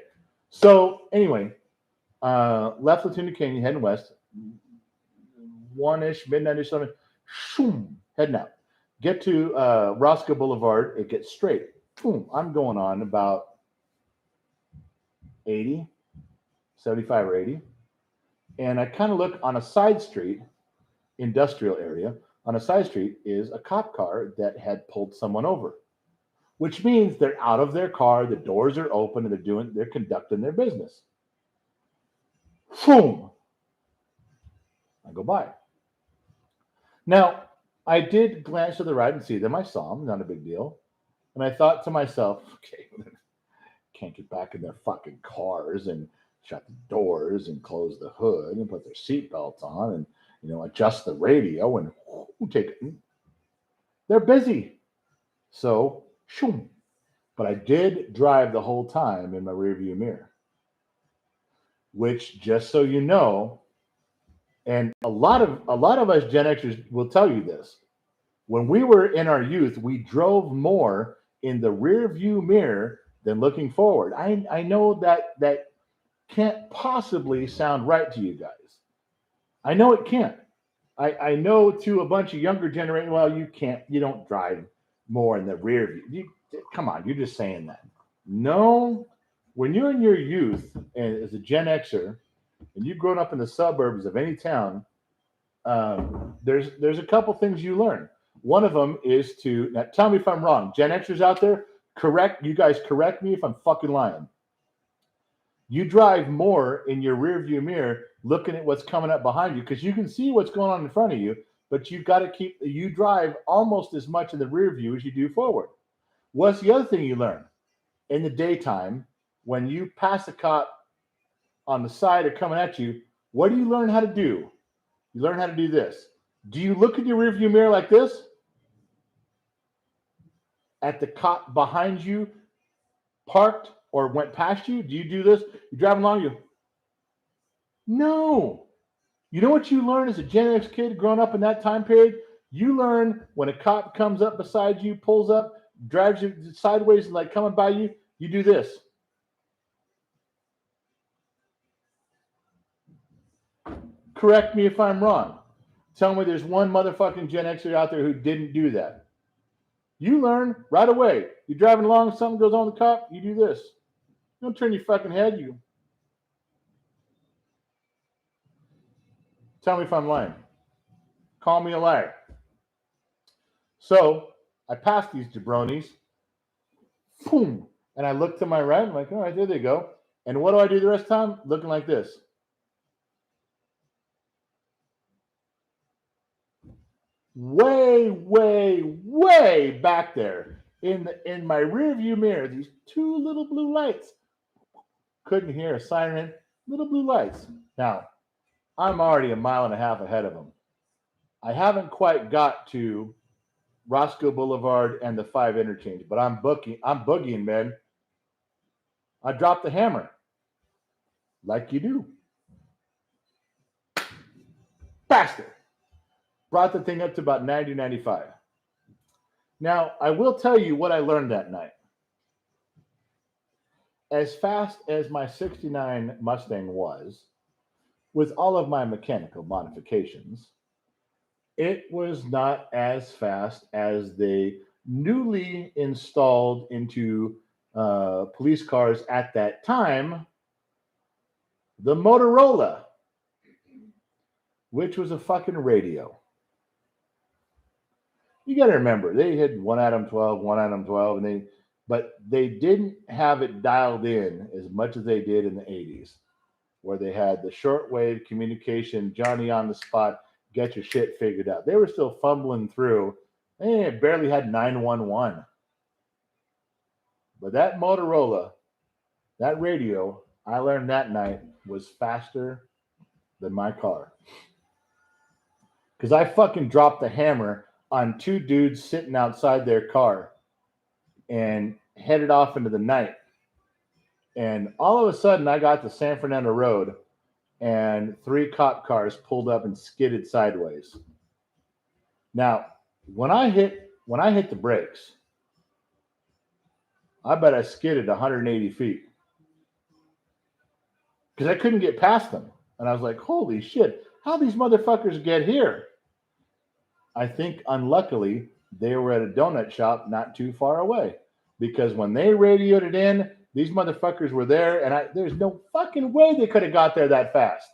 So anyway, left Latuna Canyon, heading west. 1-ish, midnight-ish, something. Shoom, heading out. Get to Roscoe Boulevard. It gets straight. Boom. I'm going on about 80, 75 or 80. And I kind of look on a side street, industrial area. On a side street is a cop car that had pulled someone over, which means they're out of their car. The doors are open and they're conducting their business. Boom. I go by. Now, I did glance to the right and see them. I saw them, not a big deal. And I thought to myself, okay, can't get back in their fucking cars and shut the doors and close the hood and put their seatbelts on and, adjust the radio and take it. They're busy. So, shoom. But I did drive the whole time in my rearview mirror, which, just so you know, and a lot of us Gen Xers will tell you this. When we were in our youth, we drove more in the rear view mirror than looking forward. I know that can't possibly sound right to you guys. I know it can't. I know to a bunch of younger generation, well, you don't drive more in the rear view. Come on, you're just saying that. No, when you're in your youth and as a Gen Xer, and you've grown up in the suburbs of any town, there's a couple things you learn. One of them is to, now tell me if I'm wrong. Gen Xers out there, correct me if I'm fucking lying. You drive more in your rear view mirror looking at what's coming up behind you because you can see what's going on in front of you, but you drive almost as much in the rear view as you do forward. What's the other thing you learn? In the daytime, when you pass a cop on the side or coming at you, what do you learn how to do? You learn how to do this. Do you look in your rearview mirror like this? At the cop behind you, parked or went past you? Do you do this? You're driving along, No. You know what you learn as a Gen X kid growing up in that time period? You learn when a cop comes up beside you, pulls up, drives you sideways and like coming by you, you do this. Correct me if I'm wrong. Tell me there's one motherfucking Gen Xer out there who didn't do that. You learn right away. You're driving along, something goes on the cop, you do this. You don't turn your fucking head, you. Tell me if I'm lying. Call me a liar. So I passed these jabronis. Boom. And I look to my right. I'm like, all right, there they go. And what do I do the rest of the time? Looking like this. Way, way, way back there in my rearview mirror, these two little blue lights. Couldn't hear a siren. Little blue lights. Now, I'm already a mile and a half ahead of them. I haven't quite got to Roscoe Boulevard and the 5 interchange, but I'm boogieing, man. I dropped the hammer. Like you do. Faster. Brought the thing up to about 90, 95. Now, I will tell you what I learned that night. As fast as my 69 Mustang was, with all of my mechanical modifications, it was not as fast as the newly installed into police cars at that time, the Motorola, which was a fucking radio. You got to remember, they had one Atom 12, but they didn't have it dialed in as much as they did in the 80s, where they had the shortwave communication, Johnny on the spot, get your shit figured out. They were still fumbling through. They barely had 911. But that Motorola, that radio, I learned that night was faster than my car. Because I fucking dropped the hammer on two dudes sitting outside their car and headed off into the night. And all of a sudden, I got to San Fernando Road, and 3 cop cars pulled up and skidded sideways. Now, when I hit the brakes, I bet I skidded 180 feet because I couldn't get past them. And I was like, holy shit, how these motherfuckers get here? I think, unluckily, they were at a donut shop not too far away, because when they radioed it in, these motherfuckers were there, and there's no fucking way they could have got there that fast.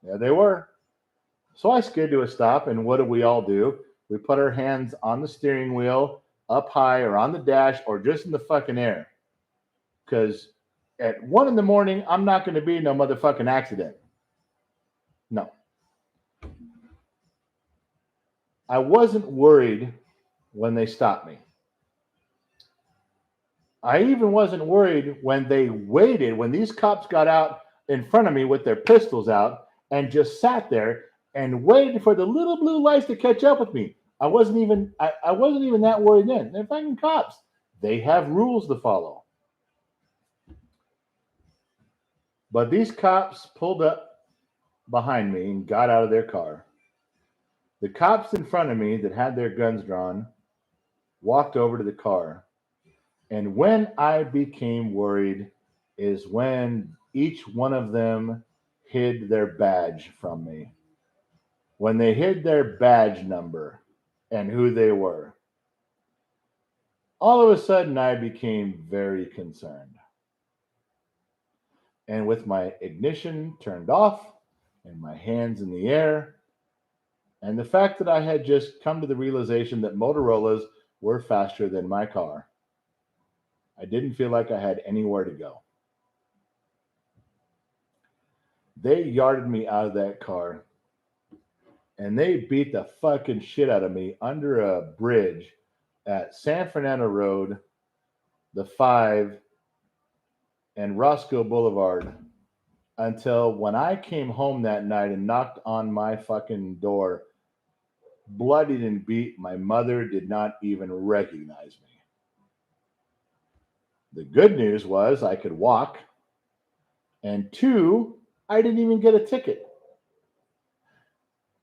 There they were. So I skid to a stop, and what do we all do? We put our hands on the steering wheel, up high, or on the dash, or just in the fucking air. Because at 1 a.m, I'm not going to be in no motherfucking accident. No. I wasn't worried when they stopped me. I even wasn't worried when they waited, when these cops got out in front of me with their pistols out and just sat there and waited for the little blue lights to catch up with me. I wasn't even that worried then. They're fucking cops. They have rules to follow. But these cops pulled up behind me and got out of their car. The cops in front of me that had their guns drawn walked over to the car. And when I became worried is when each one of them hid their badge from me. When they hid their badge number and who they were. All of a sudden, I became very concerned. And with my ignition turned off and my hands in the air, and the fact that I had just come to the realization that Motorola's were faster than my car, I didn't feel like I had anywhere to go. They yarded me out of that car, and they beat the fucking shit out of me under a bridge at San Fernando Road, the 5, and Roscoe Boulevard until when I came home that night and knocked on my fucking door, bloodied and beat, my mother did not even recognize me. The good news was I could walk, and 2, I didn't even get a ticket.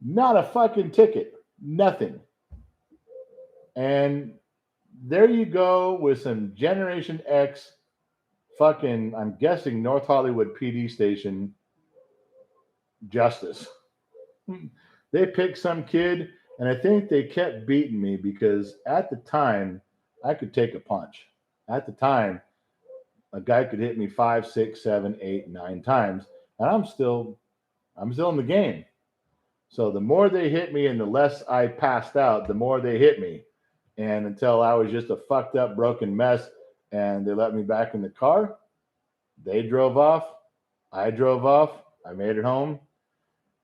Not a fucking ticket. Nothing. And there you go with some Generation X fucking, I'm guessing, North Hollywood PD station justice. They picked some kid, and I think they kept beating me because at the time, I could take a punch. At the time, a guy could hit me 5, 6, 7, 8, 9 times, and I'm still in the game. So the more they hit me and the less I passed out, the more they hit me. And until I was just a fucked up, broken mess, and they let me back in the car, they drove off. I drove off. I made it home.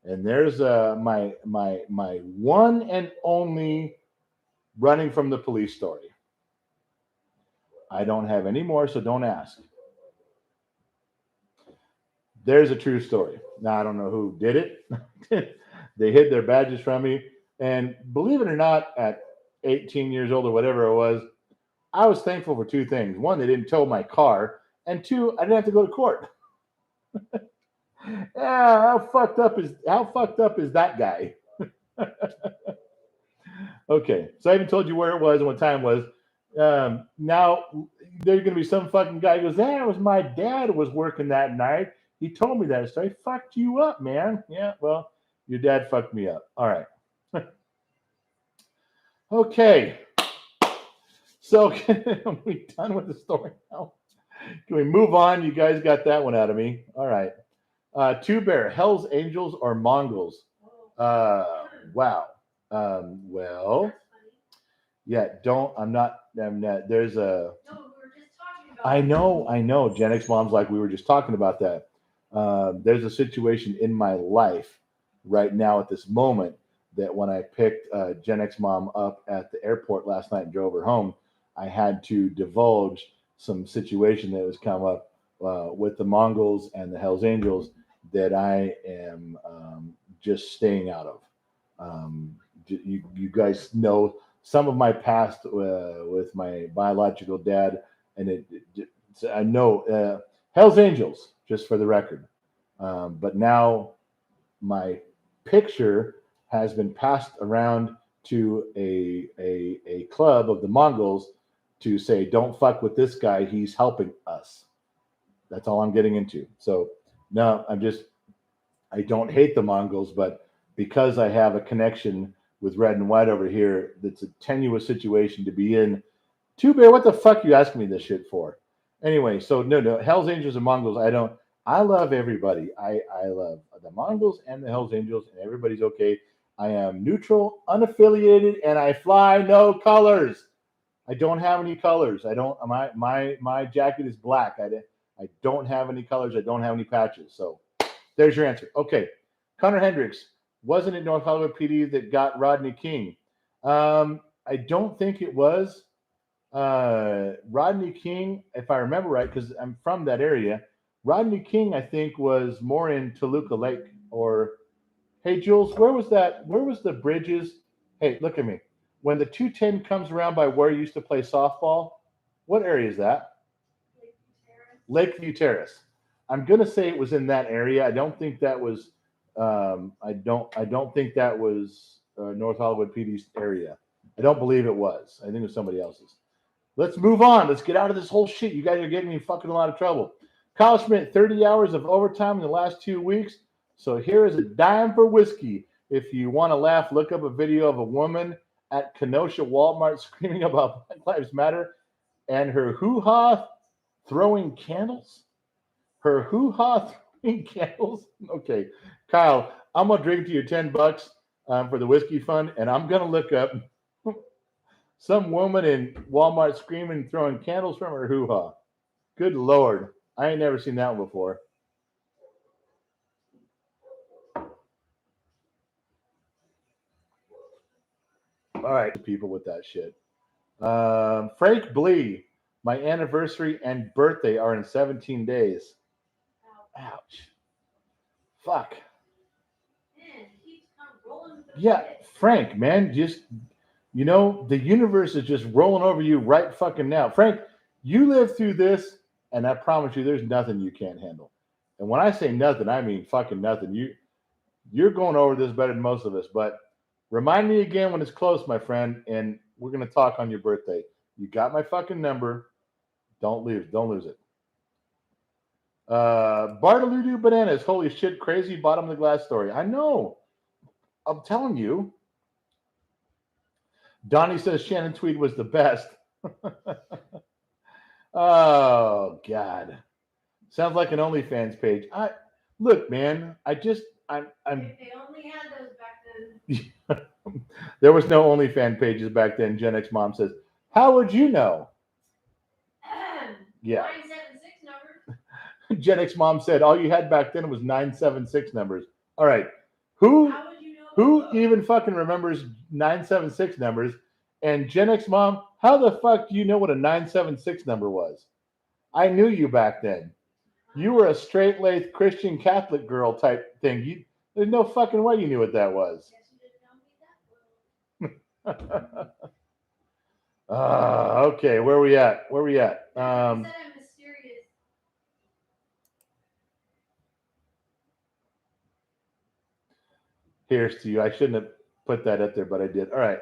And there's my one and only running from the police story. I don't have any more, so don't ask. There's a true story. Now, I don't know who did it. They hid their badges from me. And believe it or not, at 18 years old or whatever it was, I was thankful for 2 things. 1, they didn't tow my car. And 2, I didn't have to go to court. Yeah, how fucked up is that guy? Okay, so I even told you where it was and what time it was. Now there's gonna be some fucking guy who goes, "Yeah, it was my dad was working that night. He told me that, so I fucked you up, man." Yeah, well, your dad fucked me up. All right. Okay. So are we done with the story now? Can we move on? You guys got that one out of me. All right. 2 Bear, Hell's Angels or Mongols? Wow. Well, yeah, I'm not, there's a, No, we were just talking about I know. Gen X Mom's like, we were just talking about that. There's a situation in my life right now at this moment that when I picked Gen X Mom up at the airport last night and drove her home, I had to divulge some situation that was come up with the Mongols and the Hells Angels that I am just staying out of. You guys know some of my past with my biological dad, and I know Hells Angels, just for the record. But now my picture has been passed around to a club of the Mongols to say, don't fuck with this guy. He's helping us. That's all I'm getting into. So no, I don't hate the Mongols, but because I have a connection with red and white over here, that's a tenuous situation to be in. Too bad. What the fuck you asking me this shit for? Anyway, so no, Hell's Angels and Mongols. I love everybody. I love the Mongols and the Hell's Angels, and everybody's okay. I am neutral, unaffiliated, and I fly no colors. I don't have any colors. I don't. My jacket is black. I don't have any colors. I don't have any patches. So there's your answer. Okay, Connor Hendricks, wasn't it North Hollywood PD that got Rodney King? I don't think it was. Rodney King, if I remember right, because I'm from that area. Rodney King, I think, was more in Toluca Lake. Or, hey, Jules, where was that? Where was the bridges? Hey, look at me. When the 210 comes around by where you used to play softball, what area is that? Lakeview Terrace. I'm gonna say it was in that area. I don't think that was. I don't think that was North Hollywood PD's area. I don't believe it was. I think it was somebody else's. Let's move on. Let's get out of this whole shit. You guys are getting me fucking a lot of trouble. Kyle Schmidt, 30 hours of overtime in the last 2 weeks. So here is a dime for whiskey. If you want to laugh, look up a video of a woman at Kenosha Walmart screaming about Black Lives Matter and her hoo-ha throwing candles. Her hoo-ha throwing candles. Okay, Kyle, I'm going to drink to you $10 for the whiskey fund, and I'm going to look up some woman in Walmart screaming, throwing candles from her hoo-ha. Good Lord. I ain't never seen that one before. All right, people with that shit. Frank Blee, my anniversary and birthday are in 17 days. Ouch. Fuck. Yeah, Frank, man, just, the universe is just rolling over you right fucking now. Frank, you live through this, and I promise you, there's nothing you can't handle. And when I say nothing, I mean fucking nothing. You're going over this better than most of us, but remind me again when it's close, my friend, and we're going to talk on your birthday. You got my fucking number. Don't lose it. Bartoludo Bananas. Holy shit, crazy bottom of the glass story. I know. I'm telling you. Donnie says Shannon Tweed was the best. Oh, God. Sounds like an OnlyFans page. Look, man, I'm They only had those back then. There was no OnlyFans pages back then, Gen X Mom says. How would you know? Yeah. 976 numbers. Gen X Mom said all you had back then was 976 numbers. All right. Who even fucking remembers 976 numbers? And Gen X Mom, how the fuck do you know what a 976 number was? I knew you back then. You were a straight-laced Christian Catholic girl type thing. There's no fucking way you knew what that was. Okay, where are we at? Here's to you. I shouldn't have put that up there, but I did. All right.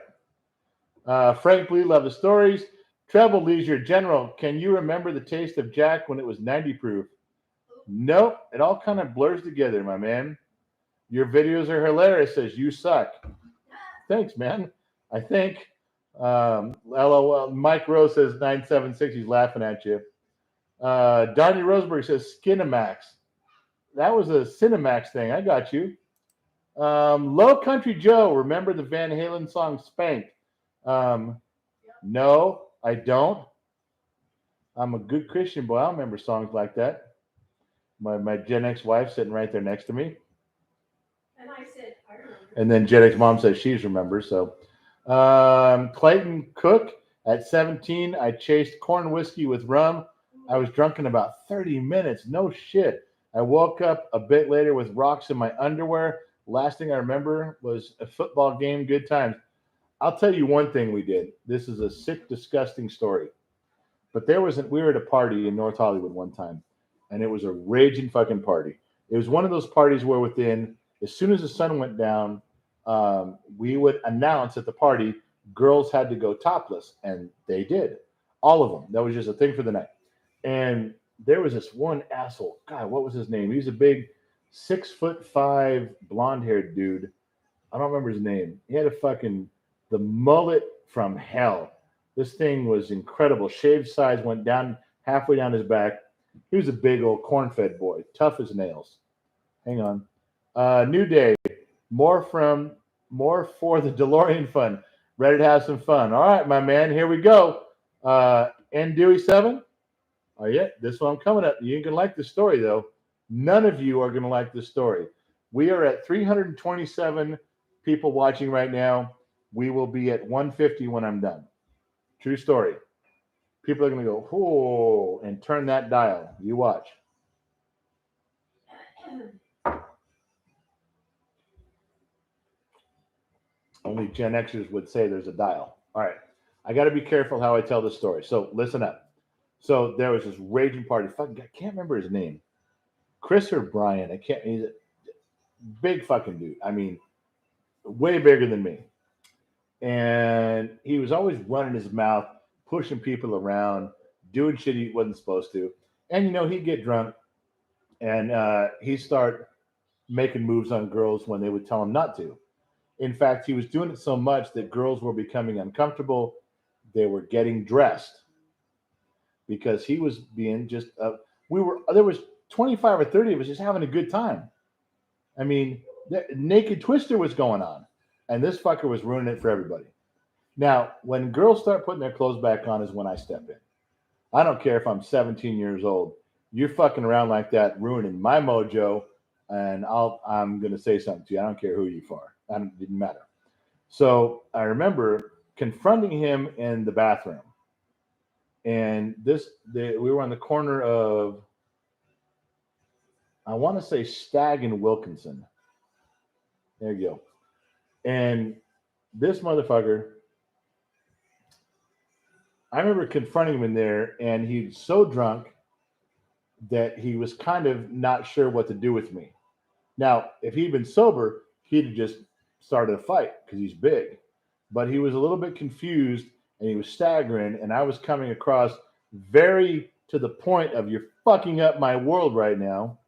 Frank Lee, love the stories. Travel Leisure General, can you remember the taste of Jack when it was 90 proof? Nope. It all kind of blurs together, my man. Your videos are hilarious, says you suck. Thanks, man. I think. LOL. Mike Rose says 976. He's laughing at you. Donnie Roseberg says Skinamax. That was a Cinemax thing. I got you. Low Country Joe, remember the Van Halen song Spank? No, I don't. I'm a good Christian boy. I remember songs like that. My Gen X wife sitting right there next to me. And I said, I remember. And then Gen X Mom says she's remembers. So Clayton Cook, at 17, I chased corn whiskey with rum. I was drunk in about 30 minutes. No shit. I woke up a bit later with rocks in my underwear. Last thing I remember was a football game. Good times. I'll tell you one thing we did. This is a sick, disgusting story. But we were at a party in North Hollywood one time, and it was a raging fucking party. It was one of those parties where as soon as the sun went down, we would announce at the party, girls had to go topless, and they did. All of them. That was just a thing for the night. And there was this one asshole. God, what was his name? He was a big 6'5" blonde-haired dude. I don't remember his name. He had the mullet from hell. This thing was incredible. Shaved sides went down halfway down his back. He was a big old corn-fed boy, tough as nails. Hang on. New day. More for the DeLorean fun. Ready to have some fun. All right, my man, here we go. N Dewey 7. Oh, yeah, this one coming up. You ain't going to like this story, though. None of you are going to like this story. We are at 327 people watching right now. We will be at 150 when I'm done. True story. People are going to go, whoa, and turn that dial. You watch. Only Gen Xers would say there's a dial. All right. I got to be careful how I tell this story. So listen up. So there was this raging party. I can't remember his name. Chris or Brian. He's a big fucking dude. I mean, way bigger than me. And he was always running his mouth, pushing people around, doing shit he wasn't supposed to. And, he'd get drunk and he'd start making moves on girls when they would tell him not to. In fact, he was doing it so much that girls were becoming uncomfortable. They were getting dressed because he was being just, there was 25 or 30 of us just having a good time. I mean, the Naked Twister was going on, and this fucker was ruining it for everybody. Now, when girls start putting their clothes back on is when I step in. I don't care if I'm 17 years old. You're fucking around like that, ruining my mojo, and I'm going to say something to you. I don't care who you are. It didn't matter. So I remember confronting him in the bathroom. And we were on the corner of, I want to say Stagg and Wilkinson. There you go. And this motherfucker, I remember confronting him in there, and he's so drunk that he was kind of not sure what to do with me. Now, if he'd been sober, he'd have just started a fight because he's big. But he was a little bit confused, and he was staggering, and I was coming across very to the point of, you're fucking up my world right now.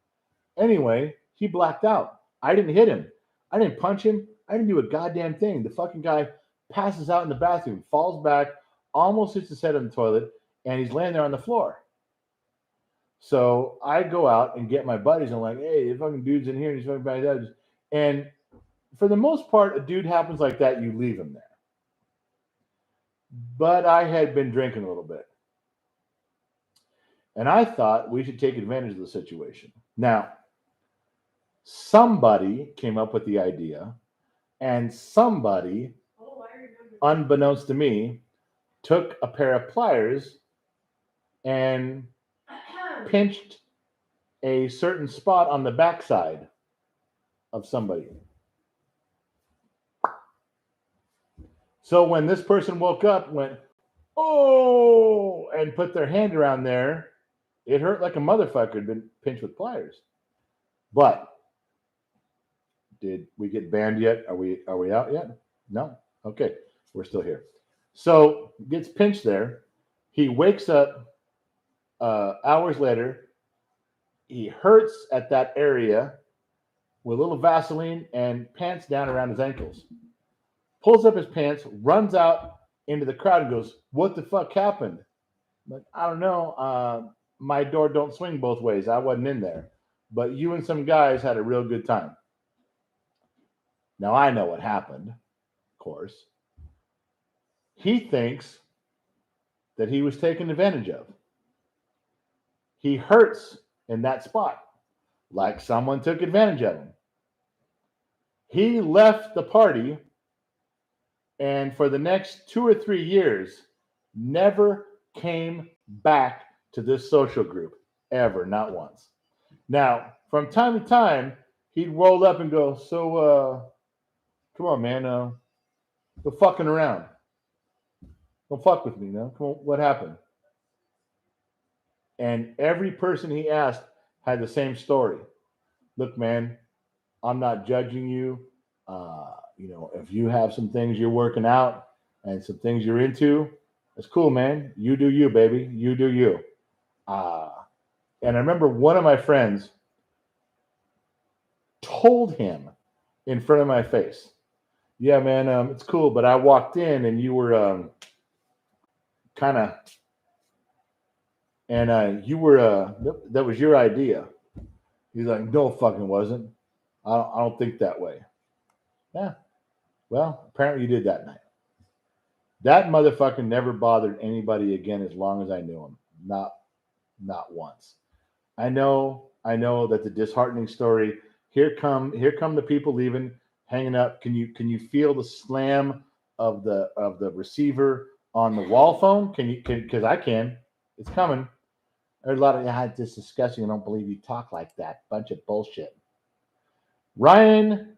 Anyway, he blacked out. I didn't hit him. I didn't punch him. I didn't do a goddamn thing. The fucking guy passes out in the bathroom, falls back, almost hits his head on the toilet, and he's laying there on the floor. So I go out and get my buddies. And I'm like, hey, the fucking dude's in here, and he's fucking bad. And for the most part, a dude happens like that, you leave him there. But I had been drinking a little bit. And I thought we should take advantage of the situation. Now, somebody came up with the idea, and somebody, unbeknownst to me, took a pair of pliers and pinched a certain spot on the backside of somebody. So when this person woke up, went, oh, and put their hand around there, it hurt like a motherfucker had been pinched with pliers. But did we get banned yet? Are we out yet? No? Okay. We're still here. So gets pinched there. He wakes up hours later. He hurts at that area with a little Vaseline and pants down around his ankles. Pulls up his pants, runs out into the crowd and goes, what the fuck happened? I'm like, I don't know. My door don't swing both ways. I wasn't in there. But you and some guys had a real good time. Now I know what happened, of course. He thinks that he was taken advantage of. He hurts in that spot, like someone took advantage of him. He left the party, and for the next 2 or 3 years, never came back to this social group, ever, not once. Now, from time to time, he'd roll up and go, so, come on, man, go fucking around. Don't fuck with me, no? Come on, what happened? And every person he asked had the same story. Look, man, I'm not judging you. If you have some things you're working out and some things you're into, it's cool, man. You do you, baby. You do you. Uh, and I remember one of my friends told him in front of my face, "Yeah, man, it's cool, but I walked in and you were kind of, and you were that was your idea." He's like, "No, fucking wasn't. I don't think that way." Yeah. Well, apparently you did that night. That motherfucker never bothered anybody again as long as I knew him. Not once. I know that the disheartening story. Here come the people leaving, hanging up. Can you feel the slam of the receiver on the wall phone? Because I can. It's coming. There's a lot of this disgusting. I don't believe you talk like that. Bunch of bullshit. Ryan,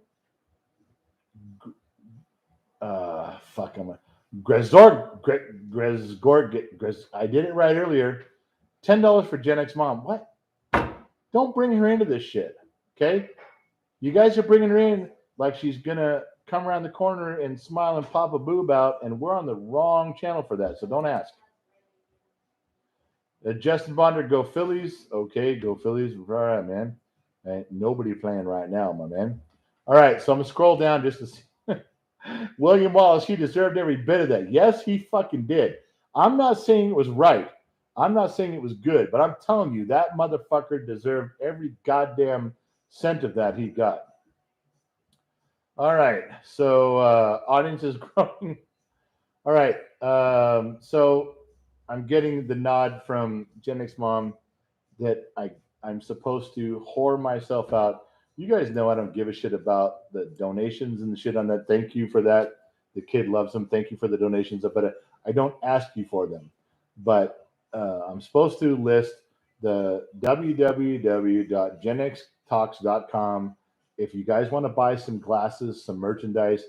fuck him. I did it right earlier. $10 for Gen X mom. What? Don't bring her into this shit. Okay? You guys are bringing her in like she's gonna come around the corner and smile and pop a boob out, and we're on the wrong channel for that. So don't ask. Justin Bonder, go Phillies. Okay, go Phillies. All right, man. Ain't nobody playing right now, my man. All right, so I'm gonna scroll down just to see. William Wallace, he deserved every bit of that. Yes, he fucking did. I'm not saying it was right. I'm not saying it was good, but I'm telling you, that motherfucker deserved every goddamn cent of that he got. All right, so audience is growing. All right, so I'm getting the nod from Gen X Mom that I'm supposed to whore myself out. You guys know I don't give a shit about the donations and the shit on that. Thank you for that. The kid loves them. Thank you for the donations. But I don't ask you for them. But I'm supposed to list the www.genxtalks.com. If you guys want to buy some glasses, some merchandise,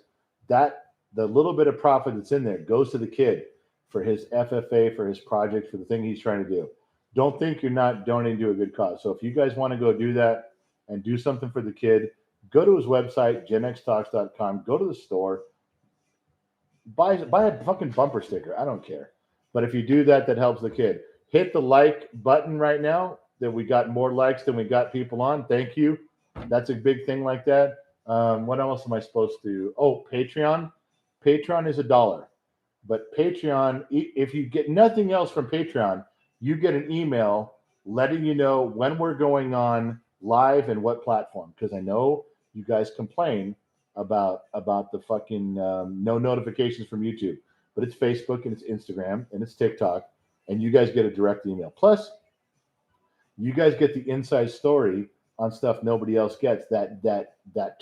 that the little bit of profit that's in there goes to the kid for his FFA, for his project, for the thing he's trying to do. Don't think you're not donating to a good cause. So if you guys want to go do that and do something for the kid, go to his website, genxtalks.com, go to the store, buy a fucking bumper sticker. I don't care. But if you do that, that helps the kid. Hit the like button right now that we got more likes than we got people on. Thank you. That's a big thing like that. What else am I supposed to? Oh, Patreon. Patreon is $1. But Patreon, if you get nothing else from Patreon, you get an email letting you know when we're going on live and what platform. Because I know you guys complain about the fucking no notifications from YouTube, but it's Facebook and it's Instagram and it's TikTok, and you guys get a direct email. Plus, you guys get the inside story on stuff nobody else gets. That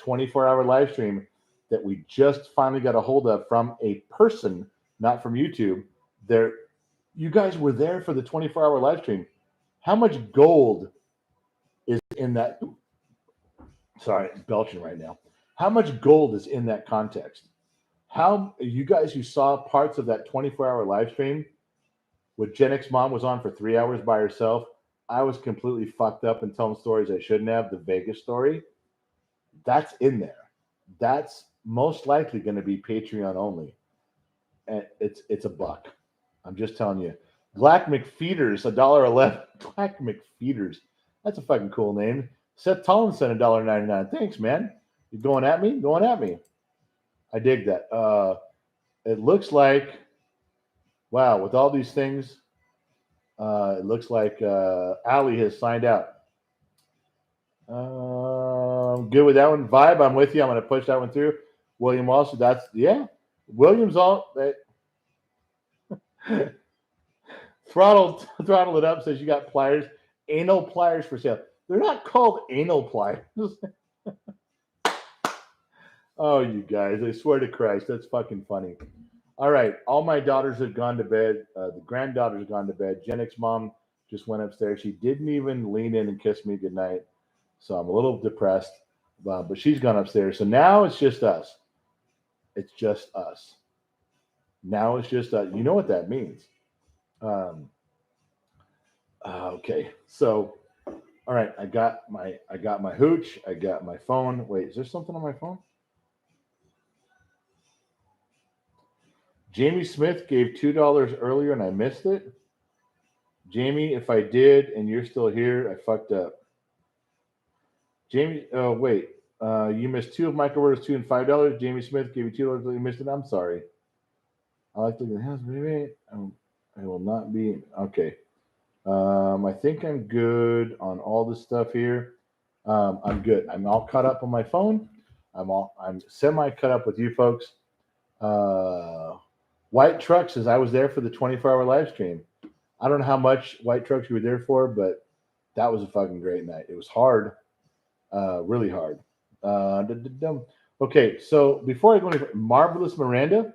24-hour live stream that we just finally got a hold of from a person, not from YouTube. You guys were there for the 24-hour live stream. How much gold is in that? Sorry, I'm belching right now. How much gold is in that context? How you guys who saw parts of that 24-hour live stream with Gen X Mom was on for 3 hours by herself. I was completely fucked up and telling stories I shouldn't have. The Vegas story, that's in there. That's most likely going to be Patreon only. And it's $1. I'm just telling you. Black McFeeders, $1.11. Black McFeeders. That's a fucking cool name. Seth Tollinson, $1.99. Thanks, man. You going at me? Going at me. I dig that. It looks like, wow, with all these things, it looks like Ali has signed out. Good with that one. Vibe, I'm with you. I'm going to push that one through. William also, William's all. Throttle it up says you got pliers. Anal pliers for sale. They're not called anal pliers. Oh, you guys. I swear to Christ. That's fucking funny. All right. All my daughters have gone to bed. The granddaughters have gone to bed. Gen X Mom just went upstairs. She didn't even lean in and kiss me goodnight. So I'm a little depressed. But she's gone upstairs. So now it's just us. It's just us. Now it's just us. You know what that means. Okay. So All right, I got my hooch. I got my phone. Wait, is there something on my phone? Jamie Smith gave $2 earlier and I missed it. Jamie, if I did and you're still here, I fucked up. Jamie, oh wait, you missed two of Michael orders, $2 and $5. Jamie Smith gave you $2. You missed it. I'm sorry. I like to look at the house, baby. I will not be okay. I think I'm good on all this stuff here. I'm good. I'm all caught up on my phone. I'm semi cut up with you folks. White Truck says I was there for the 24-hour live stream. I don't know how much White Trucks you were there for, but that was a fucking great night. It was hard, really hard. Okay, so before I go any Marvelous Miranda,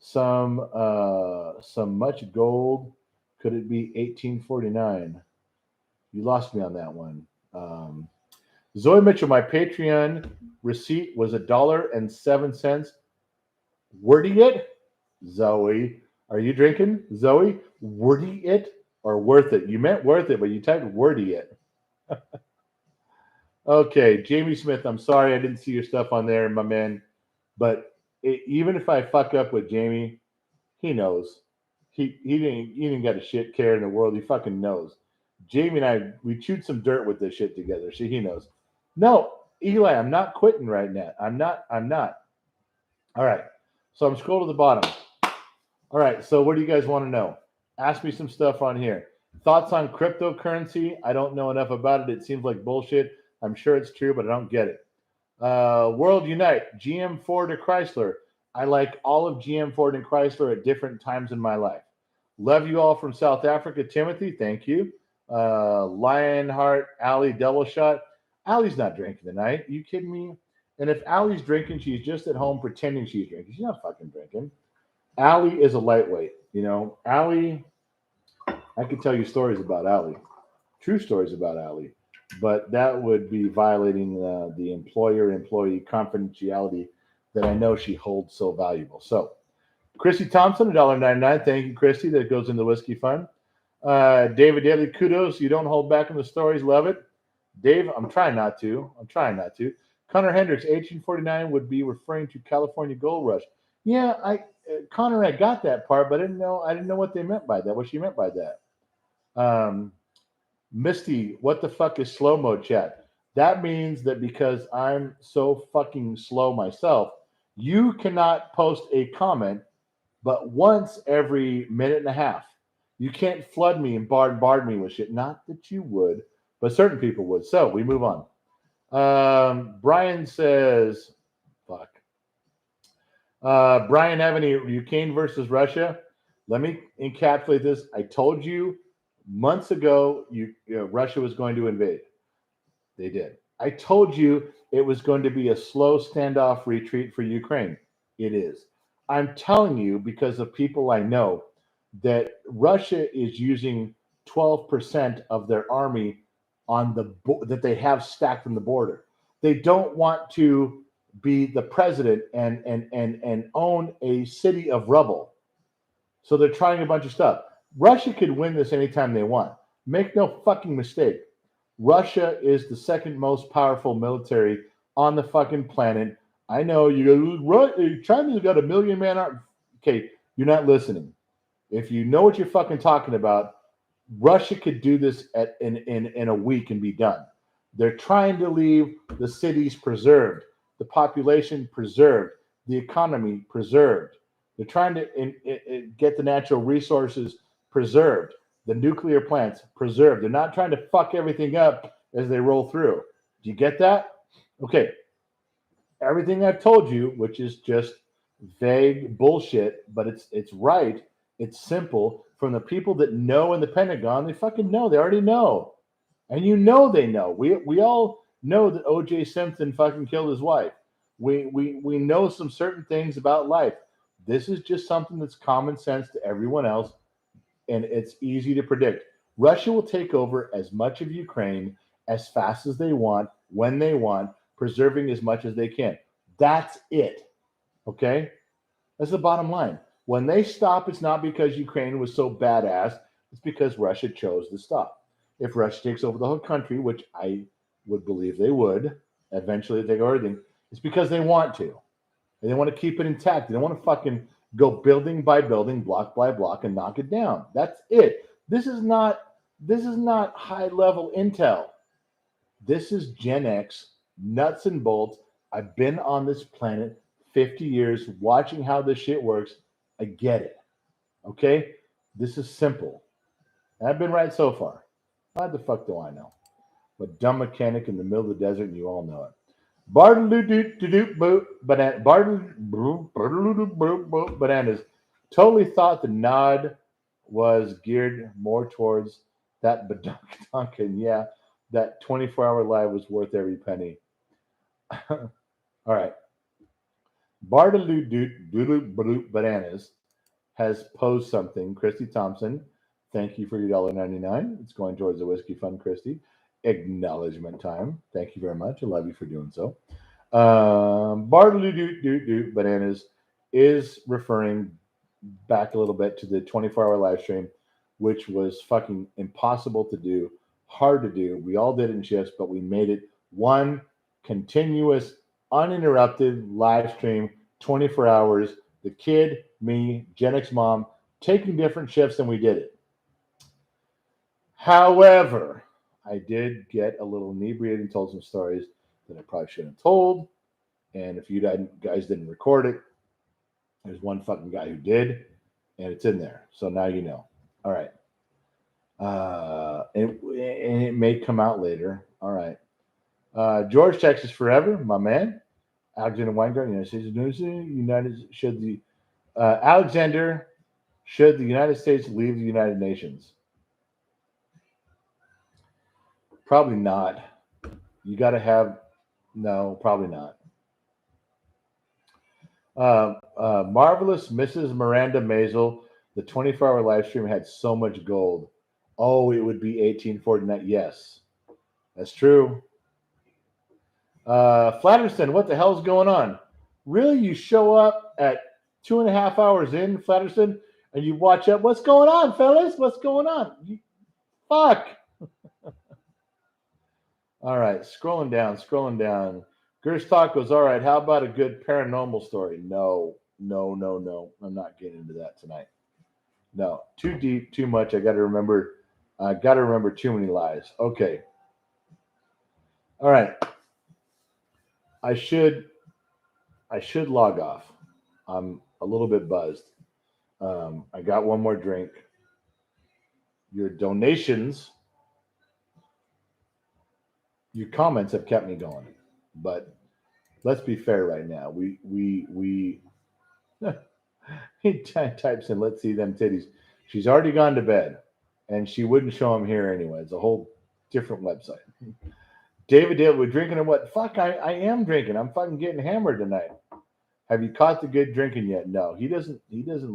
some much gold. Could it be 1849? You lost me on that one. Zoe Mitchell, my Patreon receipt was $1.07. Wordy it? Zoe, are you drinking? Zoe, wordy it or worth it? You meant worth it, but you typed wordy it. Okay, Jamie Smith, I'm sorry I didn't see your stuff on there, my man. But even if I fuck up with Jamie, he knows. He didn't got a shit care in the world. He fucking knows. Jamie and I, we chewed some dirt with this shit together. So he knows. No, Eli, I'm not quitting right now. I'm not. All right. So I'm scrolling to the bottom. All right. So what do you guys want to know? Ask me some stuff on here. Thoughts on cryptocurrency? I don't know enough about it. It seems like bullshit. I'm sure it's true, but I don't get it. World Unite, GM, Ford, or Chrysler. I like all of GM, Ford, and Chrysler at different times in my life. Love you all from South Africa. Timothy, thank you. Lionheart, Allie, double shot. Allie's not drinking tonight. Are you kidding me? And if Allie's drinking, she's just at home pretending she's drinking. She's not fucking drinking. Allie is a lightweight. You know, Allie, I could tell you stories about Allie. True stories about Allie. But that would be violating the employer-employee confidentiality that I know she holds so valuable. So, Christy Thompson, $1.99. Thank you, Christy. That goes in the whiskey fund. David Daly, kudos. You don't hold back on the stories. Love it. Dave, I'm trying not to. Connor Hendricks, 1849 would be referring to California Gold Rush. Yeah, Connor, I got that part, but I didn't know what they meant by that. What she meant by that. Misty, what the fuck is slow mo chat? That means that because I'm so fucking slow myself, you cannot post a comment but once every minute and a half. You can't flood me and bombard me with shit. Not that you would, but certain people would. So we move on. Brian says, fuck. Brian Avenue, Ukraine versus Russia. Let me encapsulate this. I told you months ago Russia was going to invade. They did. I told you it was going to be a slow standoff retreat for Ukraine. It is. I'm telling you because of people I know that Russia is using 12% of their army on that they have stacked on the border. They don't want to be the president and own a city of rubble. So they're trying a bunch of stuff. Russia could win this anytime they want. Make no fucking mistake. Russia is the second most powerful military on the fucking planet. I know you go, China's got 1 million man army. Okay, you're not listening. If you know what you're fucking talking about, Russia could do this in a week and be done. They're trying to leave the cities preserved, the population preserved, the economy preserved. They're trying to get the natural resources preserved, the nuclear plants preserved. They're not trying to fuck everything up as they roll through. Do you get that? Okay. Everything I've told you, which is just vague bullshit, but it's right. It's simple. From the people that know in the Pentagon, they fucking know. They already know. And you know they know. We all know that O.J. Simpson fucking killed his wife. We know some certain things about life. This is just something that's common sense to everyone else, and it's easy to predict. Russia will take over as much of Ukraine as fast as they want, when they want, preserving as much as they can. That's it. Okay? That's the bottom line. When they stop, it's not because Ukraine was so badass. It's because Russia chose to stop. if Russia takes over the whole country, which I would believe they would eventually take over everything, it's because they want to. And they want to keep it intact. They don't want to fucking go building by building, block by block, and knock it down. That's it. This is not high level intel. This is Gen X, nuts and bolts. I've been on this planet 50 years watching how this shit works. I get it. Okay? This is simple. And I've been right so far. How the fuck do I know? I'm a dumb mechanic in the middle of the desert, and you all know it. Bananas totally thought the nod was geared more towards that Badunkin. Yeah, that 24-hour live was worth every penny. All right. Bananas has posed something. Christy Thompson, thank you for your $1.99. It's going towards the Whiskey Fund, Christy. Acknowledgement time. Thank you very much. I love you for doing so. Bananas is referring back a little bit to the 24-hour live stream, which was fucking impossible to do, hard to do. We all did it in shifts, but we made it one continuous, uninterrupted live stream, 24 hours. The kid, me, Gen X mom, taking different shifts, and we did it. However, I did get a little inebriated and told some stories that I probably shouldn't have told. And if you guys didn't record it, there's one fucking guy who did, and it's in there. So now you know. All right. And it may come out later. All right. George, Texas forever, my man. Alexander Weingart, Alexander, should the United States leave the United Nations? Probably not. You got to have, no, probably not. Marvelous Mrs. Miranda Maisel, the 24-hour live stream had so much gold. Oh, it would be 1849. Yes, that's true. Flatterston, what the hell's going on? Really? You show up at 2.5 hours in, Flatterston, and you watch up. What's going on, fellas? What's going on? Fuck. All right, scrolling down. Gersh Tacos, all right, how about a good paranormal story? No. I'm not getting into that tonight. No, too deep, too much. I got to remember too many lies. Okay. All right. I should log off. I'm a little bit buzzed. I got one more drink. Your donations, your comments have kept me going. But let's be fair right now. We he types in, let's see them titties. She's already gone to bed, and she wouldn't show them here anyway. It's a whole different website. David Dale, we're drinking or what? Fuck, I am drinking. I'm fucking getting hammered tonight. Have you caught the good drinking yet? No, he doesn't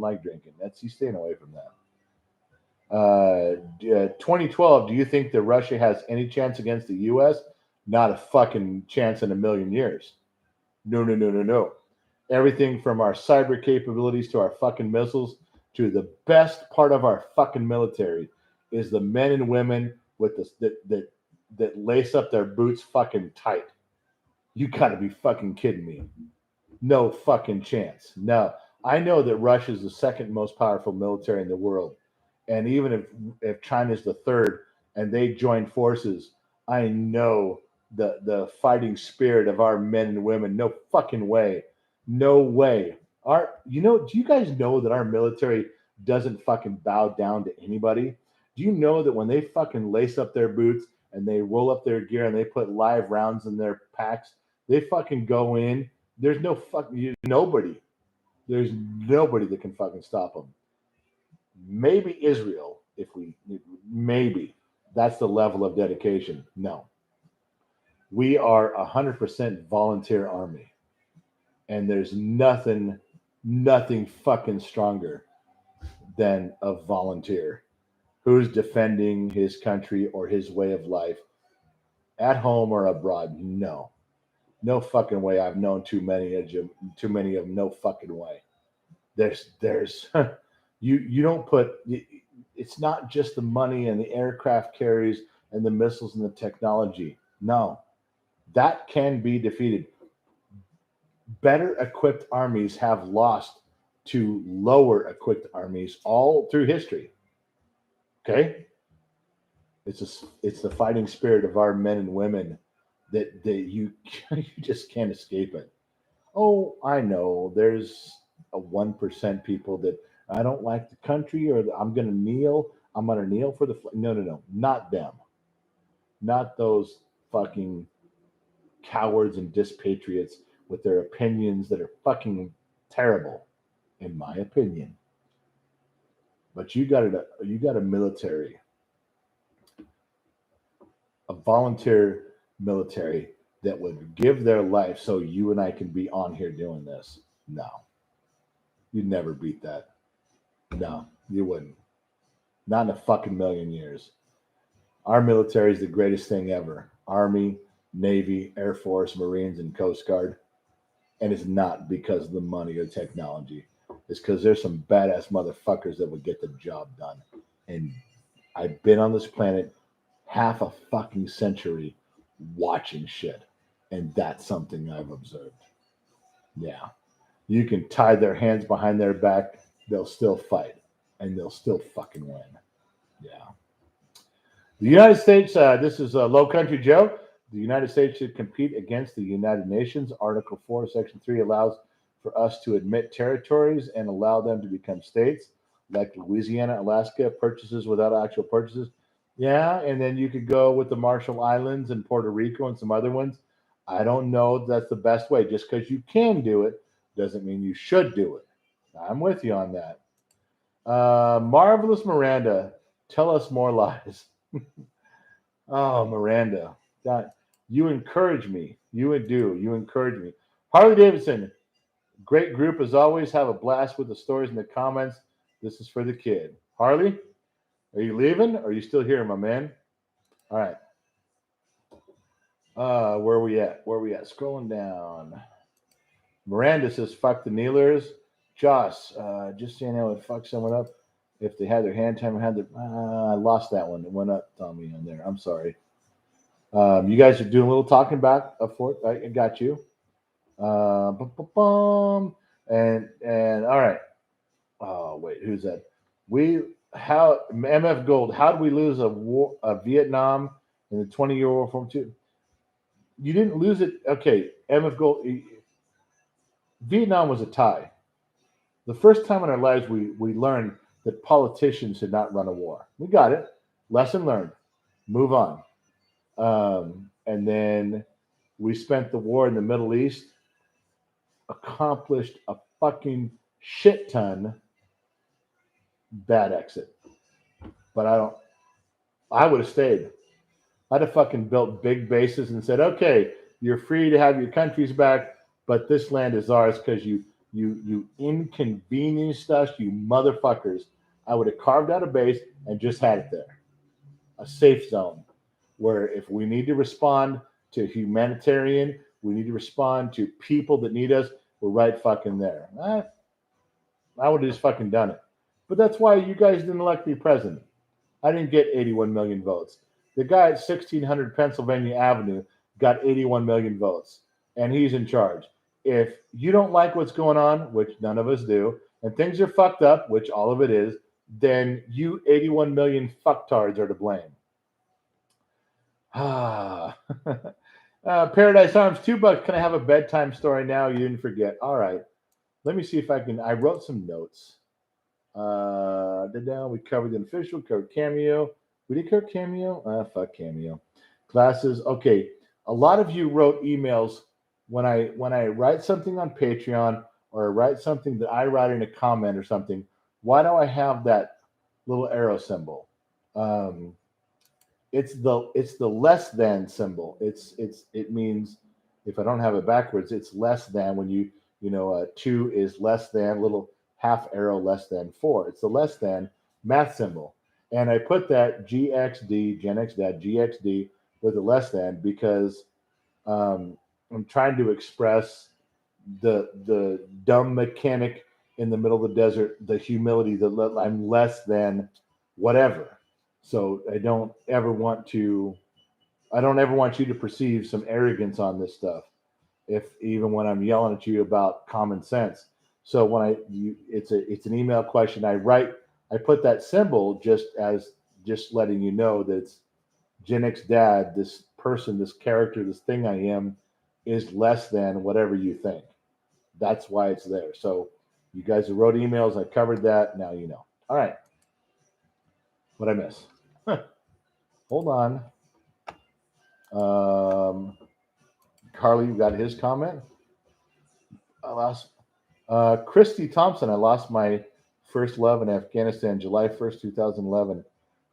like drinking. He's staying away from that. 2012, do you think that Russia has any chance against the U.S.? Not a fucking chance in a million years. No. Everything from our cyber capabilities to our fucking missiles to the best part of our fucking military is the men and women with that lace up their boots fucking tight. You gotta be fucking kidding me. No fucking chance. No. I know that Russia is the second most powerful military in the world. And even if China's the third and they join forces, I know the fighting spirit of our men and women. No fucking way. No way. Do you guys know that our military doesn't fucking bow down to anybody? Do you know that when they fucking lace up their boots and they roll up their gear and they put live rounds in their packs, they fucking go in. There's no fucking nobody. There's nobody that can fucking stop them. Maybe Israel, maybe that's the level of dedication. No. We are 100% volunteer army. And there's nothing fucking stronger than a volunteer who's defending his country or his way of life at home or abroad. No fucking way. I've known too many of them. No fucking way. There's you don't put it's not just the money and the aircraft carriers and the missiles and the technology. No, that can be defeated. Better equipped armies have lost to lower equipped armies all through history. Okay, it's the fighting spirit of our men and women that you you just can't escape it. Oh, I know there's a 1% people that I don't like the country or I'm gonna kneel. I'm gonna kneel for the no, no, no, not them, not those fucking cowards and dispatriots with their opinions that are fucking terrible, in my opinion. But you got a military, a volunteer military that would give their life so you and I can be on here doing this. No, you'd never beat that. No, you wouldn't. Not in a fucking million years. Our military is the greatest thing ever. Army, Navy, Air Force, Marines, and Coast Guard. And it's not because of the money or technology. It's because there's some badass motherfuckers that would get the job done. And I've been on this planet half a fucking century watching shit. And that's something I've observed. Yeah. You can tie their hands behind their back, they'll still fight. And they'll still fucking win. Yeah. The United States, this is Low Country Joe. The United States should compete against the United Nations. Article 4, Section 3 allows for us to admit territories and allow them to become states, like Louisiana, Alaska, purchases without actual purchases. Yeah, and then you could go with the Marshall Islands and Puerto Rico and some other ones. I don't know if that's the best way. Just because you can do it doesn't mean you should do it. I'm with you on that. Marvelous Miranda, tell us more lies. Oh, Miranda, God, you encourage me. You would do. You encourage me. Harley Davidson, great group as always. Have a blast with the stories in the comments. This is for the kid. Harley, are you leaving? Or are you still here, my man? All right. Where are we at? Where are we at? Scrolling down. Miranda says, fuck the kneelers. Joss, just saying I would fuck someone up if they had their hand time and had their. I lost that one. It went up, Tommy, on there. I'm sorry. You guys are doing a little talking back up for it. I got you. And all right. Oh wait, who's that? How MF Gold? How did we lose a Vietnam in the 20-year war from two? You didn't lose it. Okay, MF Gold. Vietnam was a tie. The first time in our lives we learned that politicians should not run a war. We got it. Lesson learned. Move on. And then we spent the war in the Middle East, accomplished a fucking shit ton. Bad exit. But I would have stayed. I'd have fucking built big bases and said, okay, you're free to have your countries back, but this land is ours because you inconvenienced us, you motherfuckers. I would have carved out a base and just had it there. A safe zone where if we need to respond to humanitarian, we need to respond to people that need us, we're right fucking there. I would have just fucking done it. But that's why you guys didn't elect me president. I didn't get 81 million votes. The guy at 1600 Pennsylvania Avenue got 81 million votes, and he's in charge. If you don't like what's going on, which none of us do, and things are fucked up, which all of it is, then you 81 million fucktards are to blame. Paradise Arms, $2. Can I have a bedtime story now? You didn't forget. All right. Let me see if I can. I wrote some notes. We covered the official, covered Cameo. We did cover Cameo. Fuck Cameo. Classes. Okay. A lot of you wrote emails when I write something on Patreon or I write something that I write in a comment or something. Why do I have that little arrow symbol? It's the less than symbol. It means if I don't have it backwards, it's less than when you 2 is less than, little half arrow less than 4. It's the less than math symbol. And I put that GXD, Gen X Dad, GXD with the less than because I'm trying to express the dumb mechanic in the middle of the desert, the humility that I'm less than whatever. So I don't ever want you to perceive some arrogance on this stuff. If even when I'm yelling at you about common sense. So when it's an email question. I put that symbol just letting you know that it's Gen X dad, this person, this character, this thing I am is less than whatever you think. That's why it's there. So you guys who wrote emails, I covered that. Now you know. All right. What'd I miss? Hold on. Carly, you got his comment? I lost Christy Thompson. I lost my first love in Afghanistan, July 1st, 2011.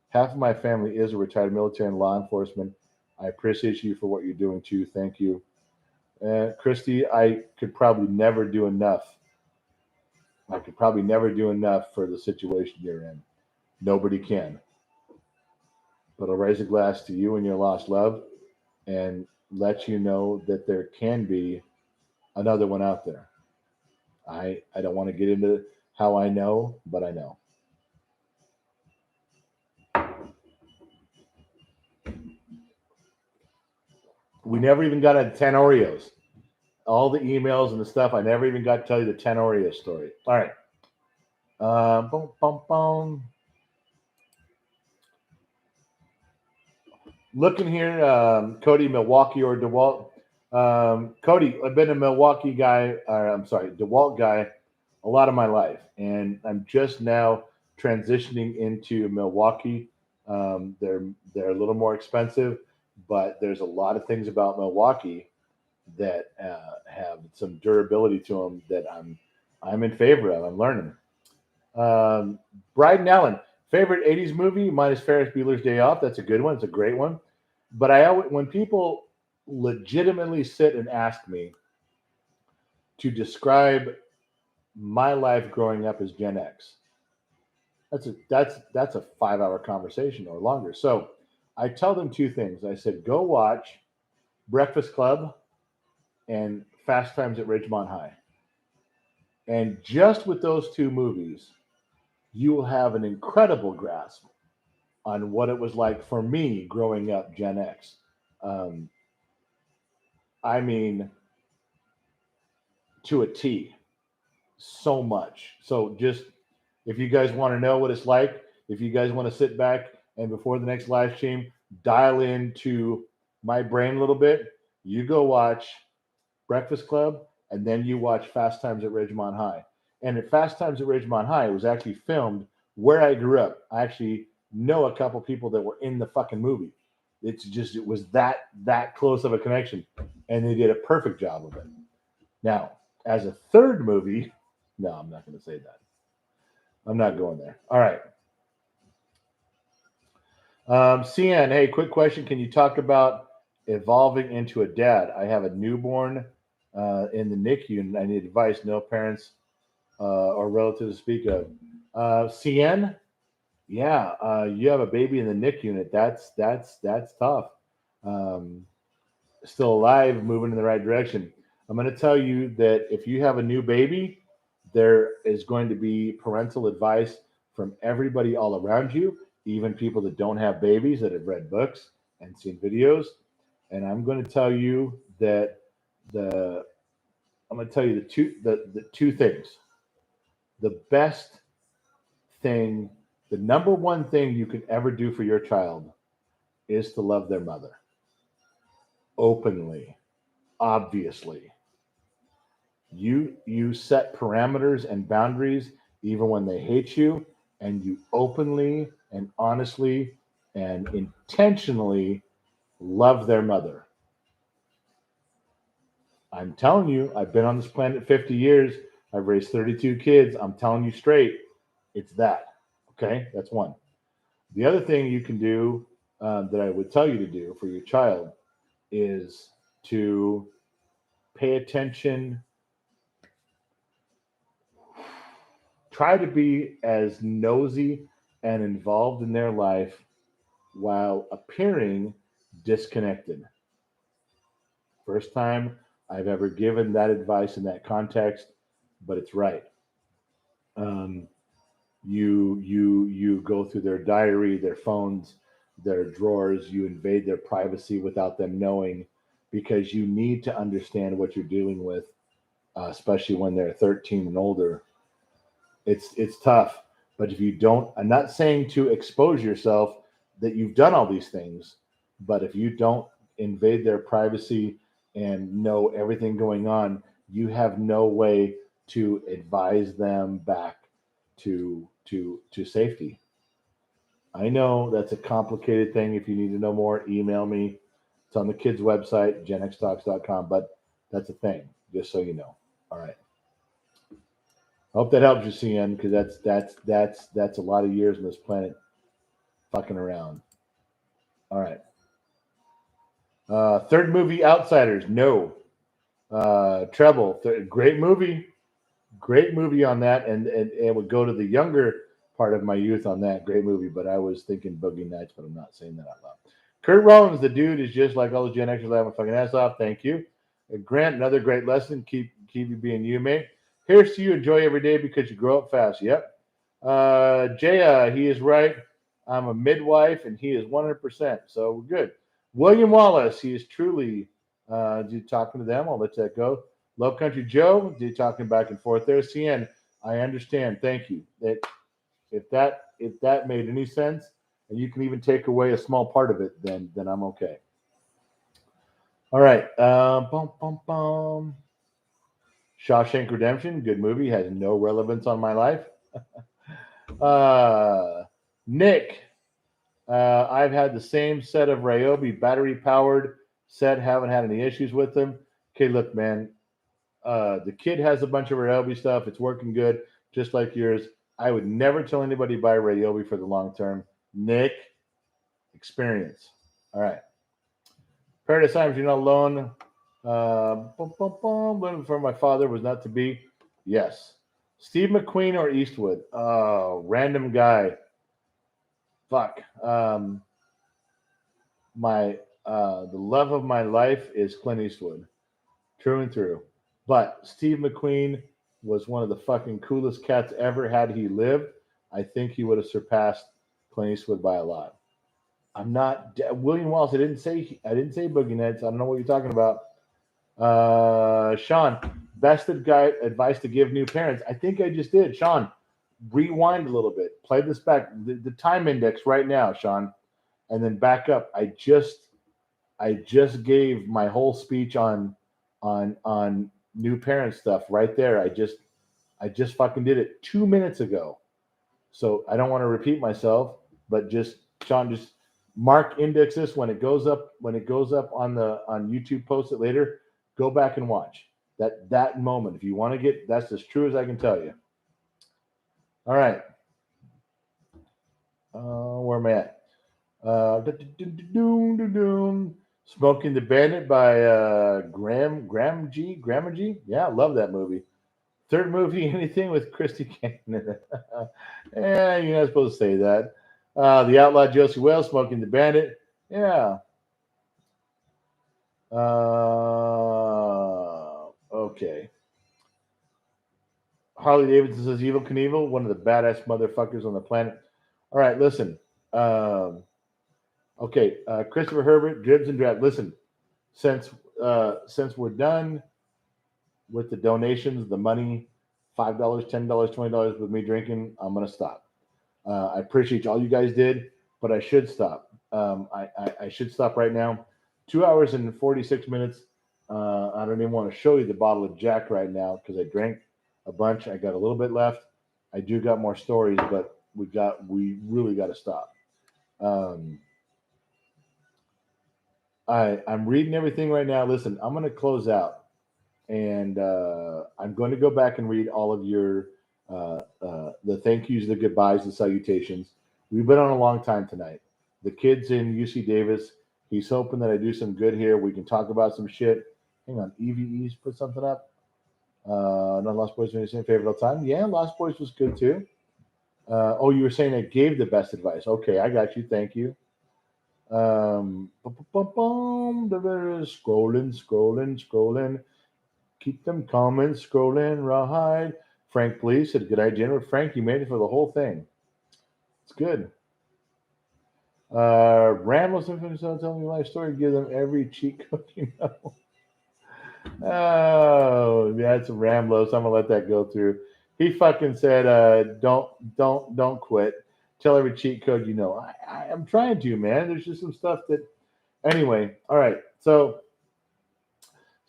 Half of my family is a retired military and law enforcement. I appreciate you for what you're doing too. Thank you. Christy, I could probably never do enough. I could probably never do enough for the situation you're in. Nobody can. But I'll raise a glass to you and your lost love and let you know that there can be another one out there. I don't want to get into how I know, but I know. We never even got to 10 Oreos. All the emails and the stuff, I never even got to tell you the 10 Oreo story. All right. Boom, boom, boom. Looking here, Cody, Milwaukee or DeWalt. Cody, I've been a Milwaukee guy, DeWalt guy a lot of my life. And I'm just now transitioning into Milwaukee. They're a little more expensive, but there's a lot of things about Milwaukee that have some durability to them that I'm in favor of. I'm learning. Bryden Allen, favorite 80s movie minus Ferris Bueller's Day Off. That's a good one. It's a great one. But when people legitimately sit and ask me to describe my life growing up as Gen X, that's a 5-hour conversation or longer. So I tell them two things. I said, go watch Breakfast Club and Fast Times at Ridgemont High. And just with those two movies, you will have an incredible grasp on what it was like for me growing up Gen X. I mean, to a T, so much. So just, if you guys want to know what it's like, if you guys want to sit back and before the next live stream, dial into my brain a little bit, you go watch Breakfast Club, and then you watch Fast Times at Ridgemont High. And at Fast Times at Ridgemont High, it was actually filmed where I grew up. I actually know a couple people that were in the fucking movie. It was that close of a connection, and they did a perfect job of it. Now, as a third movie, no, I'm not going to say that. I'm not going there. All right. CN, hey, quick question. Can you talk about evolving into a dad? I have a newborn in the NICU, and I need advice. No parents or relatives to speak of. CN, yeah, you have a baby in the NICU unit. That's tough. Still alive, moving in the right direction. I'm going to tell you that if you have a new baby, there is going to be parental advice from everybody all around you, even people that don't have babies that have read books and seen videos. And I'm going to tell you that the two things. The best thing, the number one thing you could ever do for your child is to love their mother. Openly, obviously. You set parameters and boundaries even when they hate you, and you openly and honestly and intentionally love their mother. I'm telling you, I've been on this planet 50 years. I've raised 32 kids. I'm telling you straight, it's that. Okay, that's one. The other thing you can do that I would tell you to do for your child is to pay attention. Try to be as nosy and involved in their life while appearing disconnected. First time I've ever given that advice in that context, but it's right. You go through their diary, their phones, their drawers. You invade their privacy without them knowing, because you need to understand what you're dealing with, especially when they're 13 and older. It's tough. But if you don't, I'm not saying to expose yourself that you've done all these things, but if you don't invade their privacy and know everything going on, you have no way to advise them back to safety. I know that's a complicated thing. If you need to know more, email me. It's on the kids' website, genxtalks.com, but that's a thing, just so you know. All right. Hope that helps you, CN, because that's a lot of years on this planet fucking around. All right. Third movie, Outsiders. No. Treble. Great movie on that, and it would go to the younger part of my youth on that. Great movie, but I was thinking Boogie Nights, but I'm not saying that out loud. Kurt Rollins, the dude, is just like all the Gen Xers laughing my fucking ass off. Thank you. Grant, another great lesson. Keep you being you, mate. Here's to you. Enjoy every day because you grow up fast. Yep. Jaya, he is right. I'm a midwife, and he is 100%. So we're good. William Wallace, he is truly. You talking to them? I'll let that go. Love Country Joe, you talking back and forth there. CN, I understand. Thank you. If that made any sense, and you can even take away a small part of it, then I'm okay. All right. Shawshank Redemption, good movie, has no relevance on my life. Nick, I've had the same set of Ryobi battery powered set, haven't had any issues with them. Okay, look, man, the kid has a bunch of Ryobi stuff. It's working good, just like yours. I would never tell anybody to buy Ryobi for the long term. Nick, experience. All right. Paradise Times, you're not alone. Living for my father was not to be. Yes. Steve McQueen or Eastwood? Random guy. Fuck. The love of my life is Clint Eastwood, true and through. But Steve McQueen was one of the fucking coolest cats ever. Had he lived, I think he would have surpassed Clint Eastwood by a lot. I'm not William Wallace. I didn't say Boogie Nights. I don't know what you're talking about. Sean, best advice to give new parents. I think I just did. Sean, rewind a little bit. Play this back. The time index right now, Sean, and then back up. I just gave my whole speech on new parent stuff right there. I just fucking did it 2 minutes ago. So I don't want to repeat myself, but just Sean, just mark index this when it goes up on YouTube, post it later. Go back and watch that moment. If you want to get, that's as true as I can tell you. All right. Where am I at? Smoking the Bandit by Grandma G. Yeah, I love that movie. Third movie, anything with Christy Cannon in it. You're not supposed to say that. The Outlaw Josie Wales, Smoking the Bandit. Yeah. Okay. Harley Davidson says Evil Knievel, one of the baddest motherfuckers on the planet. All right, listen. Okay, Christopher Herbert, Dribs and Drab. Listen, since we're done with the donations, the money, $5, $10, $20 with me drinking, I'm gonna stop. I appreciate all you guys did, but I should stop. I should stop right now. 2 hours and 46 minutes. I don't even want to show you the bottle of Jack right now because I drank a bunch. I got a little bit left. I do got more stories, but we really got to stop. I'm reading everything right now. Listen, I'm going to close out, and I'm going to go back and read all of your the thank yous, the goodbyes, the salutations. We've been on a long time tonight. The kid's in UC Davis. He's hoping that I do some good here. We can talk about some shit. Hang on, EVE's put something up. No, Lost Boys are your favorite all time. Yeah, Lost Boys was good too. You were saying I gave the best advice. Okay, I got you. Thank you. Scrolling. Keep them comments scrolling right. Frank Police said, good idea. Jennifer. Frank, you made it for the whole thing. It's good. Ramos, if you're telling me my story, give them every cheat code you know. Oh, that's Ramblos. I'm gonna let that go through. He fucking said, don't quit. Tell every cheat code you know. I'm trying to, man. There's just some stuff that. Anyway, all right. So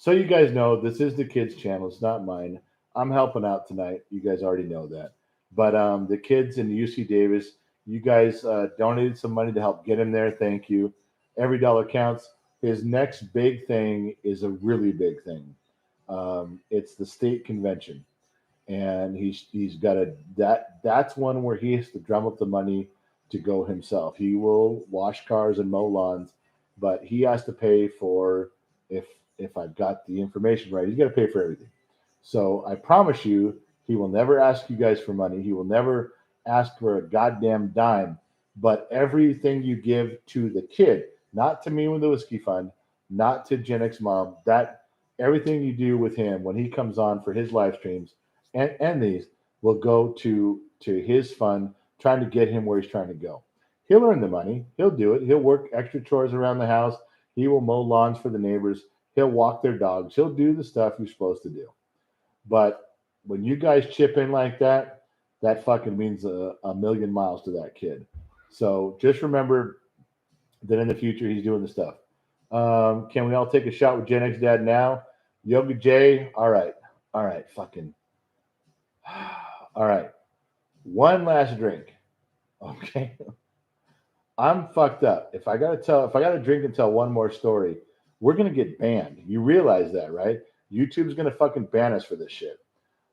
you guys know this is the kids' channel. It's not mine. I'm helping out tonight. You guys already know that. But the kids in UC Davis, you guys donated some money to help get him there. Thank you. Every dollar counts. His next big thing is a really big thing. It's the state convention, and he's got that's one where he has to drum up the money to go himself. He will wash cars and mow lawns, but he has to pay for if I've got the information right. He's got to pay for everything. So I promise you, he will never ask you guys for money. He will never ask for a goddamn dime. But everything you give to the kid, not to me with the whiskey fund, not to Gen X Mom, that everything you do with him when he comes on for his live streams and these will go to his fund, trying to get him where he's trying to go. He'll earn the money. He'll do it. He'll work extra chores around the house. He will mow lawns for the neighbors. He'll walk their dogs. He'll do the stuff you're supposed to do. But when you guys chip in like that, that fucking means a million miles to that kid. So just remember that in the future, he's doing the stuff. Can we all take a shot with Gen X Dad now? Yogi J, all right, fucking, all right. One last drink, okay? I'm fucked up. If I gotta drink and tell one more story, we're gonna get banned. You realize that, right? YouTube's gonna fucking ban us for this shit.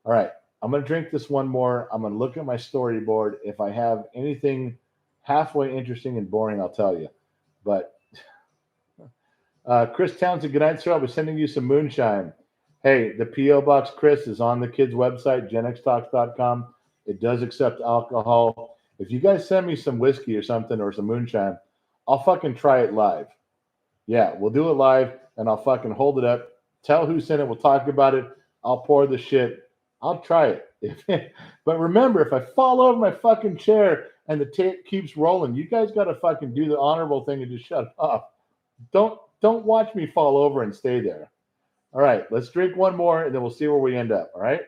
All right, I'm gonna drink this one more. I'm gonna look at my storyboard. If I have anything halfway interesting and boring, I'll tell you. But Chris Townsend, good night, sir. I'll be sending you some moonshine. Hey, the P.O. Box, Chris, is on the kids' website, genxtalks.com. It does accept alcohol. If you guys send me some whiskey or something or some moonshine, I'll fucking try it live. Yeah, we'll do it live, and I'll fucking hold it up. Tell who sent it. We'll talk about it. I'll pour the shit. I'll try it. But remember, if I fall over my fucking chair and the tape keeps rolling, you guys got to fucking do the honorable thing and just shut up. Don't watch me fall over and stay there. All right, let's drink one more, and then we'll see where we end up. All right?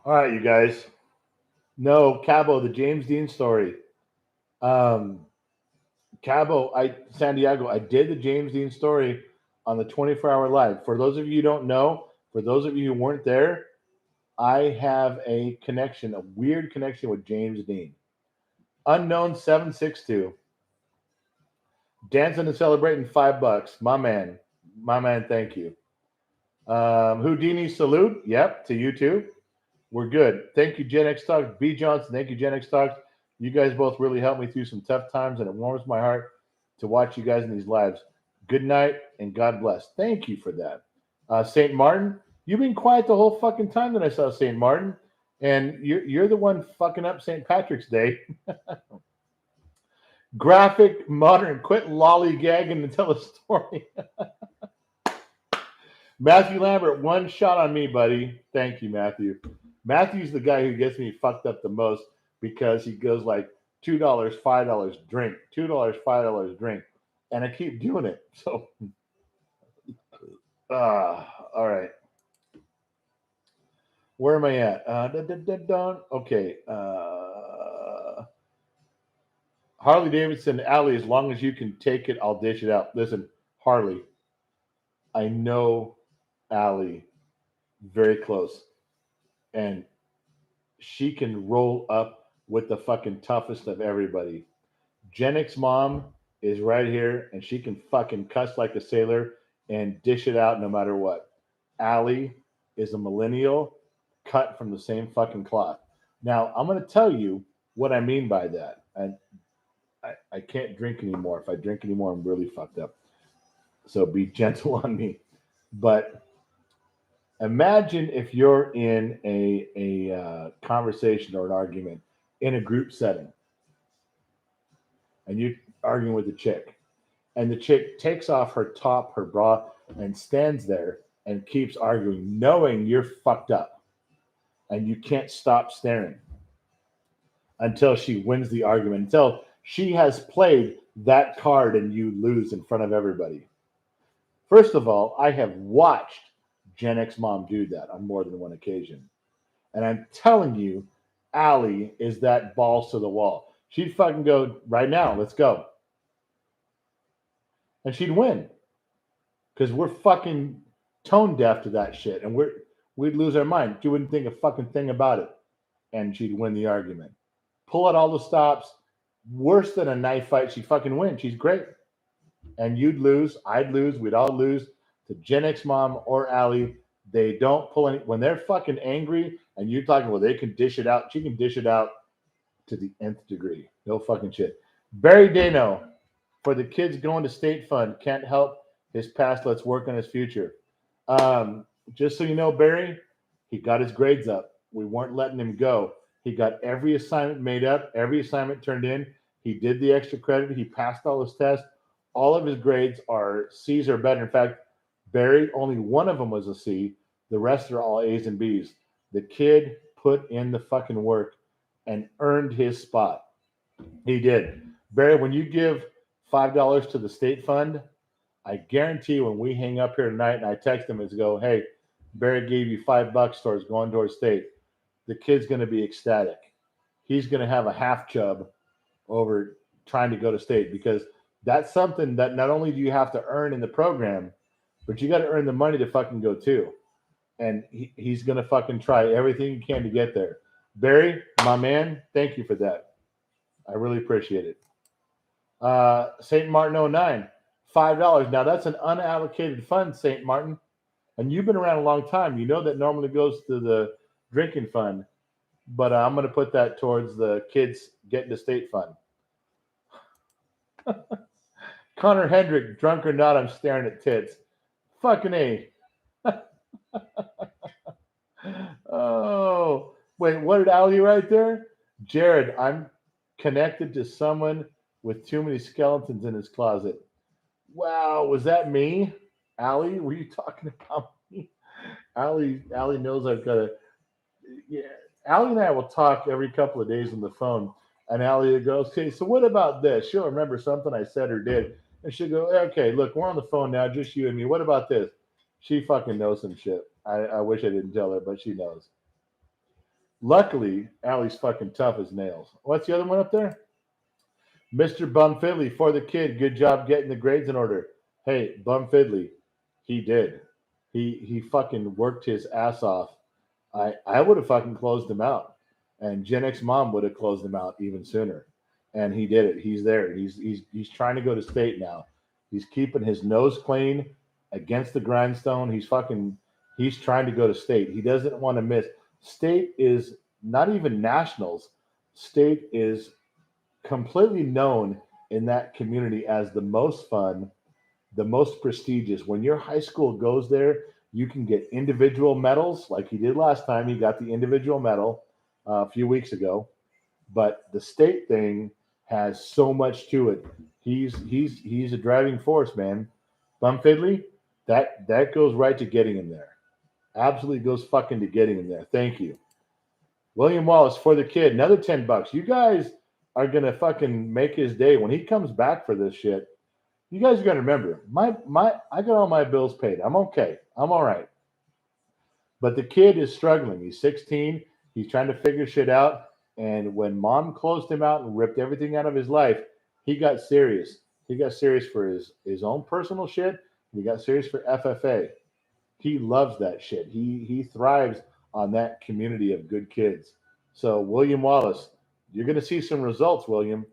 All right, you guys. No, Cabo, the James Dean story. Cabo, San Diego, I did the James Dean story on the 24-hour live. For those of you who don't know, for those of you who weren't there, I have a connection, a weird connection with James Dean. Unknown 762. Dancing and celebrating $5. My man, thank you. Houdini salute. Yep, to you too. We're good. Thank you, Gen X Talks. B. Johnson, thank you, Gen X Talks. You guys both really helped me through some tough times, and it warms my heart to watch you guys in these lives. Good night, and God bless. Thank you for that. St. Martin, you've been quiet the whole fucking time that I saw St. Martin, and you're the one fucking up St. Patrick's Day. Graphic, modern, quit lollygagging and tell a story. Matthew Lambert, one shot on me, buddy. Thank you, Matthew. Matthew's the guy who gets me fucked up the most because he goes like $2, $5 drink, $2, $5 drink, and I keep doing it. So, all right. Where am I at? Okay. Harley Davidson Alley, as long as you can take it, I'll dish it out. Listen, Harley, I know Allie very close, and she can roll up with the fucking toughest of everybody. Gen X Mom is right here, and she can fucking cuss like a sailor and dish it out no matter what. Allie is a millennial cut from the same fucking cloth. Now, I'm going to tell you what I mean by that. I can't drink anymore. If I drink anymore, I'm really fucked up. So be gentle on me. But imagine if you're in a conversation or an argument in a group setting, and you're arguing with a chick, And the chick takes off her top, her bra, and stands there and keeps arguing, knowing you're fucked up. And you can't stop staring until she wins the argument, until she has played that card and you lose in front of everybody. First of all, I have watched Gen X mom do that on more than one occasion. And I'm telling you, Allie is that balls to the wall. She'd fucking go, right now, let's go. And she'd win. Because we're fucking tone deaf to that shit. And we'd lose our mind. She wouldn't think a fucking thing about it. And she'd win the argument. Pull out all the stops. Worse than a knife fight, she'd fucking win. She's great. And you'd lose, I'd lose, we'd all lose to Gen X mom or Allie. They don't pull any, when they're fucking angry and you're talking, well, they can dish it out. She can dish it out to the nth degree. No fucking shit. Barry Dano, for the kids going to state fund, can't help his past. Let's work on his future. Just so you know, Barry, he got his grades up. We weren't letting him go. He got every assignment made up, every assignment turned in. He did the extra credit. He passed all his tests. All of his grades are C's or better. In fact, Barry, only one of them was a C. The rest are all A's and B's. The kid put in the fucking work and earned his spot. He did. Barry, when you give $5 to the state fund, I guarantee you when we hang up here tonight and I text him and go, hey, Barry gave you $5 towards going towards state, the kid's going to be ecstatic. He's going to have a half chub over trying to go to state, because that's something that not only do you have to earn in the program, but you got to earn the money to fucking go too. And he's going to fucking try everything he can to get there. Barry, my man, thank you for that. I really appreciate it. St. Martin 09, $5. Now that's an unallocated fund, St. Martin. And you've been around a long time. You know that normally goes to the drinking fund. But I'm going to put that towards the kids getting the state fund. Connor Hendrick, drunk or not, I'm staring at tits. Fucking A. Oh, wait, what did Allie write there? Jared, I'm connected to someone with too many skeletons in his closet. Wow, was that me? Allie, were you talking about me? Allie knows I've got a... Yeah, Allie and I will talk every couple of days on the phone. And Allie goes, okay, so what about this? She'll remember something I said or did. And she'll go, okay, look, we're on the phone now, just you and me. What about this? She fucking knows some shit. I wish I didn't tell her, but she knows. Luckily, Allie's fucking tough as nails. What's the other one up there? Mr. Bum Fiddly, for the kid, good job getting the grades in order. Hey, Bum Fiddly, he did. He fucking worked his ass off. I would have fucking closed him out. And Gen X mom would have closed him out even sooner. And he did it. He's there. He's trying to go to state now. He's keeping his nose clean against the grindstone. He's trying to go to state. He doesn't want to miss. State is not even nationals. State is completely known in that community as the most fun, the most prestigious. When your high school goes there, you can get individual medals like he did last time. He got the individual medal a few weeks ago. But the state thing has so much to it. He's a driving force, man. Bum Fiddly, that goes right to getting him there. Absolutely goes fucking to getting him there. Thank you. William Wallace, for the kid, another $10. You guys are gonna fucking make his day when he comes back for this shit. You guys are gonna remember I got all my bills paid. I'm okay. I'm all right. But the kid is struggling. He's 16. He's trying to figure shit out. And when mom closed him out and ripped everything out of his life, he got serious. He got serious for his own personal shit. He got serious for FFA. He loves that shit. He thrives on that community of good kids. So William Wallace, you're gonna see some results, William.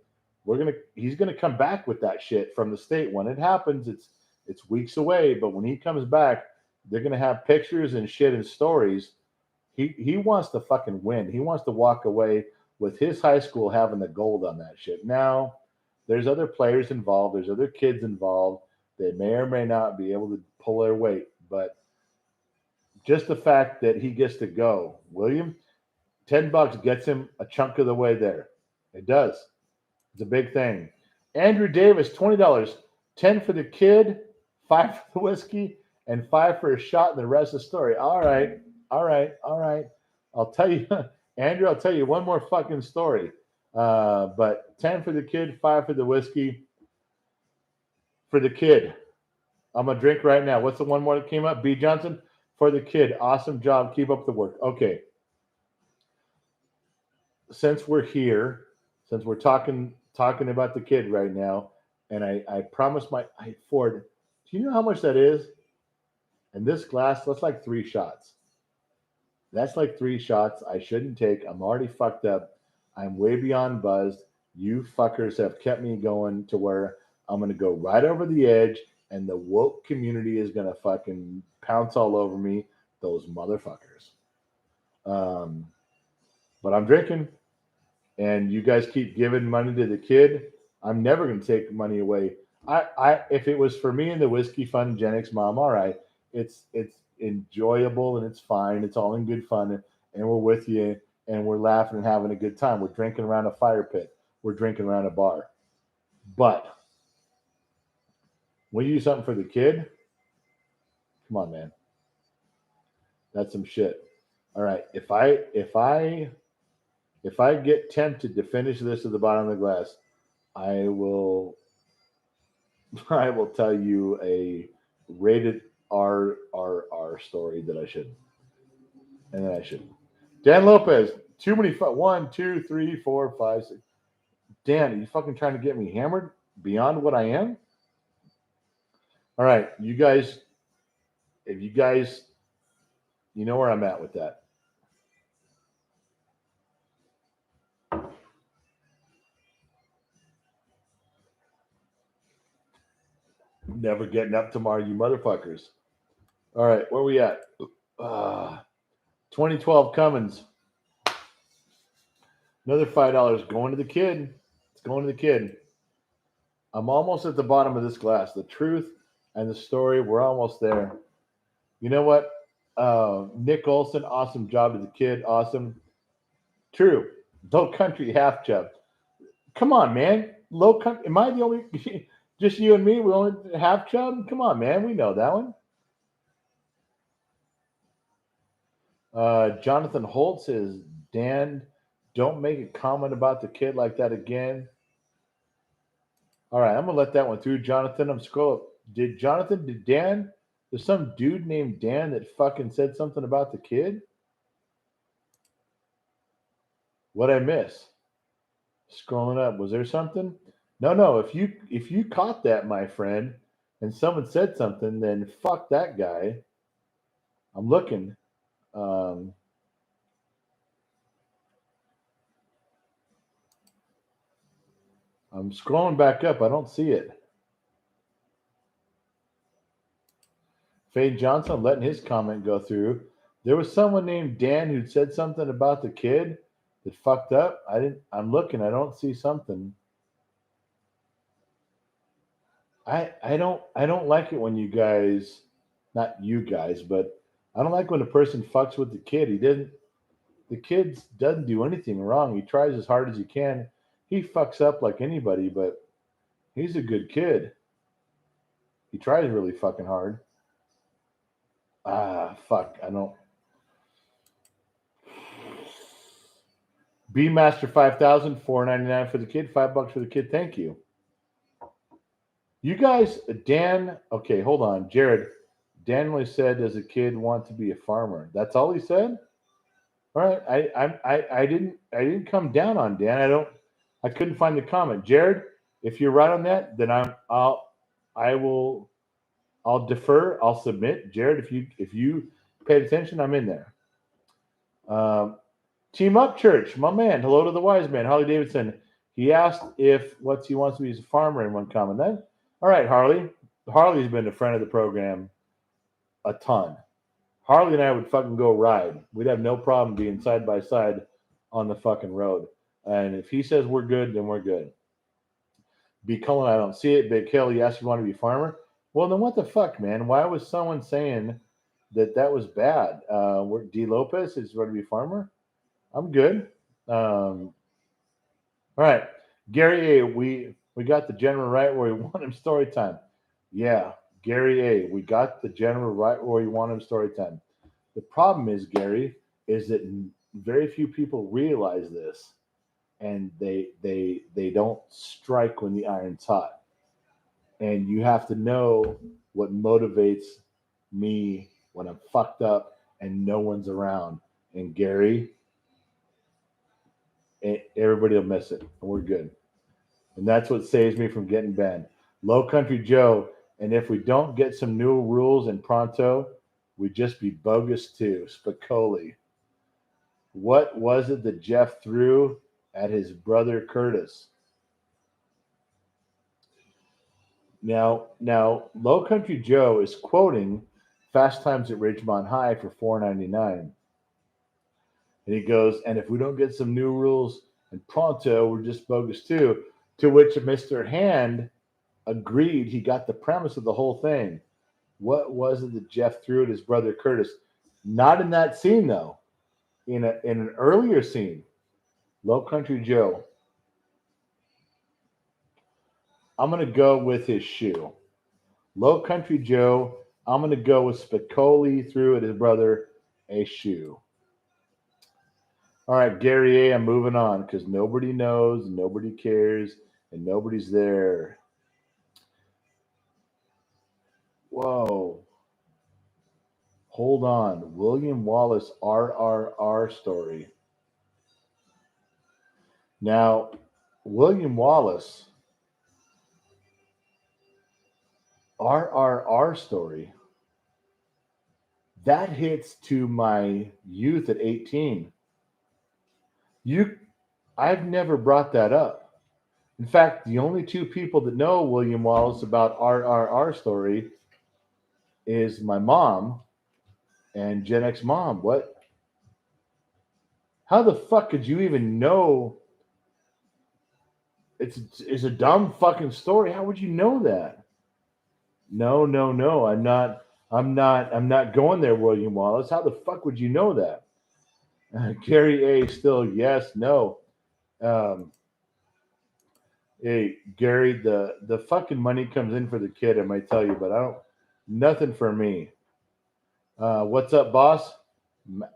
He's gonna come back with that shit from the state. When it happens, it's weeks away, but when he comes back, they're gonna have pictures and shit and stories. He wants to fucking win. He wants to walk away with his high school having the gold on that shit. Now, there's other players involved. There's other kids involved. They may or may not be able to pull their weight, but just the fact that he gets to go, William, $10 gets him a chunk of the way there. It does. It's a big thing. Andrew Davis, $20. 10 for the kid, 5 for the whiskey, and 5 for a shot, and the rest of the story. All right. I'll tell you, Andrew, I'll tell you one more fucking story. But 10 for the kid, 5 for the whiskey. For the kid, I'm going to drink right now. What's the one more that came up? B. Johnson? For the kid, awesome job. Keep up the work. Okay. Since we're here, since we're talking about the kid right now, and I promised Ford, do you know how much that is? And this glass, that's like 3 shots. That's like 3 shots I shouldn't take. I'm already fucked up. I'm way beyond buzzed. You fuckers have kept me going to where I'm going to go right over the edge, and the woke community is going to fucking pounce all over me. Those motherfuckers. But I'm drinking, and you guys keep giving money to the kid. I'm never going to take money away. If it was for me and the whiskey fund, Gen X mom, all right, it's enjoyable and it's fine. It's all in good fun, and we're with you, and we're laughing and having a good time. We're drinking around a fire pit. We're drinking around a bar. But when you do something for the kid, come on, man. That's some shit. All right. If I get tempted to finish this at the bottom of the glass, I will tell you a rated R story that I shouldn't. And then I shouldn't. Dan Lopez, too many 1, 2, 3, 4, 5, 6. Dan, are you fucking trying to get me hammered beyond what I am? All right, you guys, if you guys, you know where I'm at with that. Never getting up tomorrow, you motherfuckers. All right, where we at? 2012 Cummins. Another $5 going to the kid. It's going to the kid. I'm almost at the bottom of this glass. The truth and the story, we're almost there. You know what? Nick Olson, awesome job to the kid. Awesome. True. Low country half chub. Come on, man. Low country. Am I the only? Just you and me? We only half chub? Come on, man. We know that one. Jonathan Holt says, Dan, don't make a comment about the kid like that again. All right, I'm going to let that one through, Jonathan. I'm scrolling. Did Dan, there's some dude named Dan that fucking said something about the kid? What'd I miss? Scrolling up. Was there something? No. If you caught that, my friend, and someone said something, then fuck that guy. I'm looking. I'm scrolling back up. I don't see it. Faye Johnson letting his comment go through. There was someone named Dan who said something about the kid that fucked up. I'm looking. I don't see something. I don't like it when you guys, not you guys, but I don't like when a person fucks with the kid. The kid doesn't do anything wrong. He tries as hard as he can. He fucks up like anybody, but he's a good kid. He tries really fucking hard. Fuck. I don't. B Master 5,000, $4.99 for the kid, $5 for the kid. Thank you. You guys, Dan. Okay, hold on, Jared. Dan only said, "Does a kid want to be a farmer?" That's all he said. All right, I didn't come down on Dan. I couldn't find the comment. Jared, if you're right on that, then I'll defer. I'll submit. Jared, if you paid attention, I'm in there. Team Up Church, my man. Hello to the wise man, Harley Davidson. He asked if what he wants to be as a farmer in one comment. Then, all right, Harley. Harley's been a friend of the program a ton. Harley and I would fucking go ride. We'd have no problem being side by side on the fucking road. And if he says we're good, then we're good. B. Cullen, I don't see it. Big Hill, yes, you want to be a farmer? Well, then what the fuck, man? Why was someone saying that was bad? D. Lopez is going to be a farmer? I'm good. All right. Gary A., We got the general right where we want him story time. Yeah, Gary A. We got the general right where we want him story time. The problem is, Gary, is that very few people realize this, and they don't strike when the iron's hot. And you have to know what motivates me when I'm fucked up and no one's around. And Gary, everybody will miss it, and we're good. And that's what saves me from getting banned. Low Country Joe, and if we don't get some new rules in pronto, we just be bogus too. Spicoli. What was it that Jeff threw at his brother Curtis? Now, Low Country Joe is quoting Fast Times at Ridgemont High for $4.99. And he goes, and if we don't get some new rules and pronto, we're just bogus too. To which Mr. Hand agreed he got the premise of the whole thing. What was it that Jeff threw at his brother Curtis? Not in that scene, though. In an earlier scene, Low Country Joe. I'm going to go with his shoe. Low Country Joe, I'm going to go with Spicoli threw at his brother a shoe. All right, Gary A., I'm moving on because nobody knows, nobody cares, and nobody's there. Whoa. Hold on. William Wallace RRR story. Now, William Wallace RRR story, that hits to my youth at 18. I've never brought that up. In fact, the only two people that know William Wallace about RRR story is my mom and Gen X mom. What? How the fuck could you even know? It's a dumb fucking story. How would you know that? No. I'm not going there, William Wallace. How the fuck would you know that? Gary A. Still yes, no. Um, Hey, Gary, the fucking money comes in for the kid, I might tell you, but I don't, nothing for me. What's up, boss?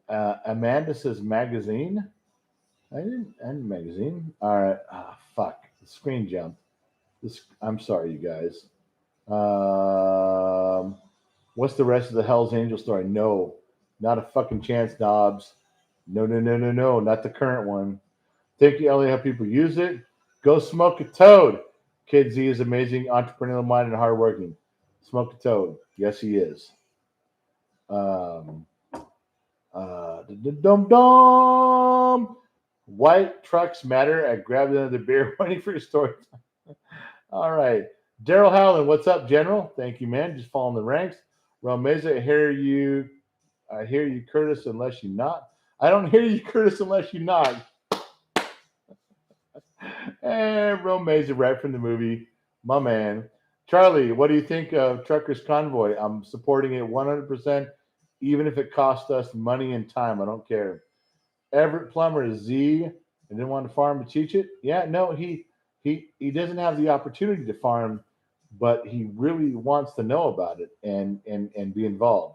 Amanda says magazine. I didn't magazine. All right. Fuck. The screen jumped. I'm sorry, you guys. What's the rest of the Hell's Angel story? No, not a fucking chance, Dobbs. No. Not the current one. Thank you, Elliot, how people use it. Go smoke a toad. Kid Z is amazing, entrepreneurial mind, and hardworking. Smoke a toad. Yes, he is. Dum dum. White trucks matter. I grabbed another beer waiting for your story. All right. Daryl Howland, what's up, General? Thank you, man. Just following the ranks. Romeza, I hear you, Curtis, unless you not. I don't hear you, Curtis, unless you not. And Romeza, right from the movie. My man. Charlie, what do you think of Truckers Convoy? I'm supporting it 100%, even if it costs us money and time. I don't care. Everett Plummer is Z and didn't want to farm to teach it. Yeah, no, he doesn't have the opportunity to farm, but he really wants to know about it and be involved.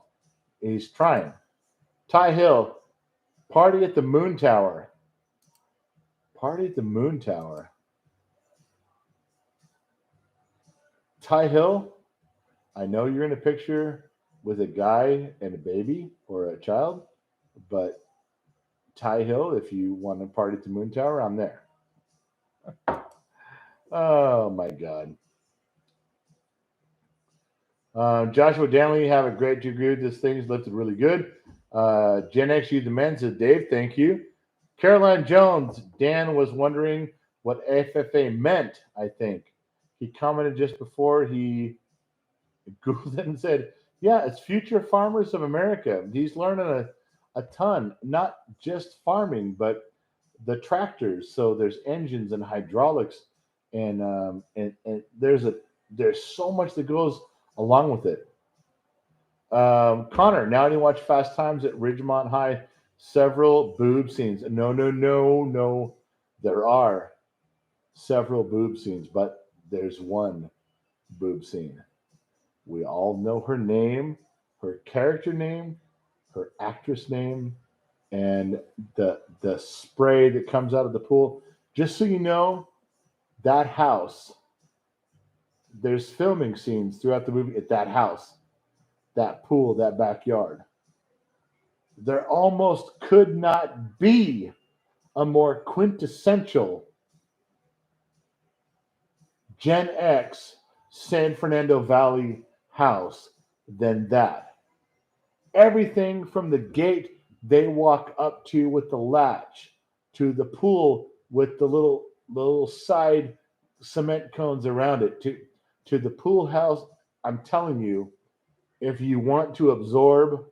He's trying. Ty Hill, party at the Moon Tower. Party at the Moon Tower. Ty Hill, I know you're in a picture with a guy and a baby or a child, but Ty Hill, if you want to party at the Moon Tower, I'm there. Oh my God. Joshua Danley, have a great degree. This thing's lifted really good. Gen X You the Men says, Dave, thank you. Caroline Jones, Dan was wondering what FFA meant, I think. He commented just before he Googled it and said, yeah, it's Future Farmers of America. He's learning a ton, not just farming, but the tractors. So there's engines and hydraulics, and there's so much that goes along with it. Connor, now do you watch Fast Times at Ridgemont High? Several boob scenes. No. There are several boob scenes, but there's one boob scene. We all know her name, her character name, her actress name, and the spray that comes out of the pool. Just so you know, that house, there's filming scenes throughout the movie at that house, that pool, that backyard. There almost could not be a more quintessential Gen X San Fernando Valley house than that. Everything from the gate they walk up to with the latch to the pool with the little side cement cones around it to the pool house. I'm telling you, if you want to absorb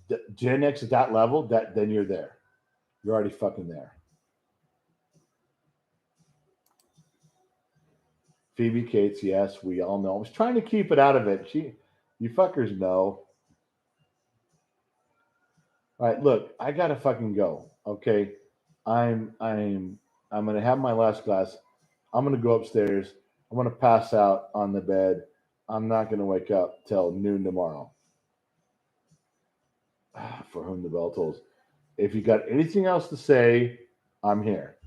the Gen X at that level, then you're there. You're already fucking there. Phoebe Cates, yes, we all know. I was trying to keep it out of it. You fuckers know. All right, look, I gotta fucking go. Okay, I'm gonna have my last glass. I'm gonna go upstairs. I'm gonna pass out on the bed. I'm not gonna wake up till noon tomorrow. For whom the bell tolls. If you got anything else to say, I'm here.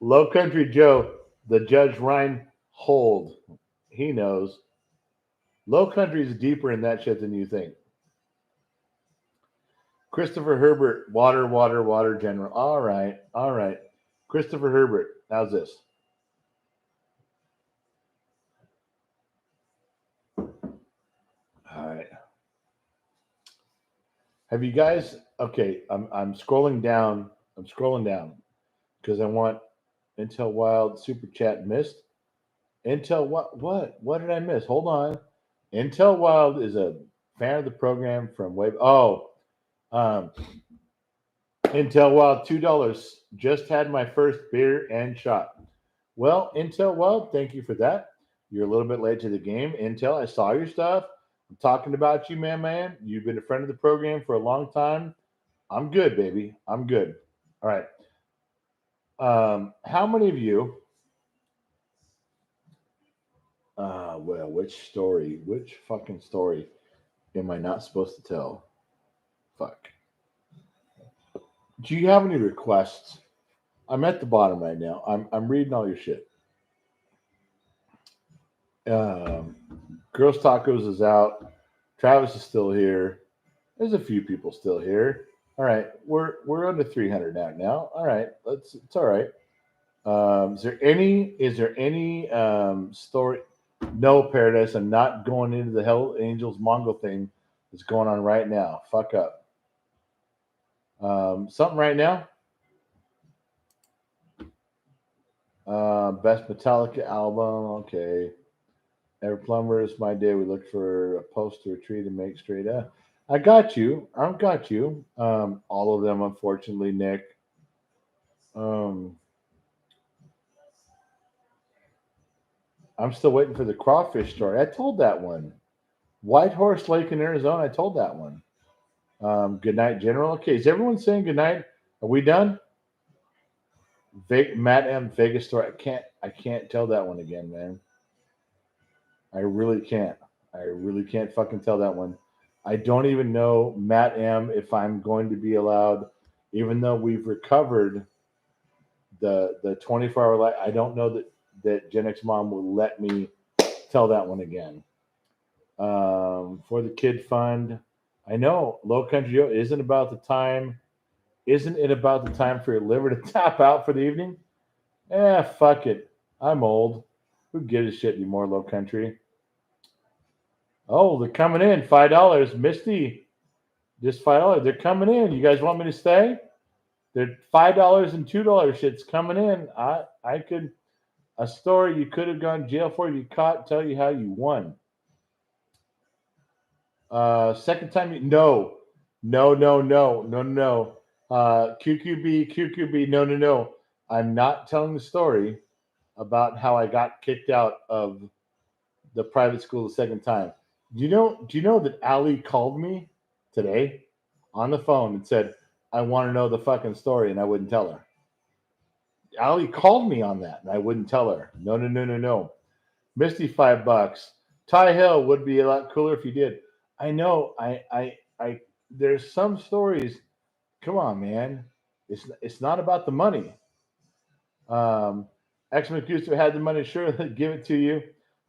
Low Country Joe, the Judge Reinhold, he knows. Low Country is deeper in that shit than you think. Christopher Herbert, water, general. All right. Christopher Herbert, how's this? All right. Have you guys? Okay, I'm scrolling down. Because I want Intel Wild Super Chat missed. Intel what did I miss? Hold on. Intel Wild is a fan of the program from way. Intel Wild $2. Just had my first beer and shot. Well, Intel Wild, thank you for that. You're a little bit late to the game. Intel, I saw your stuff. I'm talking about you, man. You've been a friend of the program for a long time. I'm good, baby. I'm good. All right. How many of you? Well, which fucking story am I not supposed to tell? Fuck. Do you have any requests? I'm at the bottom right now. I'm reading all your shit. Girls Tacos is out. Travis is still here. There's a few people still here. All right, we're under 300 now. All right, it's all right. Is there any story? No, Paradise. I'm not going into the Hell Angels Mongol thing that's going on right now. Fuck up. Something right now. Best Metallica album. Okay. Every plumber is my day. We look for a post to retreat and make straight up. I got you. I've got you. All of them, unfortunately, Nick. I'm still waiting for the crawfish story. I told that one. White Horse Lake in Arizona. I told that one. Good night, General. Okay, is everyone saying good night? Are we done? Matt M. Vegas story. I can't tell that one again, man. I really can't. I really can't fucking tell that one. I don't even know, Matt M., if I'm going to be allowed, even though we've recovered the 24-hour light. I don't know that Gen X Mom will let me tell that one again. For the kid fund, I know Low Country isn't it about the time for your liver to tap out for the evening? Fuck it. I'm old. Who gives a shit anymore, Low Country? Oh, they're coming in. $5. Misty, just $5. They're coming in. You guys want me to stay? They're $5 and $2 shit's coming in. I could a story you could have gone to jail for. You caught. Tell you how you won. Second time. No. QQB. No. I'm not telling the story about how I got kicked out of the private school the second time. Do you know that Allie called me today on the phone and said, I want to know the fucking story, and I wouldn't tell her. Allie called me on that, and I wouldn't tell her. No. Misty, $5. Ty Hill would be a lot cooler if you did. I know. I. There's some stories. Come on, man. It's not about the money. X McGusto had the money. Sure, they'll give it to you.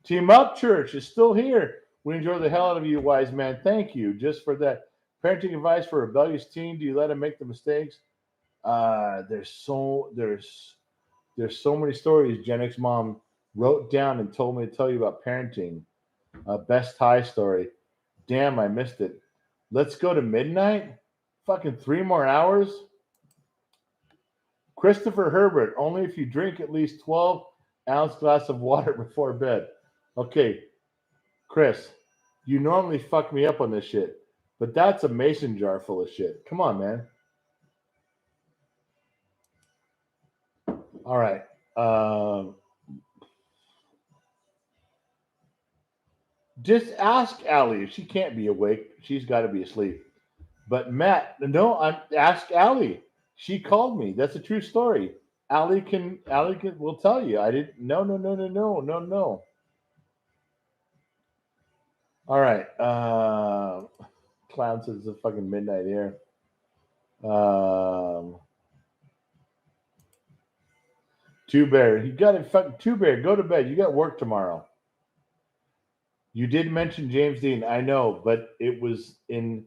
Team Up Church is still here. We enjoy the hell out of you, wise man. Thank you just for that. Parenting advice for a rebellious teen. Do you let him make the mistakes? There's so many stories Gen X mom wrote down and told me to tell you about parenting. Best Thai story. Damn, I missed it. Let's go to midnight? Fucking 3 more hours? Christopher Herbert, only if you drink at least 12-ounce glass of water before bed. Okay, Chris, you normally fuck me up on this shit, but that's a mason jar full of shit. Come on, man. All right. Just ask Allie. If she can't be awake, she's got to be asleep. But Matt, no, ask Allie. She called me. That's a true story. Allie will tell you. I didn't. No. All right. Clown says it's a fucking midnight here. Two Bear. You got it. Fucking Two Bear. Go to bed. You got work tomorrow. You did mention James Dean. I know, but it was in.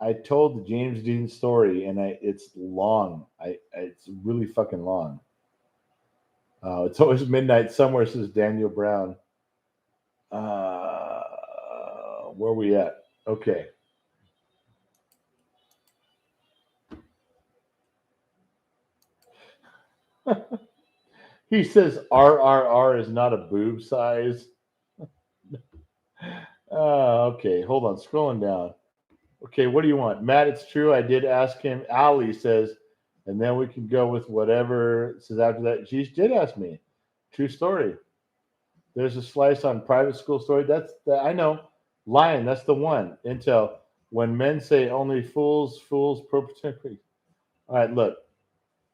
I told the James Dean story, and it's long. It's really fucking long. It's always midnight somewhere, says Daniel Brown. Where are we at? Okay. He says RRR is not a boob size. Okay, hold on. Scrolling down. Okay, what do you want? Matt, it's true. I did ask him. Ali says, and then we can go with whatever it says after that. She did ask me. True story. There's a slice on private school story. I know. Lion, that's the one. Intel. When men say only fools, Purple Twinkie. All right, look.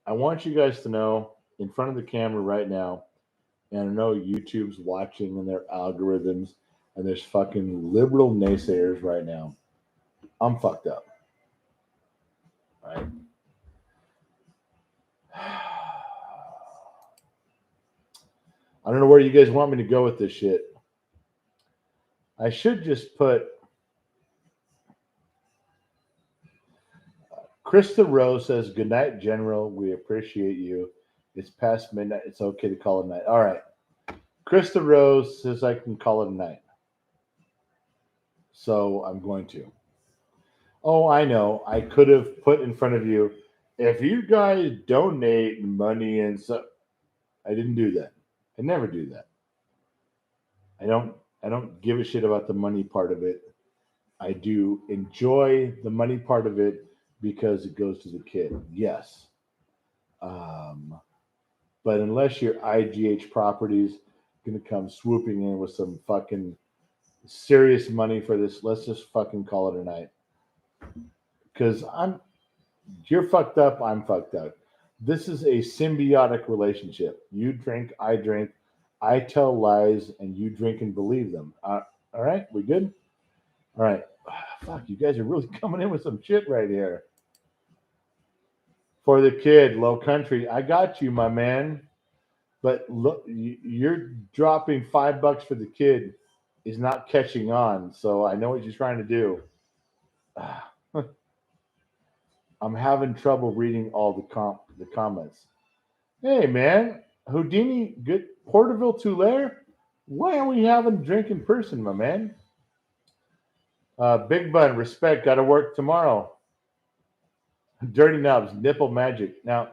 I want you guys to know in front of the camera right now, and I know YouTube's watching and their algorithms, and there's fucking liberal naysayers right now. I'm fucked up. All right. I don't know where you guys want me to go with this shit. I should just put Krista Rose says, good night, General. We appreciate you. It's past midnight. It's okay to call it a night. All right. Krista Rose says I can call it a night. So I'm going to. Oh, I know. I could have put in front of you, if you guys donate money and so I didn't do that. I never do that. I don't give a shit about the money part of it. I do enjoy the money part of it because it goes to the kid. Yes. But unless your IGH properties going to come swooping in with some fucking serious money for this, let's just fucking call it a night. Because you're fucked up, I'm fucked up. This is a symbiotic relationship. You drink, I drink, I tell lies, and you drink and believe them. All right, we good? All right. Fuck, you guys are really coming in with some shit right here. For the kid, Low Country, I got you, my man. But look, you're dropping $5 for the kid is not catching on. So I know what you're trying to do. I'm having trouble reading all the comments. Hey, man, Houdini, good Porterville Tulare. Why aren't we having a drink in person, my man? Big Bun, respect. Got to work tomorrow. Dirty Knobs, nipple magic. Now,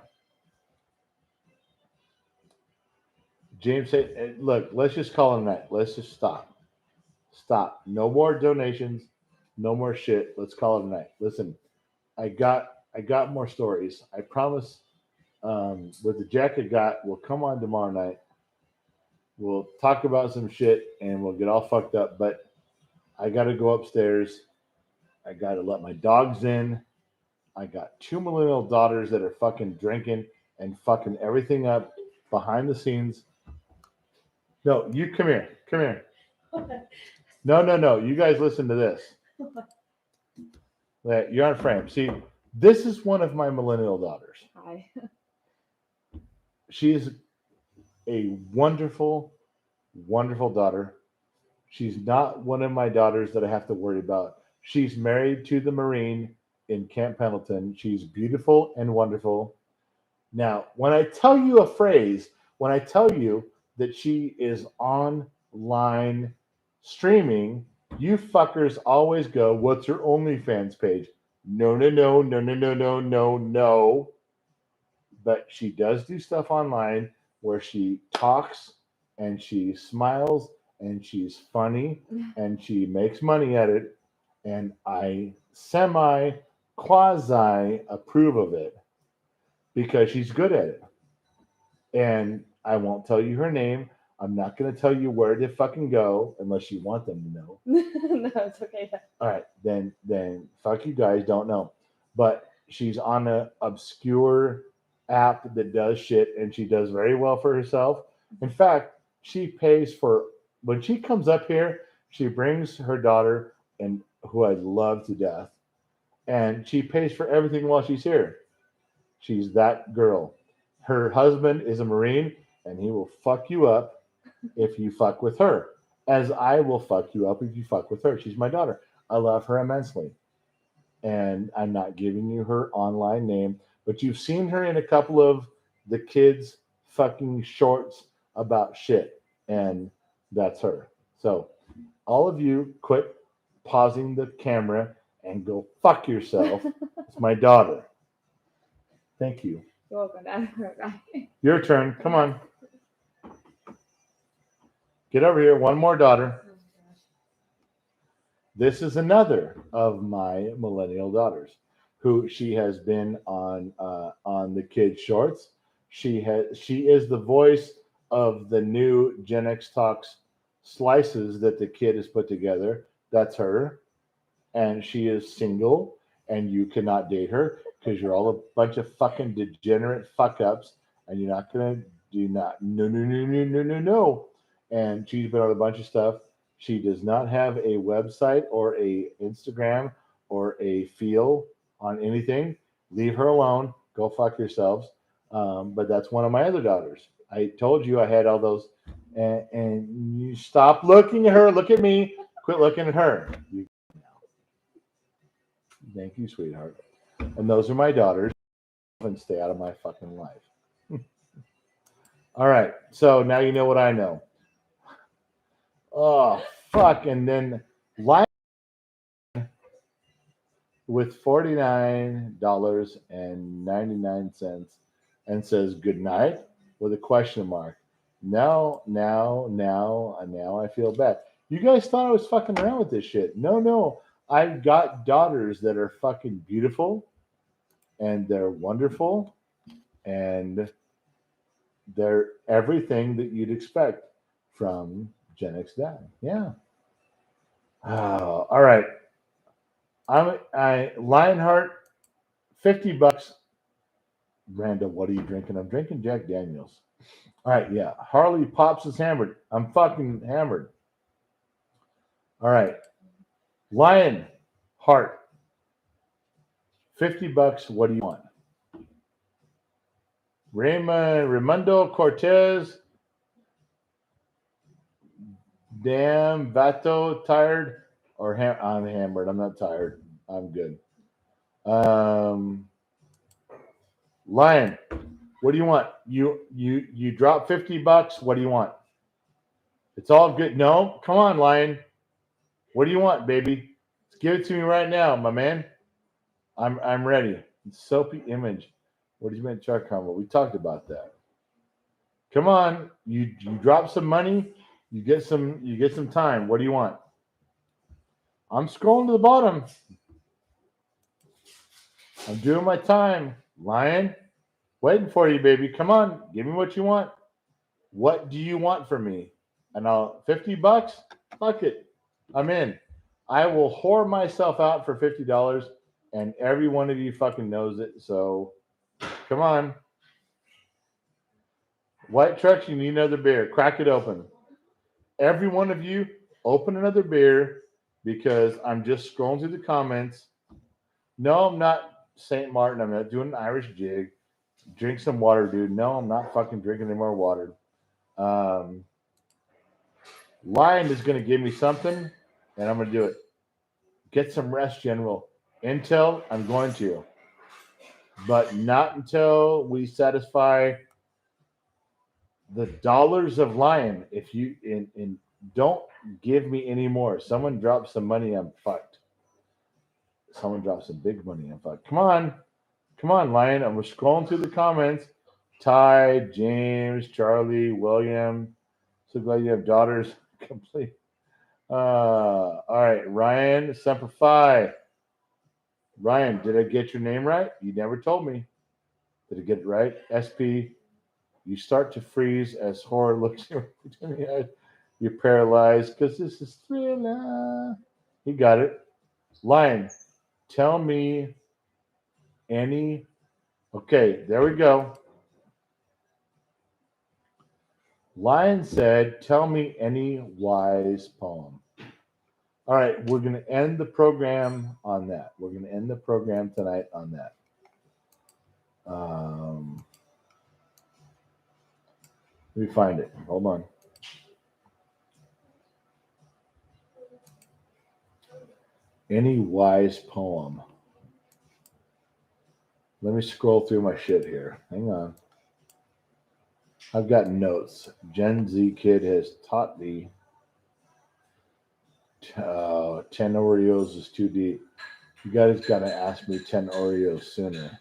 James said, look, let's just call it a night. Let's just stop. Stop. No more donations. No more shit. Let's call it a night. Listen, I got more stories. I promise with the jack I got will come on tomorrow night. We'll talk about some shit and we'll get all fucked up. But I got to go upstairs. I got to let my dogs in. I got two millennial daughters that are fucking drinking and fucking everything up behind the scenes. No, you come here. Come here. No. You guys listen to this. You're on frame. See, this is one of my millennial daughters. Hi. She is a wonderful, wonderful daughter. She's not one of my daughters that I have to worry about. She's married to the Marine in Camp Pendleton. She's beautiful and wonderful. Now, when I tell you a phrase, when I tell you that she is online streaming, you fuckers always go, "What's her OnlyFans page?" No. But she does do stuff online where she talks and she smiles and she's funny and she makes money at it. And I quasi approve of it because she's good at it. And I won't tell you her name. I'm not going to tell you where to fucking go unless you want them to know. No, it's okay. All right, then fuck you guys, don't know. But she's on an obscure app that does shit and she does very well for herself. In fact, she pays for when she comes up here, she brings her daughter and who I love to death, and she pays for everything while she's here. She's that girl. Her husband is a Marine and he will fuck you up if you fuck with her. As I will fuck you up if you fuck with her. She's my daughter. I love her immensely. And I'm not giving you her online name, but you've seen her in a couple of the kids' fucking shorts about shit. And that's her. So, all of you, quit pausing the camera and go fuck yourself. It's my daughter. Thank you. You're welcome, Dad. Bye. Your turn. Come on. Get over here. One more daughter. This is another of my millennial daughters, who she has been on the kids' shorts. She is the voice of the new Gen X Talks slices that the kid has put together. That's her, and she is single, and you cannot date her because you're all a bunch of fucking degenerate fuck ups, and you're not gonna do not no. And she's been on a bunch of stuff. She does not have a website or a Instagram or a feel on anything. Leave her alone. Go fuck yourselves. But that's one of my other daughters. I told you I had all those. And you stop looking at her. Look at me. Quit looking at her. Thank you, sweetheart. And those are my daughters. And stay out of my fucking life. All right. So now you know what I know. Oh, fuck. And then Lion with $49.99 and says good night with a question mark. Now I feel bad. You guys thought I was fucking around with this shit. No. I've got daughters that are fucking beautiful and they're wonderful and they're everything that you'd expect from Gen X dad. Yeah. Oh, all right. I Lionheart, $50. Randall, what are you drinking? I'm drinking Jack Daniels. All right, yeah. Harley Pops is hammered. I'm fucking hammered. All right. Lion Heart, $50. What do you want? Raimundo Cortez. Damn, Vato, tired or I'm hammered. I'm not tired. I'm good. Lion, what do you want? You drop $50. What do you want? It's all good. No, come on, Lion. What do you want, baby? Give it to me right now, my man. I'm ready. Soapy image. What did you mean, Chuck combo? We talked about that. Come on, you drop some money. You get some time. What do you want? I'm scrolling to the bottom. I'm doing my time. Lion, waiting for you, baby. Come on, give me what you want. What do you want from me? And I'll $50? Fuck it. I'm in. I will whore myself out for $50, and every one of you fucking knows it. So come on. White trucks, you need another beer. Crack it open. Every one of you, open another beer because I'm just scrolling through the comments. No, I'm not St. Martin. I'm not doing an Irish jig. Drink some water, dude. No, I'm not fucking drinking any more water. Lion is going to give me something, and I'm going to do it. Get some rest, General. Intel, I'm going to. But not until we satisfy the dollars of Lion. If you don't give me any more. Someone drops some money, I'm fucked. Someone drops some big money, I'm fucked. Come on, Lion. I'm scrolling through the comments. Ty, James, Charlie, William. So glad you have daughters. Complete. All right, Ryan, Semper Fi. Ryan, did I get your name right? You never told me. Did I get it right? SP, you start to freeze as horror looks you between the eyes. You're paralyzed because this is Thriller. He got it. Lion, tell me any. Okay, there we go. Lion said, tell me any wise poem. All right, we're going to end the program on that. We're going to end the program tonight on that. Let me find it. Hold on. Any wise poem. Let me scroll through my shit here. Hang on. I've got notes. Gen Z kid has taught me 10 Oreos is too deep. You guys got to ask me 10 Oreos sooner.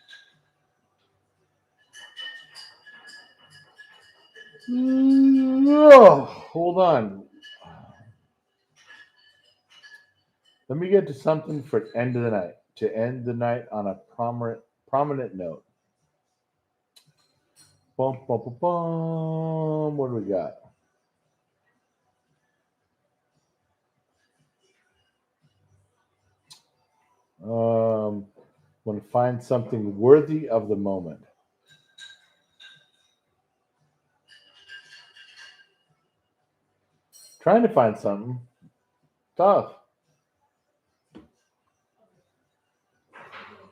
Oh, hold on. Let me get to something for the end of the night. To end the night on a prominent note. Bum, bum, bum, bum. What do we got? Want to find something worthy of the moment. Trying to find something tough.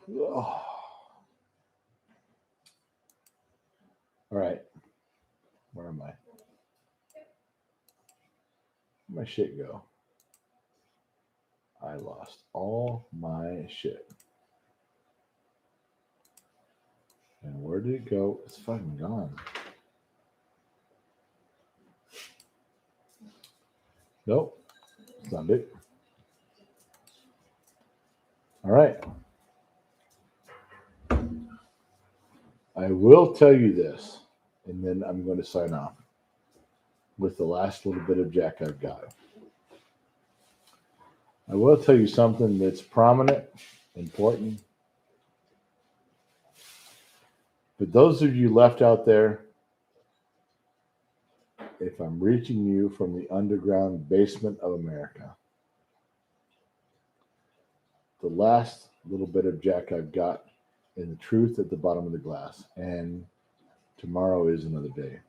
Oh. All right. Where am I? Where'd my shit go? I lost all my shit. And where did it go? It's fucking gone. Nope. It's not it. All right. I will tell you this, and then I'm going to sign off with the last little bit of Jack I've got. I will tell you something that's prominent, important. But those of you left out there, if I'm reaching you from the underground basement of America, the last little bit of Jack I've got in the truth at the bottom of the glass, and tomorrow is another day.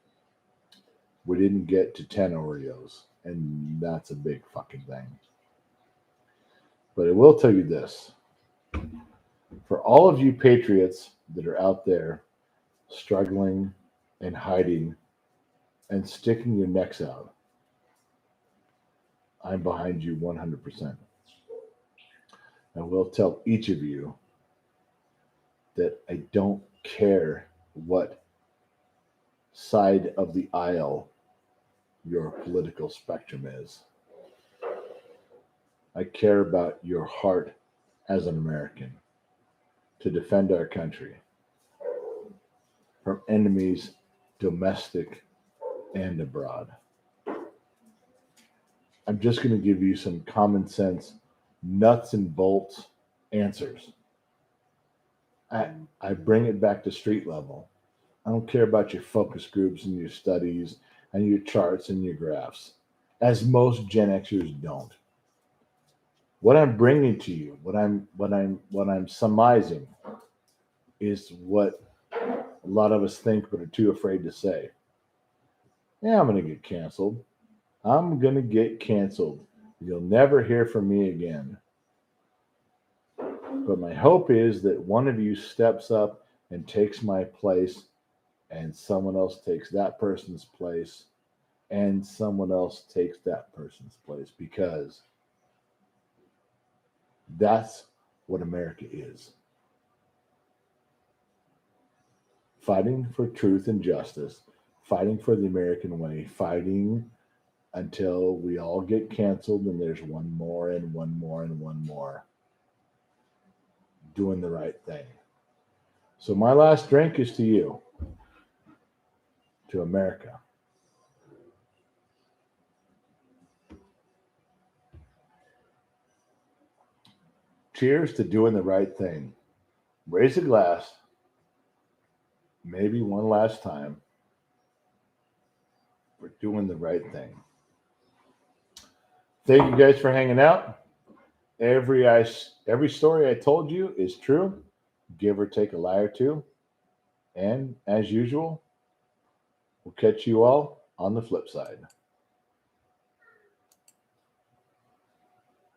We didn't get to 10 Oreos, and that's a big fucking thing. But I will tell you this. For all of you patriots that are out there struggling and hiding and sticking your necks out, I'm behind you 100%. I will tell each of you that I don't care what side of the aisle your political spectrum is. I care about your heart as an American to defend our country from enemies, domestic and abroad. I'm just going to give you some common sense, nuts and bolts answers. I bring it back to street level. I don't care about your focus groups and your studies and your charts and your graphs, as most Gen Xers don't. What I'm bringing to you, what I'm surmising, is what a lot of us think but are too afraid to say. Yeah, I'm going to get canceled. I'm going to get canceled. You'll never hear from me again. But my hope is that one of you steps up and takes my place, and someone else takes that person's place, and someone else takes that person's place, because that's what America is. Fighting for truth and justice, fighting for the American way, fighting until we all get canceled and there's one more and one more and one more. Doing the right thing. So my last drink is to you, to America. Cheers to doing the right thing. Raise a glass, maybe one last time, for doing the right thing. Thank you guys for hanging out. Every story I told you is true, give or take a lie or two. And as usual, we'll catch you all on the flip side.